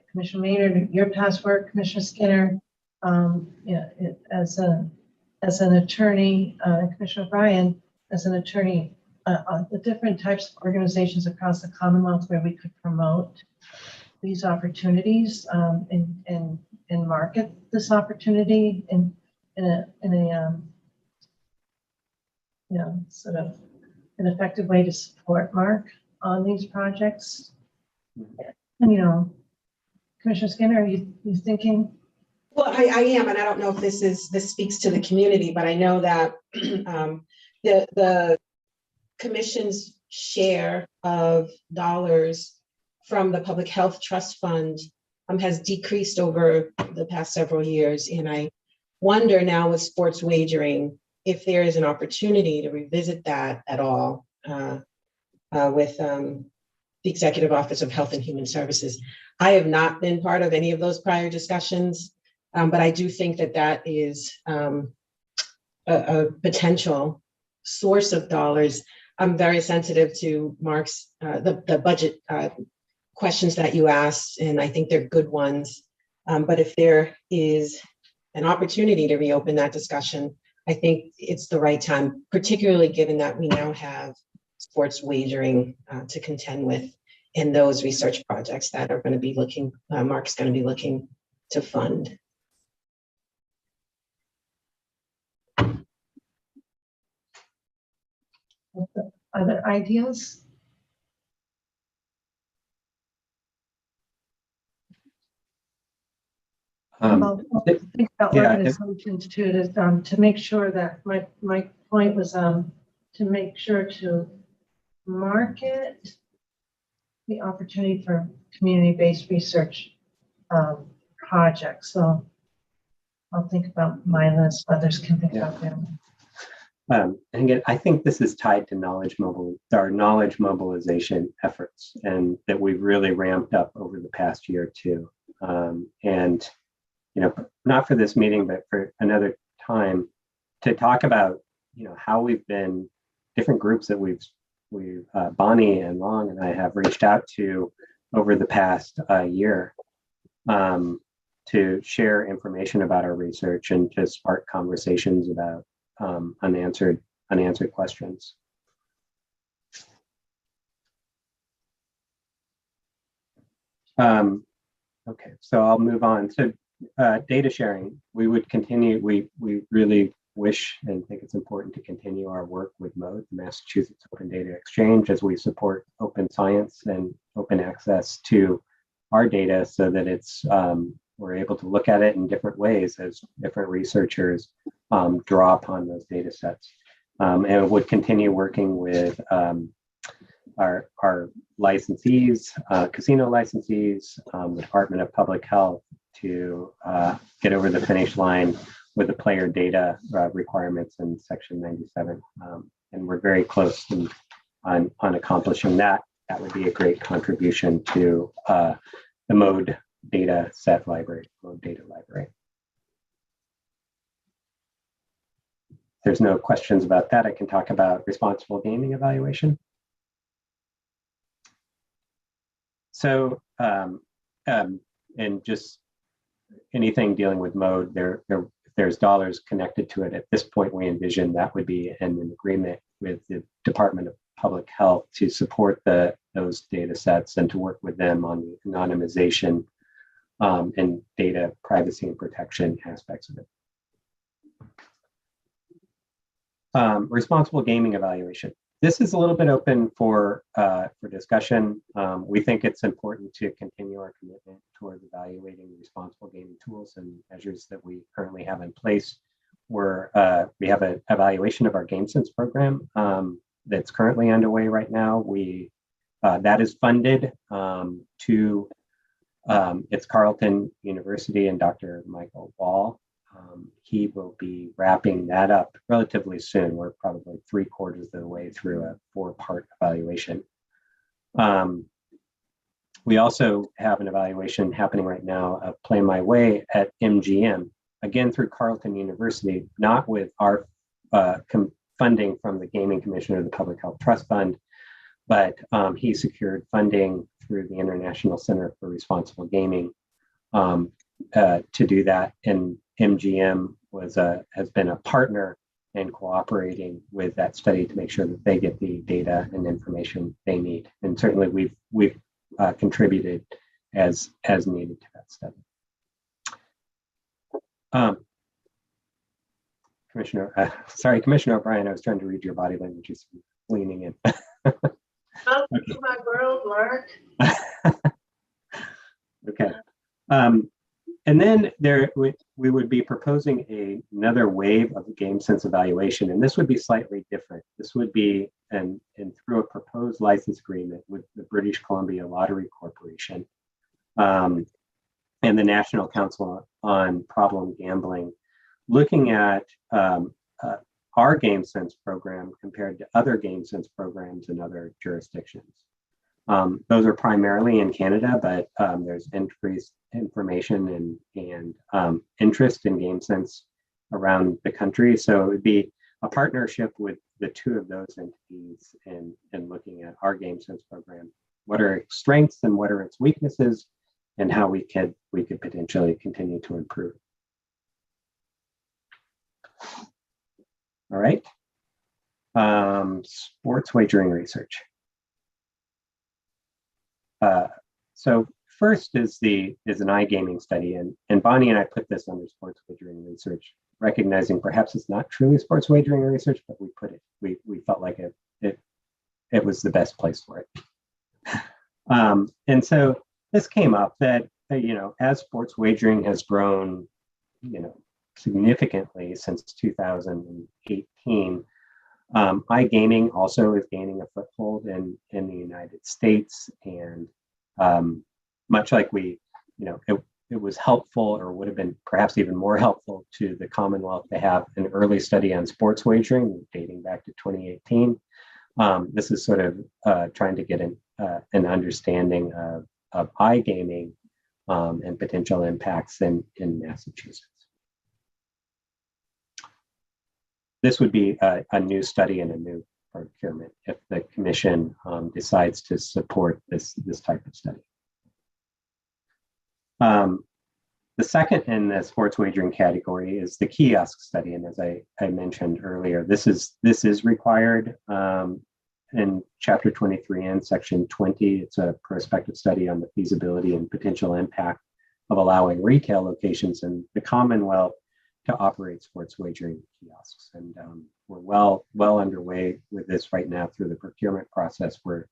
Commissioner Maynard, your past work, Commissioner Skinner, as an attorney, Commissioner Bryan, as an attorney, the different types of organizations across the Commonwealth where we could promote these opportunities and market this opportunity in a sort of an effective way to support Mark on these projects. And Commissioner Skinner, are you thinking? Well, I am, and I don't know if this speaks to the community, but I know that the commission's share of dollars from the Public Health Trust Fund has decreased over the past several years. And I wonder now with sports wagering, if there is an opportunity to revisit that at all with the Executive Office of Health and Human Services. I have not been part of any of those prior discussions, but I do think that is a potential source of dollars. I'm very sensitive to Mark's, the budget questions that you asked, and I think they're good ones. But if there is an opportunity to reopen that discussion, I think it's the right time, particularly given that we now have sports wagering to contend with in those research projects that are going to be looking, Mark's going to be looking to fund. Other ideas? Think about organizations too, to make sure that my point was to make sure to market the opportunity for community-based research projects. So I'll think about my list, others can think about them. And again, I think this is tied to our knowledge mobilization efforts, and that we've really ramped up over the past year or two. And not for this meeting, but for another time, to talk about how we've been, different groups that we've Bonnie and Long and I have reached out to over the past year to share information about our research and to spark conversations about unanswered questions. Okay, so I'll move on. So data sharing, we would continue, we really wish and think it's important to continue our work with MODE, the Massachusetts Open Data Exchange, as we support open science and open access to our data so that it's we're able to look at it in different ways as different researchers draw upon those data sets. And would continue working with our licensees, casino licensees, the Department of Public Health to get over the finish line with the player data requirements in Section 97. And we're very close on accomplishing that. That would be a great contribution to the MODE data set library, MODE data library. If there's no questions about that, I can talk about responsible gaming evaluation. So, and just anything dealing with MODE, if there's dollars connected to it, at this point, we envision that would be in an agreement with the Department of Public Health to support those data sets and to work with them on the anonymization and data privacy and protection aspects of it. Responsible gaming evaluation. This is a little bit open for discussion. We think it's important to continue our commitment towards evaluating responsible gaming tools and measures that we currently have in place. We have an evaluation of our GameSense program that's currently underway right now. That is funded to it's Carleton University and Dr. Michael Wall. He will be wrapping that up relatively soon. We're probably 3/4 of the way through a 4-part evaluation. We also have an evaluation happening right now of Play My Way at MGM, again through Carleton University, not with our funding from the Gaming Commission or the Public Health Trust Fund, but he secured funding through the International Center for Responsible Gaming to do that. And MGM has been a partner in cooperating with that study to make sure that they get the data and information they need. And certainly we've contributed as needed to that study. Commissioner O'Brien, I was trying to read your body language, just leaning in. Welcome to my world, Mark. Okay. And then we would be proposing another wave of the GameSense evaluation, and this would be slightly different. This would be and through a proposed license agreement with the British Columbia Lottery Corporation and the National Council on Problem Gambling, looking at our GameSense program compared to other GameSense programs in other jurisdictions. Those are primarily in Canada, but there's increased information and interest in GameSense around the country. So it would be a partnership with the two of those entities and looking at our GameSense program. What are its strengths and what are its weaknesses, and how we could potentially continue to improve. All right. Sports wagering research. So first is an iGaming study, and Bonnie and I put this under sports wagering research, recognizing perhaps it's not truly sports wagering research, but we felt like it was the best place for it. And so this came up that as sports wagering has grown, significantly since 2018. iGaming also is gaining a foothold in the United States, and much like it was helpful, or would have been perhaps even more helpful to the Commonwealth to have an early study on sports wagering dating back to 2018. This is sort of trying to get an understanding of iGaming and potential impacts in Massachusetts. This would be a new study and a new procurement if the commission decides to support this type of study. The second in the sports wagering category is the kiosk study, and as I mentioned earlier, this is required in Chapter 23 and Section 20. It's a prospective study on the feasibility and potential impact of allowing retail locations in the Commonwealth to operate sports wagering kiosks. And we're well underway with this right now through the procurement process. We're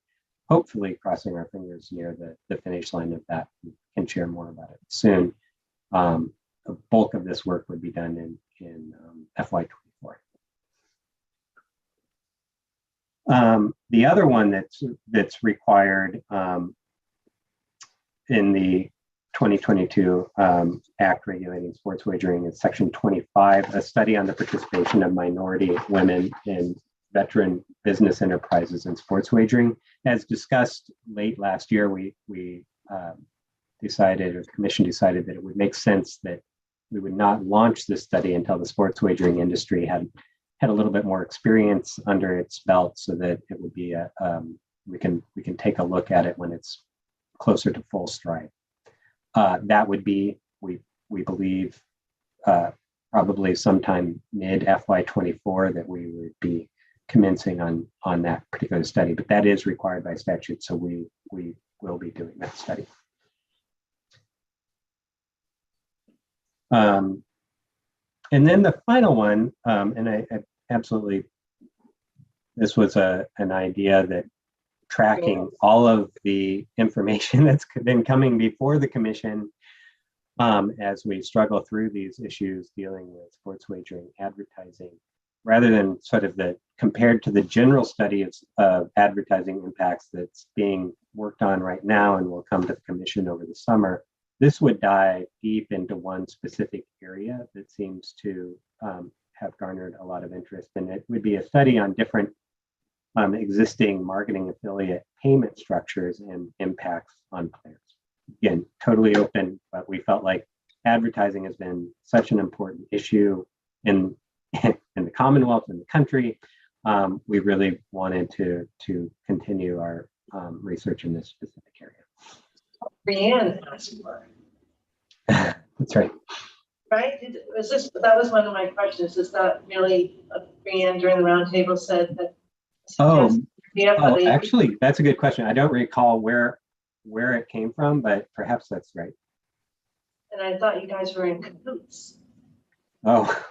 hopefully crossing our fingers near the finish line of that. We can share more about it soon. the bulk of this work would be done in FY24. The other one that's required in the 2022 Act regulating sports wagering is Section 25, a study on the participation of minority women in veteran business enterprises and sports wagering. As discussed late last year, we decided, or the commission decided, that it would make sense that we would not launch this study until the sports wagering industry had a little bit more experience under its belt, so that it would be we can take a look at it when it's closer to full stride. That would be, we believe, probably sometime mid FY24 that we would be commencing on that particular study, but that is required by statute, so we will be doing that study. And then the final one, and I absolutely, this was an idea that tracking all of the information that's been coming before the commission as we struggle through these issues dealing with sports wagering advertising, rather than sort of compared to the general study of advertising impacts that's being worked on right now and will come to the commission over the summer. This would dive deep into one specific area that seems to have garnered a lot of interest, and it would be a study on different existing marketing affiliate payment structures and impacts on players. Again, totally open, but we felt like advertising has been such an important issue in the Commonwealth and the country. We really wanted to continue our research in this specific area. Brianne asked for it. That's right. Right? That was one of my questions. Is that really Brianne during the roundtable said that? Actually, that's a good question. I don't recall where it came from, but perhaps that's right. And I thought you guys were in cahoots. Oh,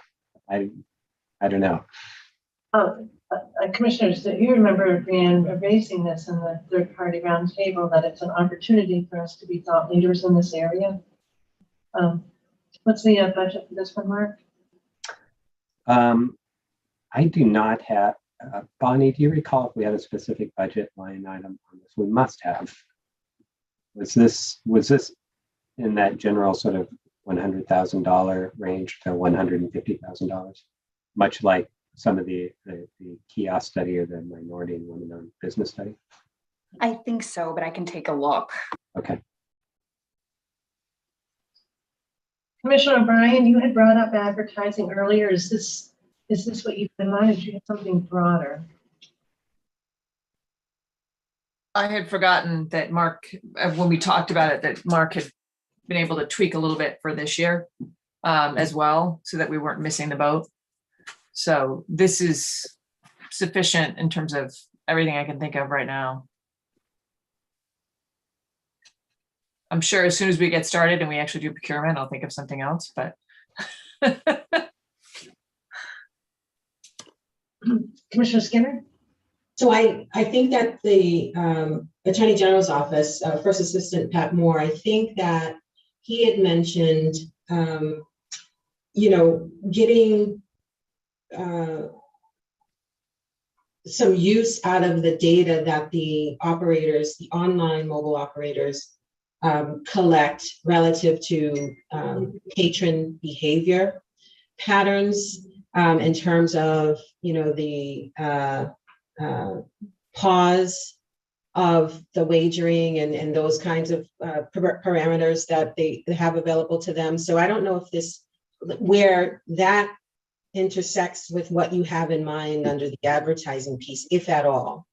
I don't know. Commissioners, do you remember Brianne raising this in the third-party roundtable, that it's an opportunity for us to be thought leaders in this area? What's the budget for this one, Mark? I do not have. Bonnie, do you recall if we had a specific budget line item on this? We must have. Was this in that general sort of $100,000 range to $150,000, much like some of the kiosk study or the minority and women-owned business study? I think so, but I can take a look. Okay. Commissioner O'Brien, you had brought up advertising earlier. Is this what you've been on? Or do you have something broader? I had forgotten that Mark, when we talked about it, that Mark had been able to tweak a little bit for this year as well, so that we weren't missing the boat. So this is sufficient in terms of everything I can think of right now. I'm sure as soon as we get started and we actually do procurement, I'll think of something else, but. Commissioner Skinner? So I think that the Attorney General's office, First Assistant Pat Moore, I think that he had mentioned, getting some use out of the data that the operators, the online mobile operators, collect relative to patron behavior patterns in terms of, the pause of the wagering and those kinds of parameters that they have available to them. So I don't know if where that intersects with what you have in mind under the advertising piece, if at all.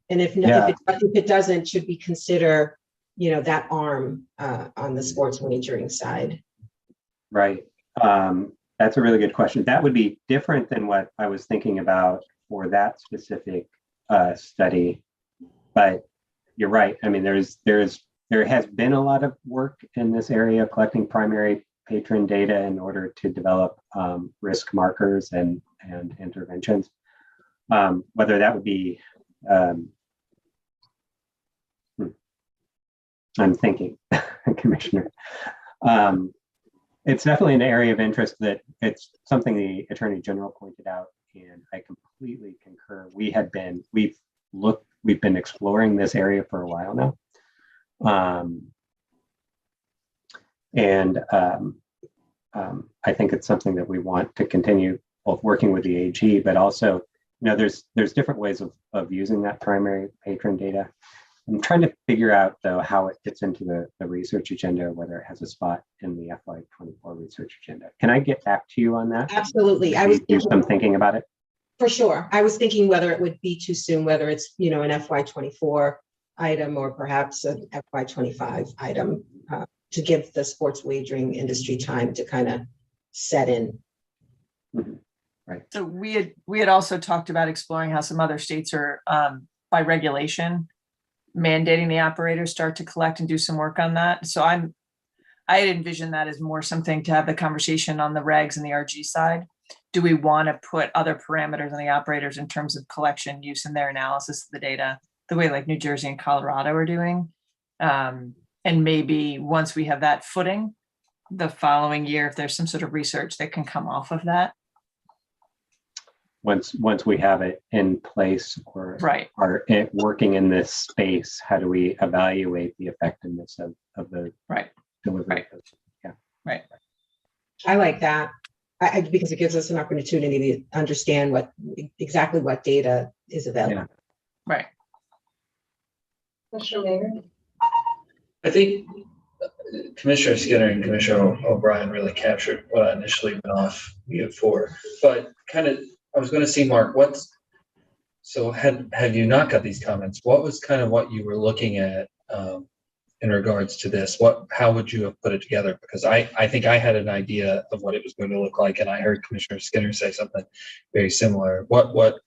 And if it doesn't, should we consider, that arm on the sports wagering side? Right. That's a really good question. That would be different than what I was thinking about for that specific study. But you're right. I mean, there has been a lot of work in this area collecting primary patron data in order to develop risk markers and interventions. Whether that would be, I'm thinking, Commissioner. It's definitely an area of interest that it's something the Attorney General pointed out, and I completely concur. We've been exploring this area for a while now. I think it's something that we want to continue both working with the AG, but also, there's different ways of using that primary patron data. I'm trying to figure out, though, how it fits into the research agenda, whether it has a spot in the FY24 research agenda. Can I get back to you on that? Absolutely. I was Do some thinking about it. For sure. I was thinking whether it would be too soon, whether it's, an FY24 item or perhaps an FY25 item to give the sports wagering industry time to kind of set in. Mm-hmm. Right. So we had also talked about exploring how some other states are by regulation mandating the operators start to collect and do some work on that. So I had envisioned that as more something to have the conversation on the regs and the RG side. Do we want to put other parameters on the operators in terms of collection, use, and their analysis of the data, the way like New Jersey and Colorado are doing? And maybe once we have that footing, the following year, if there's some sort of research that can come off of that. Once we have it in place or right. are working in this space, how do we evaluate the effectiveness of the delivery? Right. Yeah. Right. I like that because it gives us an opportunity to understand exactly what data is available. Yeah. Right. Commissioner Mayor? I think Commissioner Skinner and Commissioner O'Brien really captured what I initially went off for, but I was going to see, Mark, have you not got these comments? What was kind of what you were looking at in regards to this? How would you have put it together? Because I think I had an idea of what it was going to look like, and I heard Commissioner Skinner say something very similar. What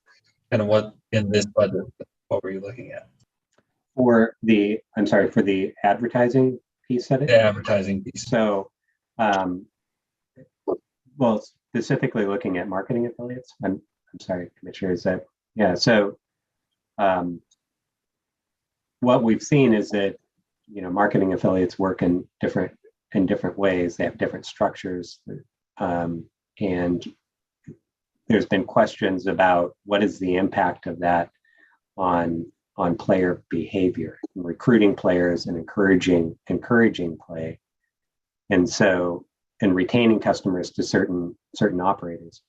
in this budget, what were you looking at? For the advertising piece of it? The advertising piece. So, well, specifically looking at marketing affiliates. I'm sorry, Commissioner, is that, yeah. So what we've seen is that, marketing affiliates work in different ways. They have different structures. And there's been questions about what is the impact of that on player behavior, recruiting players and encouraging play. And so, and retaining customers to certain operators.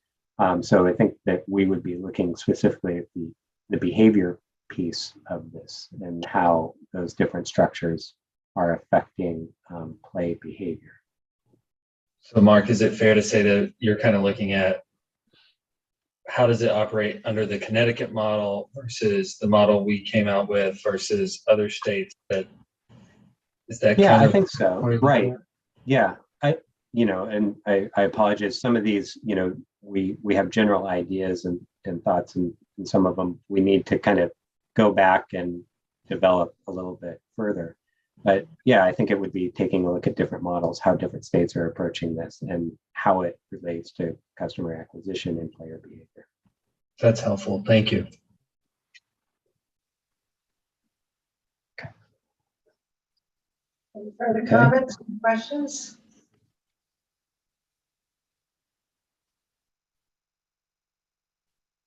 So I think that we would be looking specifically at the behavior piece of this and how those different structures are affecting play behavior. So Mark, is it fair to say that you're kind of looking at how does it operate under the Connecticut model versus the model we came out with versus other states? I think so. Right. Yeah. And I apologize. Some of these, we have general ideas and thoughts, and some of them we need to kind of go back and develop a little bit further. But yeah, I think it would be taking a look at different models, how different states are approaching this, and how it relates to customer acquisition and player behavior. That's helpful. Thank you. Okay. Any further comments, questions?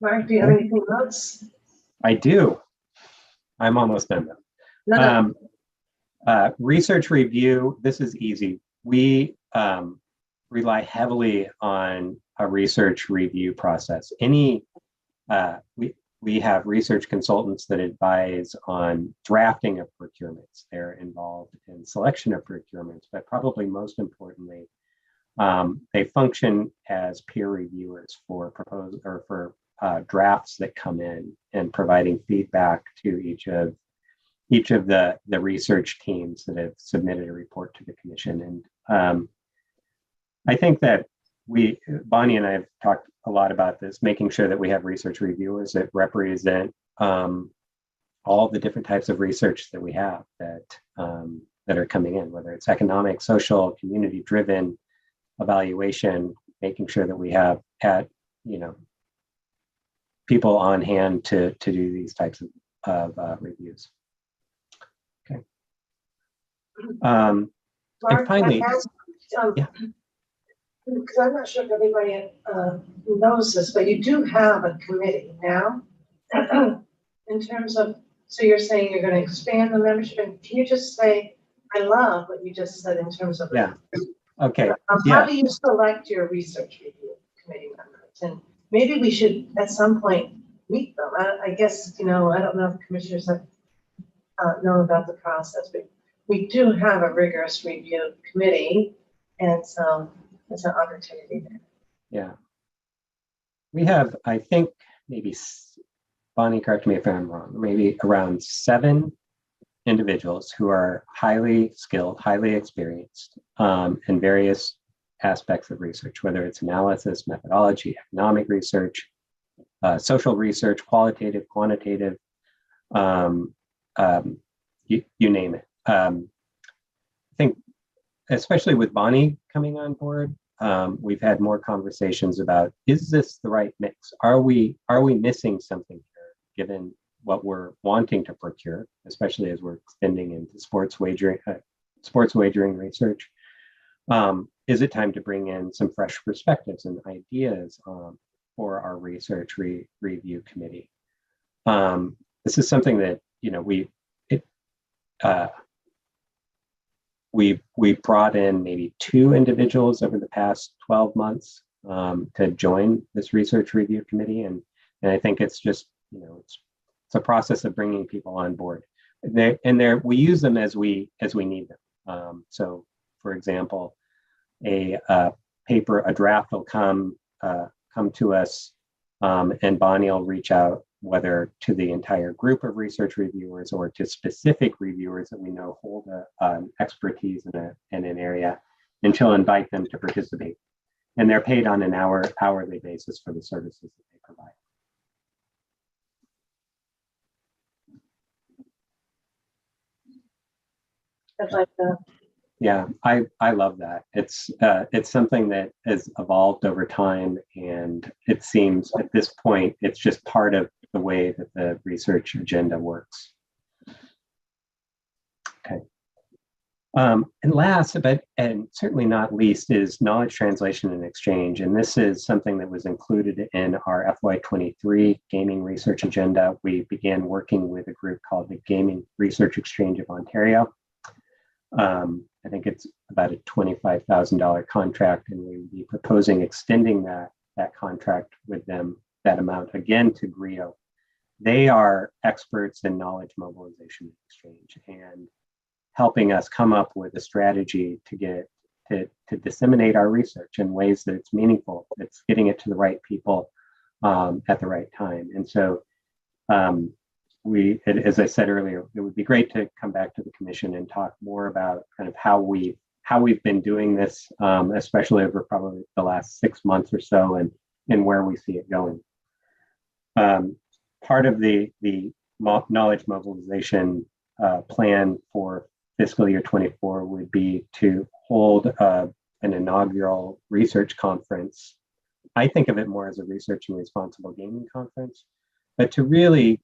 Mark, do you have anything else? I do. I'm almost done though. Research review, this is easy. We rely heavily on a research review process. We have research consultants that advise on drafting of procurements. They're involved in selection of procurements, but probably most importantly, they function as peer reviewers for drafts that come in and providing feedback to each of the research teams that have submitted a report to the commission. And I think that Bonnie and I have talked a lot about this, making sure that we have research reviewers that represent all the different types of research that we have that are coming in, whether it's economic, social, community-driven evaluation, making sure that we have people on hand to do these types of reviews. Okay. And finally, yeah. because I'm not sure if everybody knows this, but you do have a committee now. In terms of, so you're saying you're going to expand the membership, and can you just say, I love what you just said in terms of. Yeah. Okay. How do you select your research review committee members? And maybe we should at some point meet them. I guess, I don't know if commissioners have known about the process, but we do have a rigorous review committee, and so it's an opportunity there. Yeah. We have, I think, maybe, Bonnie, correct me if I'm wrong, maybe around 7 individuals who are highly skilled, highly experienced in various aspects of research, whether it's analysis, methodology, economic research, social research, qualitative, quantitative, you name it. I think, especially with Bonnie coming on board, we've had more conversations about, is this the right mix? Are we missing something here, given what we're wanting to procure, especially as we're extending into sports wagering research? Is it time to bring in some fresh perspectives and ideas for our research review committee? This is something that we brought in maybe 2 individuals over the past 12 months to join this research review committee, and I think it's just it's a process of bringing people on board. We use them as we need them. So, for example, a draft will come to us, and Bonnie will reach out, whether to the entire group of research reviewers or to specific reviewers that we know hold expertise in an area, and she'll invite them to participate. And they're paid on an hourly basis for the services that they provide. I like that. Yeah, I love that. It's something that has evolved over time, and it seems at this point it's just part of the way that the research agenda works. Okay. And last, and certainly not least, is knowledge translation and exchange. And this is something that was included in our FY23 gaming research agenda. We began working with a group called the Gaming Research Exchange of Ontario. I think it's about a $25,000 contract, and we would be proposing extending that contract with them, that amount again to GRIO. They are experts in knowledge mobilization and exchange, and helping us come up with a strategy to disseminate our research in ways that it's meaningful, it's getting it to the right people at the right time. And so as I said earlier, it would be great to come back to the commission and talk more about kind of how we've been doing this, especially over probably the last 6 months or so, and where we see it going. Part of the knowledge mobilization plan for fiscal year 24 would be to hold an inaugural research conference. I think of it more as a research and responsible gaming conference, but to really,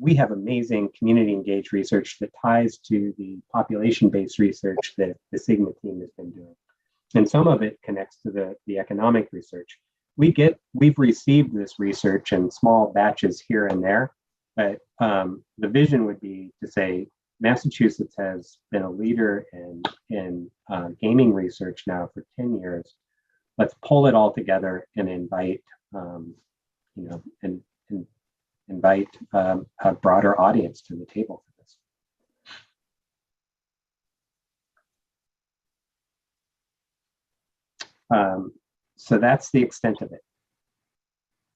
we have amazing community engaged research that ties to the population-based research that the Sigma team has been doing. And some of it connects to the economic research. We've received this research in small batches here and there, but the vision would be to say, Massachusetts has been a leader in gaming research now for 10 years. Let's pull it all together and invite, invite a broader audience to the table for this. So that's the extent of it.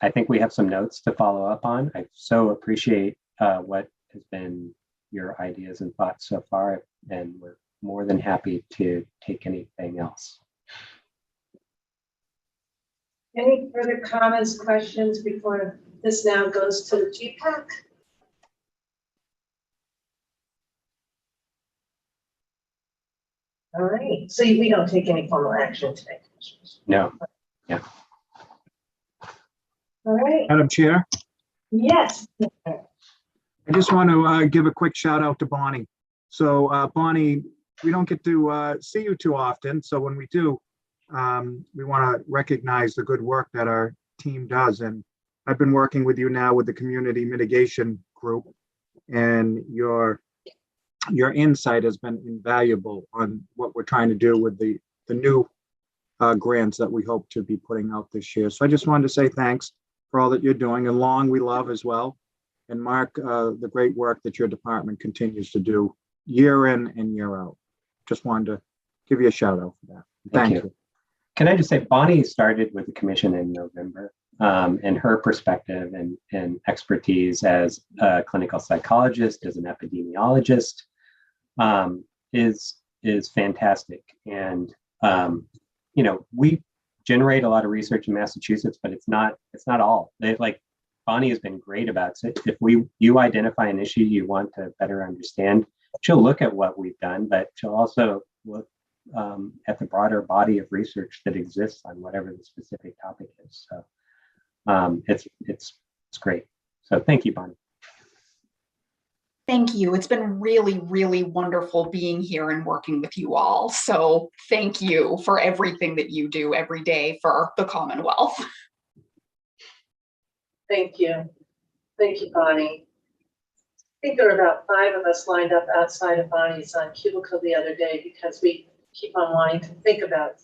I think we have some notes to follow up on. I so appreciate what has been your ideas and thoughts so far, and we're more than happy to take anything else. Any further comments, questions before this now goes to the GPAC? All right, so we don't take any formal action today. No. Yeah. All right. Madam Chair, Yes. I just want to give a quick shout out to Bonnie. So Bonnie, we don't get to see you too often. So when we do, we want to recognize the good work that our team does. And I've been working with you now with the community mitigation group, and your insight has been invaluable on what we're trying to do with the new grants that we hope to be putting out this year. So I just wanted to say thanks for all that you're doing, and Long we love as well. And Mark, the great work that your department continues to do year in and year out. Just wanted to give you a shout out for that. Thank you. Can I just say, Bonnie started with the commission in November, and her perspective and expertise as a clinical psychologist, as an epidemiologist, is fantastic. And we generate a lot of research in Massachusetts, but it's not all. Bonnie has been great about it. If you identify an issue you want to better understand, she'll look at what we've done, but she'll also look at the broader body of research that exists on whatever the specific topic is. So it's great. So thank you, Bonnie. Thank you. It's been really, really wonderful being here and working with you all. So thank you for everything that you do every day for the Commonwealth. Thank you. Thank you, Bonnie. I think there were about 5 of us lined up outside of Bonnie's cubicle the other day because we keep on wanting to think about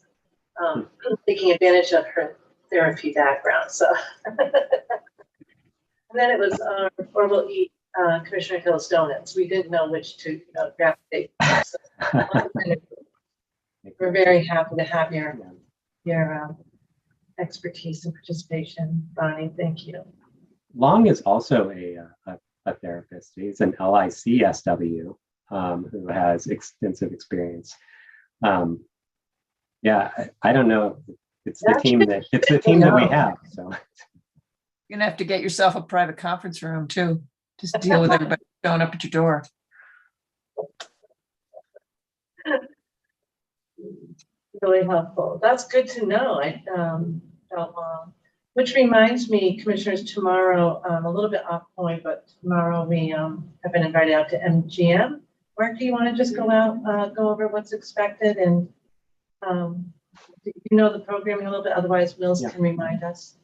taking advantage of her therapy background. So, and then it was, or we'll eat Commissioner Hill's donuts. We didn't know which to gravitate. So, we're very happy to have your expertise and participation, Bonnie. Thank you. Long is also a therapist. He's an LICSW who has extensive experience. I don't know. It's the team that we have. So You're gonna have to get yourself a private conference room too. Just deal with everybody showing up at your door. Really helpful. That's good to know. Which reminds me, commissioners, tomorrow, a little bit off point, but tomorrow we have been invited out to MGM. Mark, do you want to just go over what's expected, and do you know the programming a little bit? Otherwise, Mills can remind us.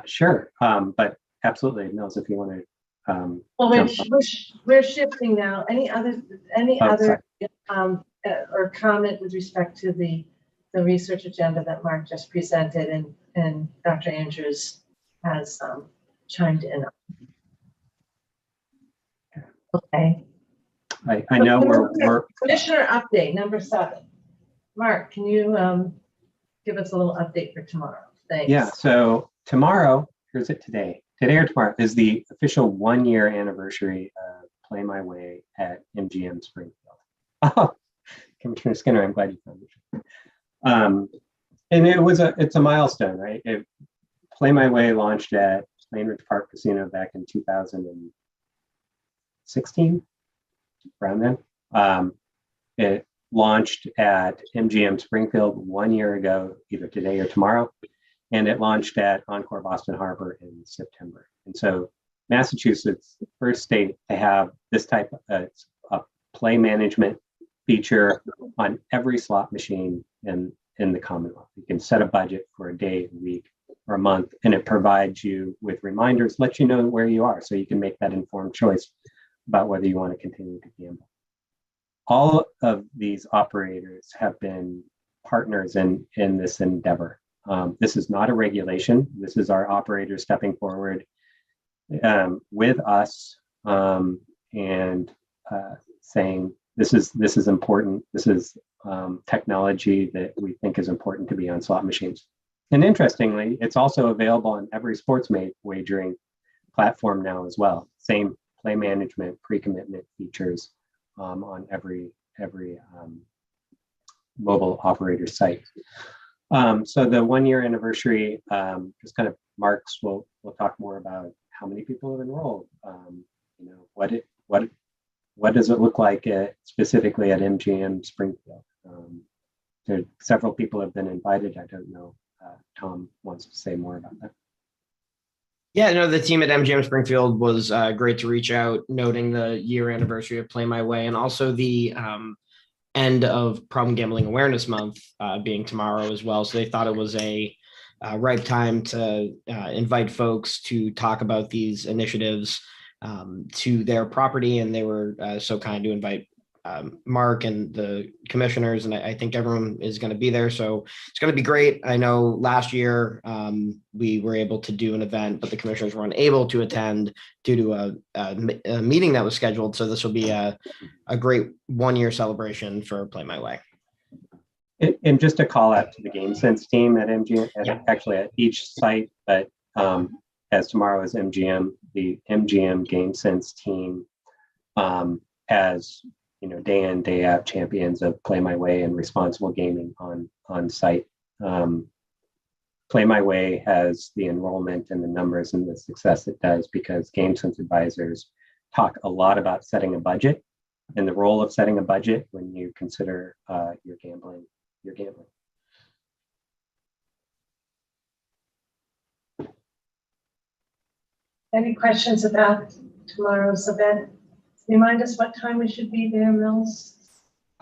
Sure, but absolutely, Mills, if you want to. Well, we're shifting now. Any other or comment with respect to the research agenda that Mark just presented and Dr. Andrews has chimed in on? Okay. I know we're Commissioner update number 7. Mark, can you give us a little update for tomorrow? Thanks. Yeah, so tomorrow, here's it today or tomorrow, is the official 1-year anniversary of Play My Way at MGM Springfield. Oh, Commissioner Skinner, I'm glad you found it. And it's a milestone, right? Play My Way launched at Plainridge Park Casino back in 2016, around then. It launched at MGM Springfield 1 year ago, either today or tomorrow, and it launched at Encore Boston Harbor in September. And so Massachusetts, first state to have this type of a play management feature on every slot machine in the Commonwealth. You can set a budget for a day, a week, or a month, and it provides you with reminders, lets you know where you are, so you can make that informed choice about whether you want to continue to gamble. All of these operators have been partners in this endeavor. This is not a regulation. This is our operators stepping forward with us and saying, this is important. This is technology that we think is important to be on slot machines. And interestingly, it's also available on every sports wagering platform now as well. Same play management, pre-commitment features on every mobile operator site. So the 1 year anniversary just kind of marks. We'll talk more about how many people have enrolled. What does it look like specifically at MGM Springfield? There several people have been invited. I don't know. Tom wants to say more about that. Yeah, no, the team at MGM Springfield was great to reach out, noting the year anniversary of Play My Way, and also the end of Problem Gambling Awareness Month being tomorrow as well. So they thought it was a ripe time to invite folks to talk about these initiatives to their property. And they were so kind to invite Mark and the commissioners, and I think everyone is going to be there. So it's going to be great. I know last year we were able to do an event, but the commissioners were unable to attend due to a meeting that was scheduled. So this will be a great one-year celebration for Play My Way. And just a call out to the GameSense team at MGM, actually at each site, but as tomorrow is MGM, the MGM GameSense team has, day in, day out champions of Play My Way and responsible gaming on site. Play My Way has the enrollment and the numbers and the success it does because GameSense advisors talk a lot about setting a budget and the role of setting a budget when you consider your gambling. Any questions about tomorrow's event? Remind us what time we should be there, Mills?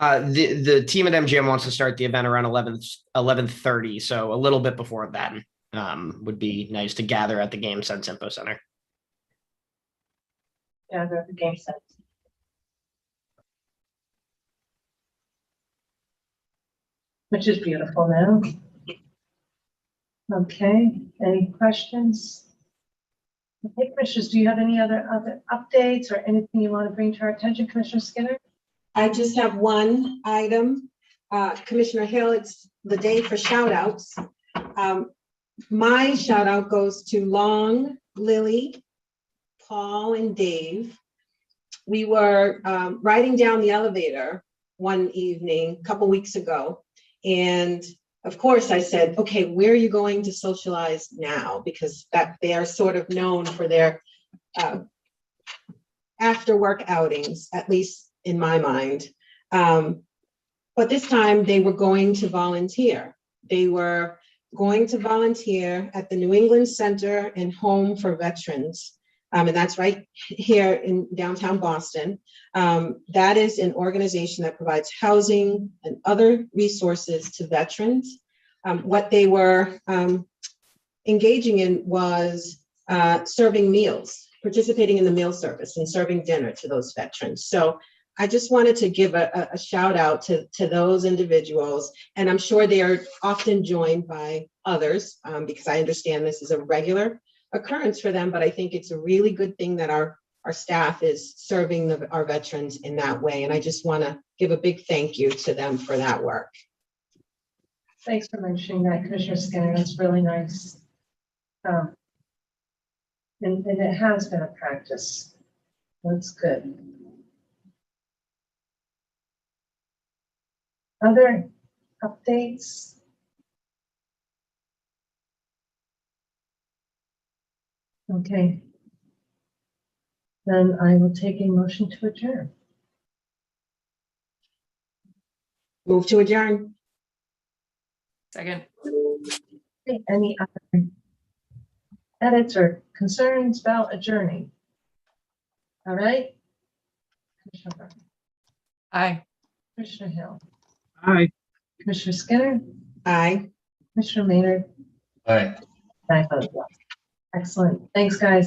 The team at MGM wants to start the event around 11:30, so a little bit before that would be nice to gather at the GameSense Info Center. Gather at the GameSense. Which is beautiful now. Okay, any questions? Okay, commissioners, do you have any other updates or anything you want to bring to our attention, Commissioner Skinner? I just have one item. Commissioner Hill, it's the day for shout outs. My shout out goes to Long, Lily, Paul, and Dave. We were riding down the elevator one evening, a couple weeks ago. And of course I said, okay, where are you going to socialize now? Because they are sort of known for their after work outings, at least in my mind. But this time they were going to volunteer. They were going to volunteer at the New England Center and Home for Veterans. And that's right here in downtown Boston. That is an organization that provides housing and other resources to veterans. What they were engaging in was serving meals, participating in the meal service and serving dinner to those veterans. So I just wanted to give a shout out to those individuals. And I'm sure they are often joined by others because I understand this is a regular occurrence for them, but I think it's a really good thing that our staff is serving our veterans in that way. And I just want to give a big thank you to them for that work. Thanks for mentioning that, Commissioner Skinner. That's really nice. And it has been a practice. That's good. Other updates? Okay. Then I will take a motion to adjourn. Move to adjourn. Second. Okay, any other edits or concerns about adjourning? All right. Commissioner Burke. Aye. Commissioner Hill. Aye. Commissioner Skinner. Aye. Commissioner Maynard. Aye. I vote yes. Excellent. Thanks, guys.